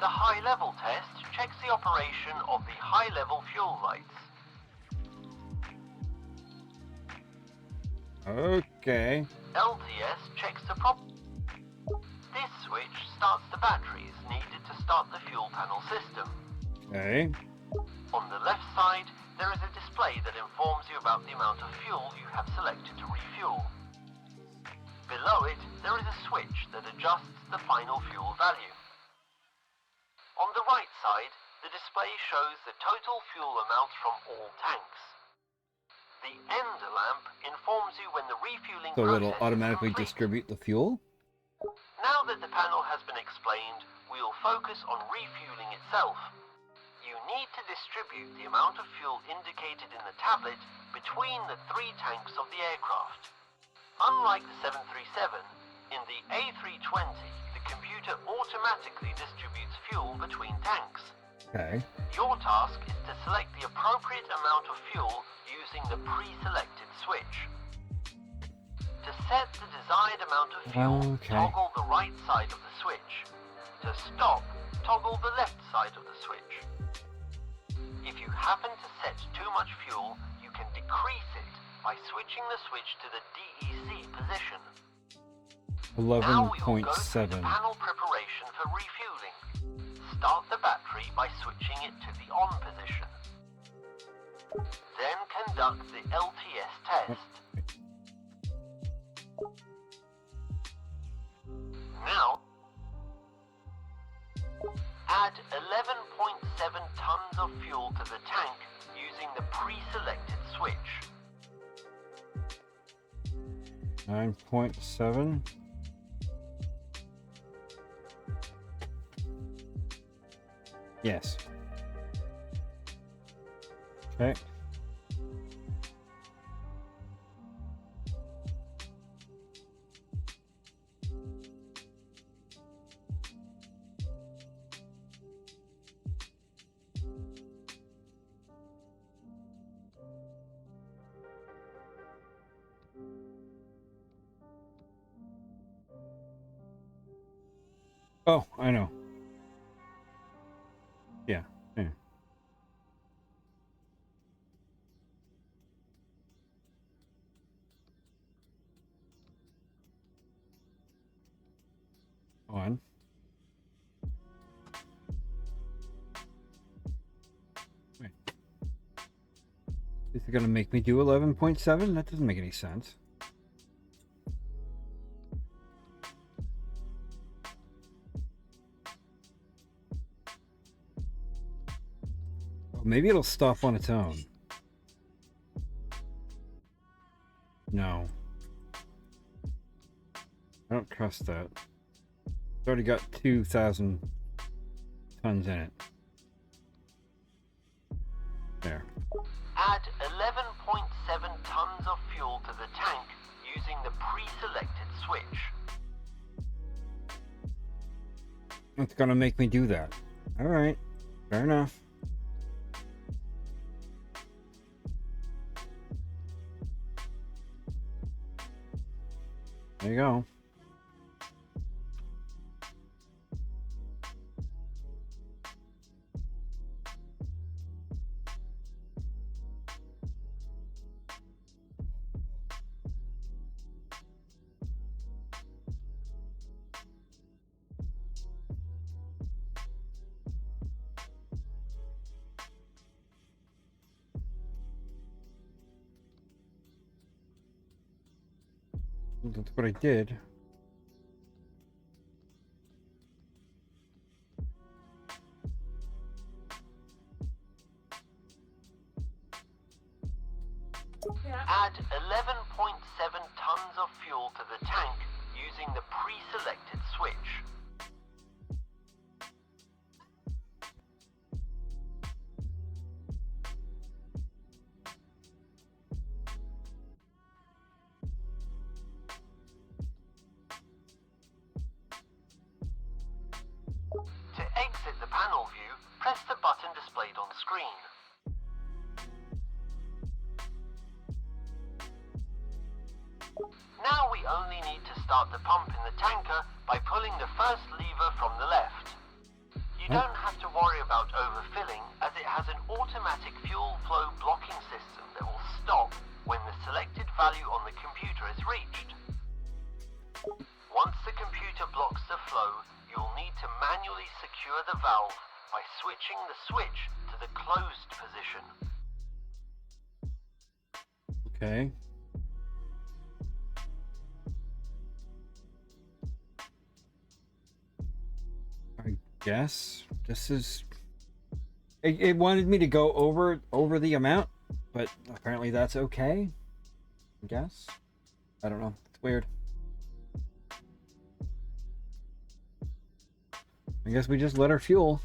The high-level test checks the operation of the high-level fuel lights. Okay. LTS checks the This switch starts the batteries needed to start the fuel panel system. Okay. On the left side, there is a display that informs you about the amount of fuel you have selected to refuel. Below it, there is a switch that adjusts the final fuel value. On the right side, the display shows the total fuel amount from all tanks. The end lamp informs you when the refueling So process it'll is automatically complete. distribute the fuel? Now that the panel has been explained, we will focus on refueling itself. You need to distribute the amount of fuel indicated in the tablet between the 3 tanks of the aircraft. Unlike the 737, in the A320, the computer automatically distributes fuel between tanks. Okay. Your task is to select the appropriate amount of fuel using the pre-selected switch. To set the desired amount of fuel, Okay. toggle the right side of the switch. To stop, toggle the left side of the switch. If you happen to set too much fuel, you can decrease it by switching the switch to the DEC position. Now we will go through the 11.7. panel preparation for refueling. Start the battery by switching it to the on position. Then conduct the LTS test. Now, add 11.7 tons of fuel to the tank using the pre-selected switch. 9.7. Yes. Okay. Oh, I know. Yeah. Yeah. On. Wait. Is it gonna make me do 11.7? That doesn't make any sense. Oh, maybe it'll stop on its own. No. I don't trust that. It's already got 2,000 tons in it. There. Add 11.7 tons of fuel to the tank using the pre-selected switch. It's gonna make me do that. Alright. Fair enough. There you go. That's what I did. Add 11.7 tons of fuel to the tank using the pre-selected switch. To exit the panel view, press the button displayed on screen. Now we only need to start the pump in the tanker by pulling the first lever from the left. You don't have to worry about overfilling, as it has an automatic fuel flow blocking system that will stop when the selected value on the computer is reached. Once the computer blocks the flow, you'll need to manually secure the valve by switching the switch to the closed position. Okay. I guess this is. It wanted me to go over the amount, but apparently that's okay. I guess. I don't know. It's weird. I guess we just let her fuel.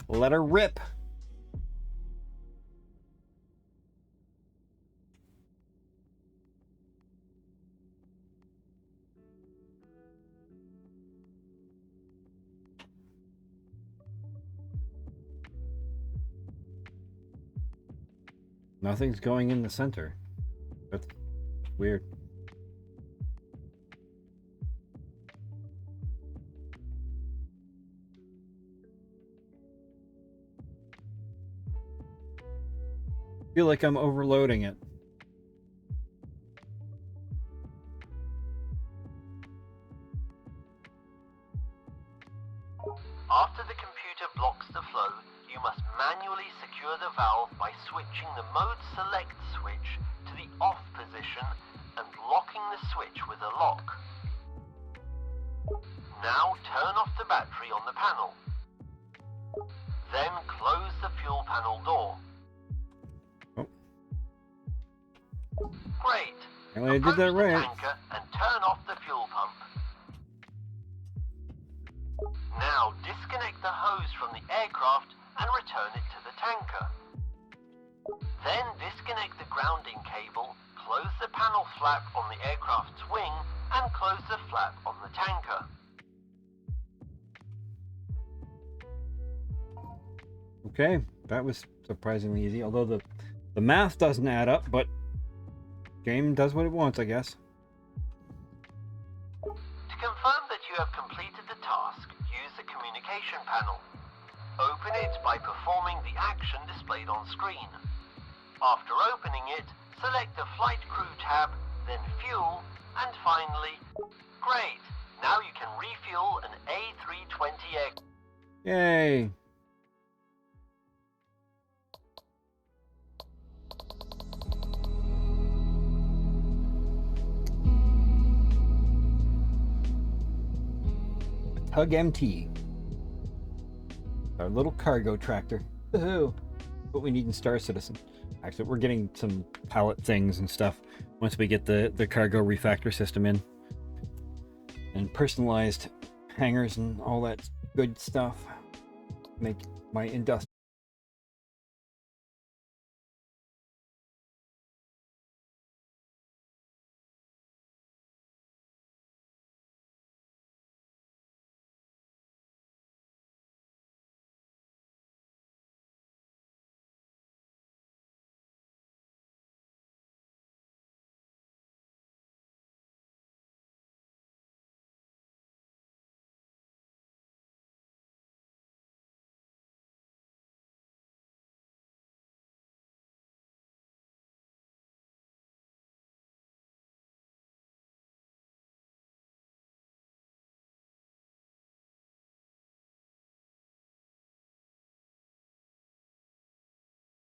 Let her rip. Nothing's going in the center. That's weird. I feel like I'm overloading it. After the computer blocks the flow, you must manually secure the valve by switching the mode select switch to the off position and locking the switch with a lock. Now turn off the battery on the panel. Then close the fuel panel door. Oh. Great. I did that right. Approach the tanker and turn off the fuel pump. Now disconnect the hose from the aircraft and return it to the tanker. Then disconnect the grounding cable, close the panel flap on the aircraft's wing, and close the flap on the tanker. Okay, that was surprisingly easy, although the math doesn't add up, but game does what it wants, I guess. To confirm that you have completed the task, use the communication panel. Open it by performing the action displayed on screen. After opening it, select the Flight Crew tab, then Fuel, and finally, great! Now you can refuel an A320 aircraft. Yay! Tug MT. Our little cargo tractor. Woohoo! What we need in Star Citizen. Actually, we're getting some pallet things and stuff once we get the cargo refactor system in. And personalized hangers and all that good stuff. Make my industrial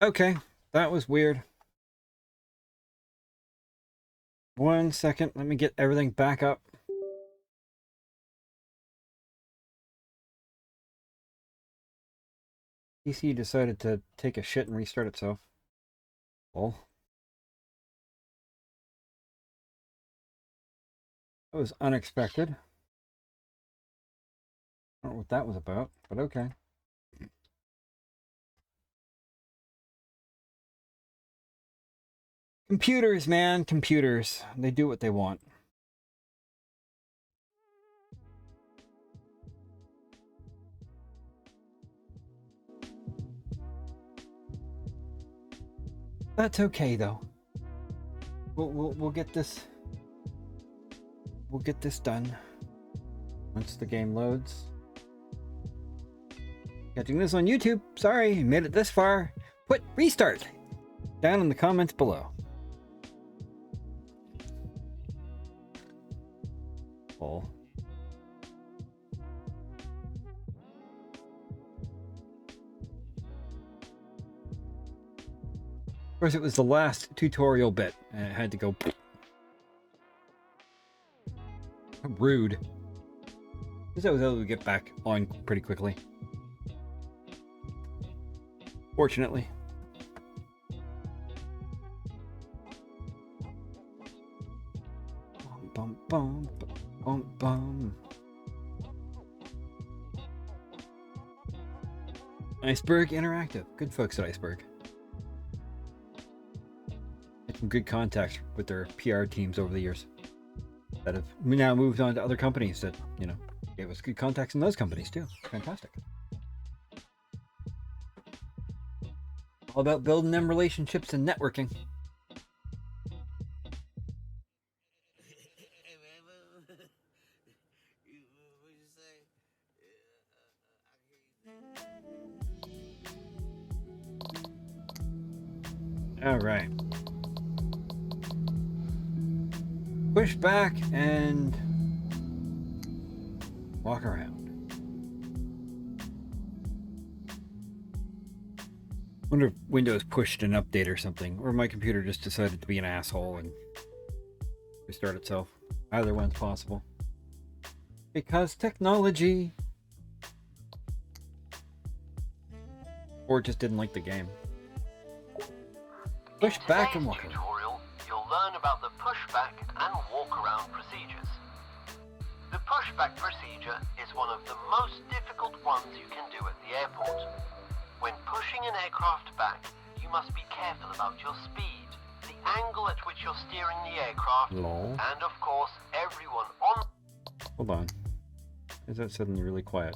Okay, that was weird. 1 second, let me get everything back up. PC decided to take a shit and restart itself. Well, that was unexpected. I don't know what that was about, but okay. Computers, man, computers. They do what they want. That's okay though. We'll get this. We'll get this done once the game loads. Catching this on YouTube. Sorry, made it this far. Put restart down in the comments below. Oh. Of course, it was the last tutorial bit, and it had to go. Rude. Because I was able to get back on pretty quickly. Fortunately. Bum, bum, bum, bum. Iceberg Interactive. Good folks at Iceberg. Had some good contacts with their PR teams over the years that have now moved on to other companies that, you know, gave us good contacts in those companies too. Fantastic. All about building them relationships and networking. All right. Push back and walk around. Wonder if Windows pushed an update or something, or my computer just decided to be an asshole and restart itself. Either one's possible. Because technology. Or just didn't like the game. Push back and walk around. Tutorial, you'll learn about the pushback and walk-around procedures. The pushback procedure is one of the most difficult ones you can do at the airport. When pushing an aircraft back, you must be careful about your speed, the angle at which you're steering the aircraft, and of course, everyone on... Hold on. Is that suddenly really quiet?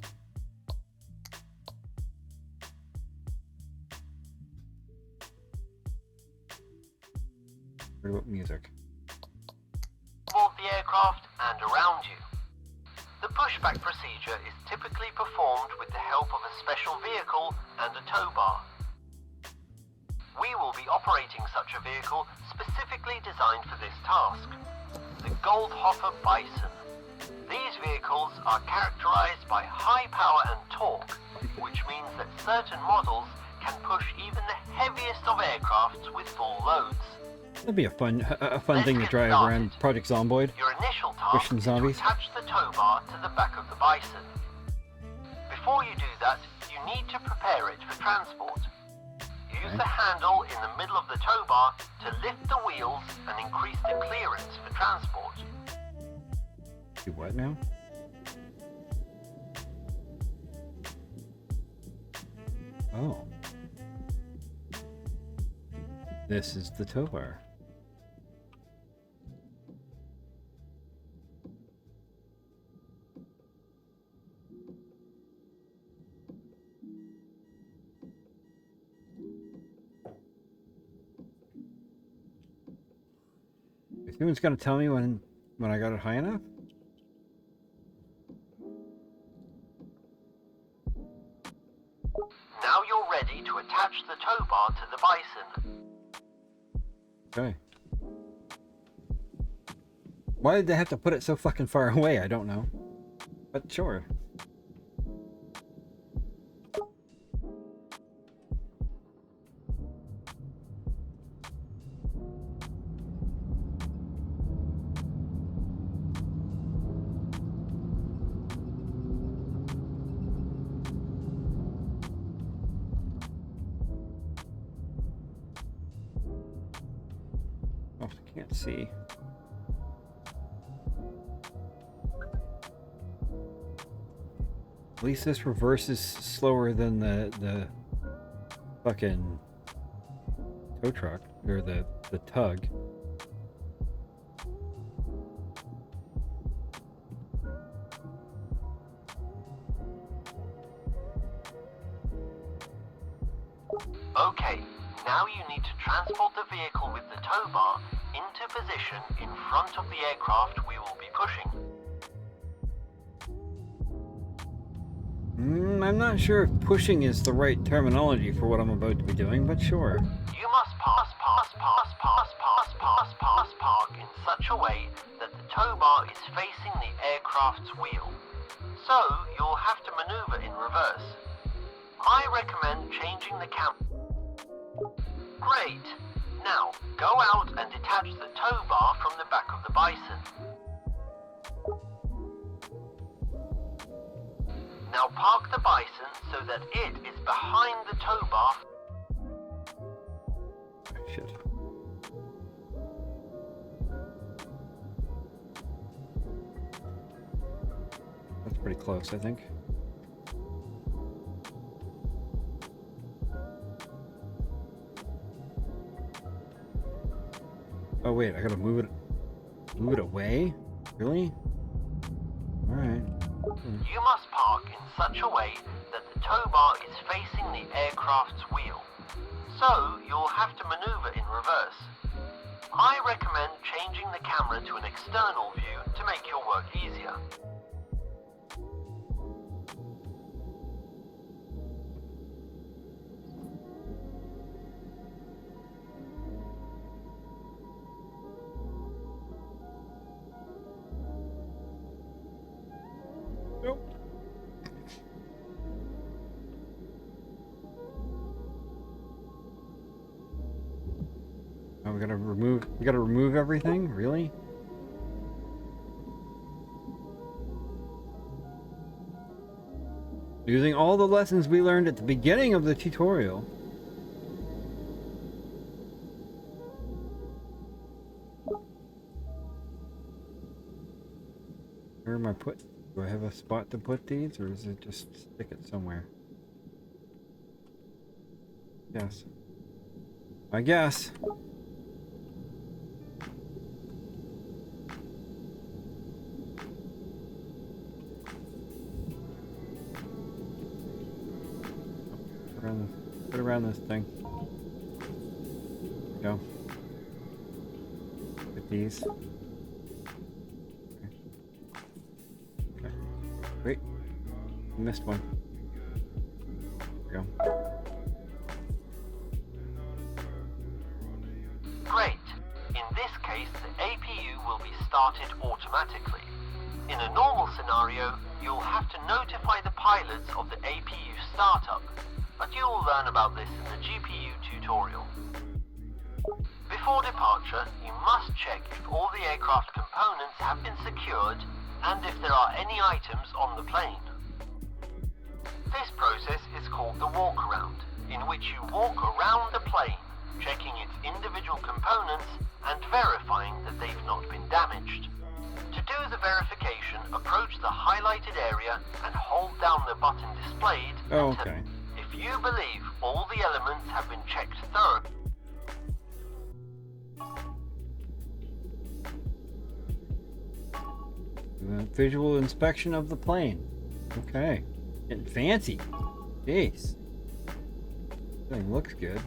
What about music? ...aboard the aircraft and around you. The pushback procedure is typically performed with the help of a special vehicle and a tow bar. We will be operating such a vehicle specifically designed for this task, the Goldhofer Bison. These vehicles are characterized by high power and torque, which means that certain models can push even the heaviest of aircrafts with full loads. That'd be a fun thing to drive around Project Zomboid. Your initial task is to attach the tow bar to the back of the Bison. Before you do that, you need to prepare it for transport. Use the handle in the middle of the tow bar to lift the wheels and increase the clearance for transport. Do what now? Oh. This is the tow bar. Is anyone's gonna tell me when I got it high enough? Now you're ready to attach the tow bar to the Bison. Okay. Why did they have to put it so fucking far away? I don't know. But sure. Can't see. At least this reverse is slower than the fucking tow truck or the tug. Okay, now you need to transport the vehicle with the tow bar into position in front of the aircraft we will be pushing. I'm not sure if pushing is the right terminology for what I'm about to be doing, but sure. You must park in such a way that the tow bar is facing the aircraft's wheel. So you'll have to maneuver in reverse. I recommend changing the cam. Great! Now, go out and detach the tow bar from the back of the Bison. Now park the Bison so that it is behind the tow bar. Shit. That's pretty close, I think. Oh wait, I gotta move it away? Really? Alright. You must park in such a way that the tow bar is facing the aircraft's wheel. So you'll have to maneuver in reverse. I recommend changing the camera to an external view to make your work easier. Nope. Oh, we gotta remove everything? Really? Using all the lessons we learned at the beginning of the tutorial. Where am I put? Do I have a spot to put these, or is it just stick it somewhere? Yes. I guess. Put around this thing. Go. Get these. Okay. Wait. Missed one. There we go. Great. In this case, the APU will be started automatically. In a normal scenario, you'll have to notify the pilots of the APU startup, but you'll learn about this in the GPU tutorial. Before departure, you must check if all the aircraft components have been secured and if there are any items on the plane. This process is called the walk-around, in which you walk around the plane, checking its individual components and verifying that they've not been damaged. To do the verification, approach the highlighted area and hold down the button displayed. Oh, okay. If you believe all the elements have been checked thoroughly. Visual inspection of the plane. Okay. Getting fancy. Jeez. Thing looks good.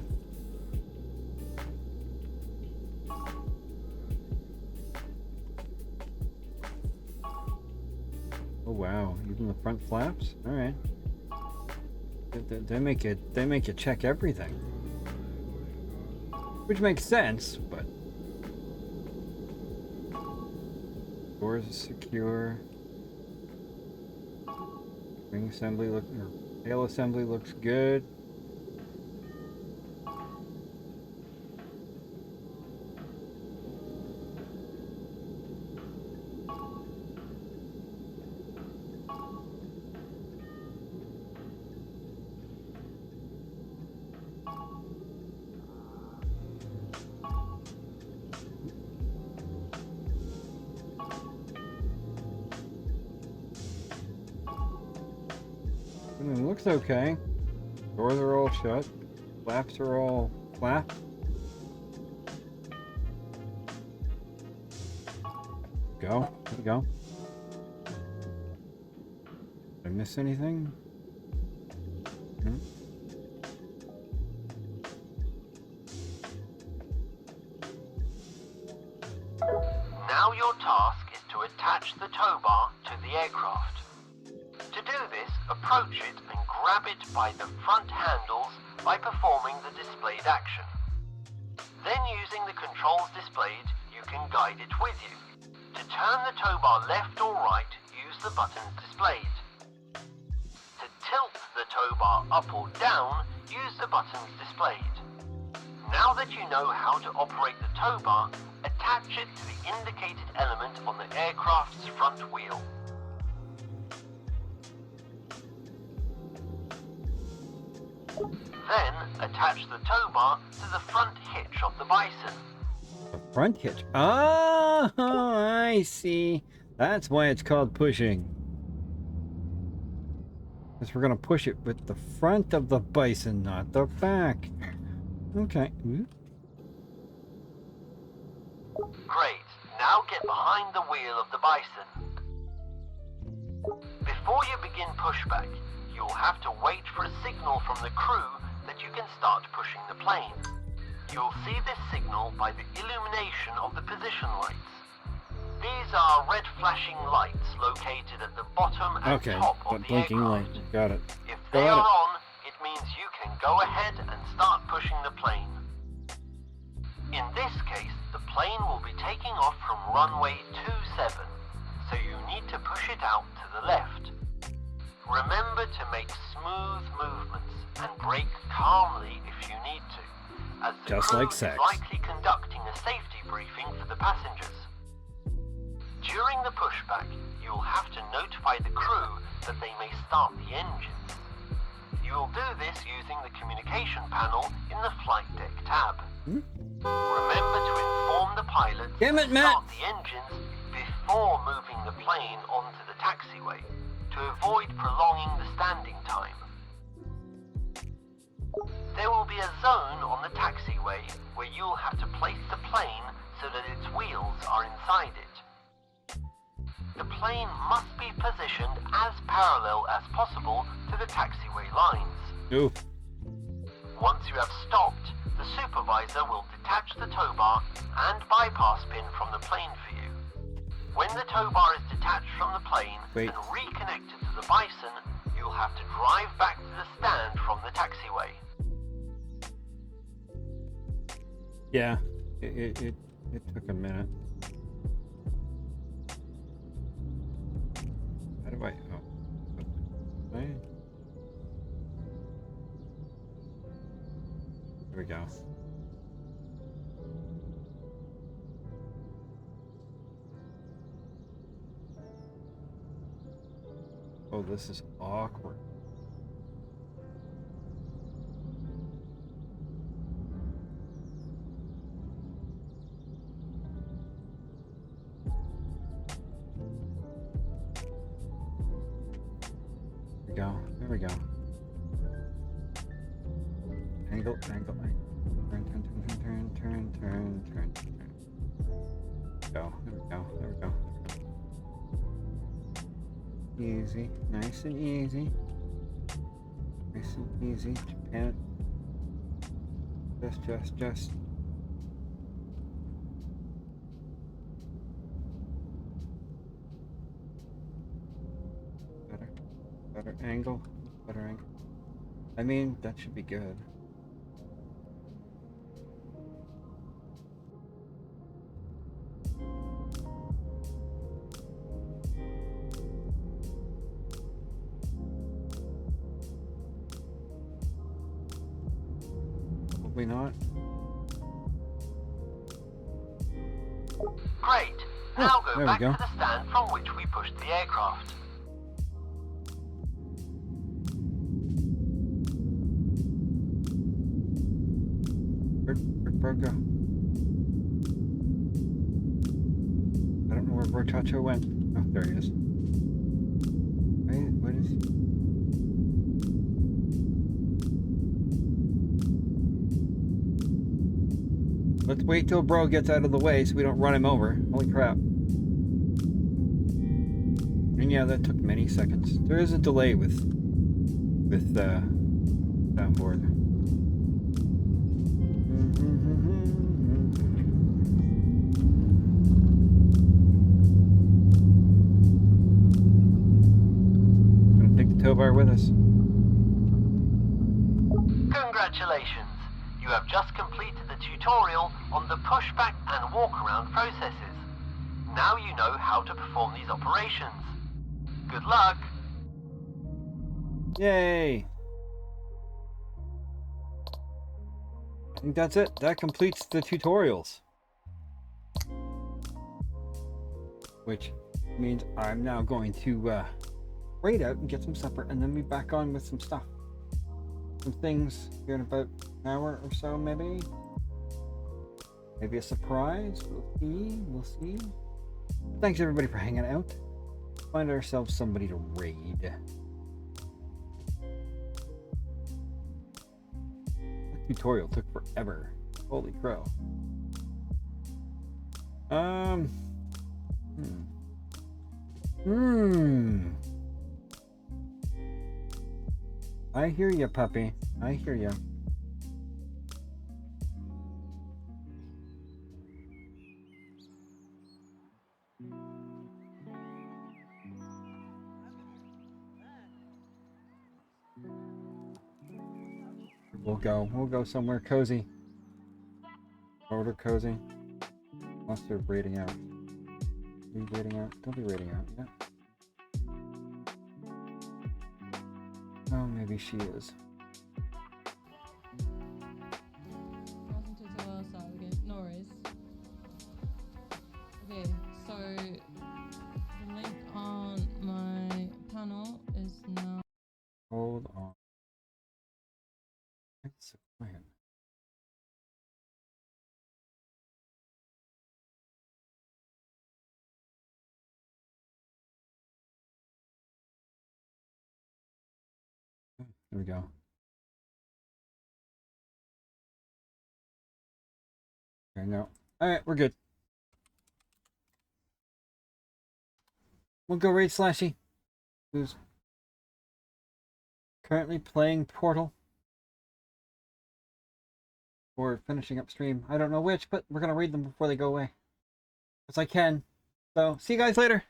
Oh wow, even the front flaps? Alright. They make you check everything. Which makes sense, but doors are secure. Wing assembly or tail assembly looks good. It looks okay. Doors are all shut. Flaps are all flapped. Go. There we go. Did I miss anything? Hmm? Now your task is to attach the tow bar to the aircraft. To do this, approach it and grab it by the front handles by performing the displayed action. Then using the controls displayed, you can guide it with you. To turn the tow bar left or right, use the buttons displayed. To tilt the tow bar up or down, use the buttons displayed. Now that you know how to operate the tow bar, attach it to the indicated element on the aircraft's front wheel. Then, attach the tow bar to the front hitch of the Bison. The front hitch. Oh, I see. That's why it's called pushing. Because we're going to push it with the front of the Bison, not the back. Okay. Great. Now get behind the wheel of the Bison. Before you begin pushback, you'll have to wait for a signal from the crew that you can start pushing the plane. You'll see this signal by the illumination of the position lights. These are red flashing lights located at the bottom and top of the blinking aircraft. light. Got it. If they are on, it means you can go ahead and start pushing the plane. In this case, the plane will be taking off from runway 27, so you need to push it out to the left. Remember to make smooth movements and brake calmly if you need to, as the Just crew like is sex. likely conducting a safety briefing for the passengers. During the pushback, you'll have to notify the crew that they may start the engines. You will do this using the communication panel in the flight deck tab. Remember to inform the pilots Damn it, to Matt. start the engines before moving the plane onto the taxiway to avoid prolonging the standing time. There will be a zone on the taxiway where you'll have to place the plane so that its wheels are inside it. The plane must be positioned as parallel as possible to the taxiway lines. Ooh. Once you have stopped, the supervisor will detach the tow bar and bypass pin from the plane for you. When the tow bar is detached from the plane and reconnected to the Bison, you'll have to drive back to the stand from the taxiway. Yeah, it took a minute. How do I? Oh, okay. There we go. Oh, this is awkward. There we go. Angle. Turn. Go. There we go. Easy. Nice and easy. Japan. Just. Better angle. I mean, that should be good. Probably not. Great. Now go there we back go. to the stand from which we pushed the aircraft. Go. I don't know where Bortacho went. Oh, there he is. Wait, what is he? Let's wait till bro gets out of the way so we don't run him over. Holy crap. And yeah, that took many seconds. There is a delay with soundboard. Gonna take the tow bar with us. Congratulations! You have just completed the tutorial on the pushback and walk-around processes. Now you know how to perform these operations. Good luck! Yay! I think that's it. That completes the tutorials. Which means I'm now going to raid out and get some supper and then be back on with some stuff. Some things here in about an hour or so, maybe. Maybe a surprise. We'll see. We'll see. Thanks everybody for hanging out. Find ourselves somebody to raid. That tutorial took forever. Holy crow. I hear ya, puppy. I hear ya. We'll go somewhere cozy. Order cozy. Unless they're raiding out. Are you raiding out? Don't be raiding out yet. Oh, maybe she is. No worries. Okay, so the link on my panel is now. Hold on. It's so quiet. There we go. Okay, no. Alright, we're good. We'll go raid Slashy, who's currently playing Portal. Or finishing up stream. I don't know which, but we're gonna raid them before they go away. Because I can. So, see you guys later.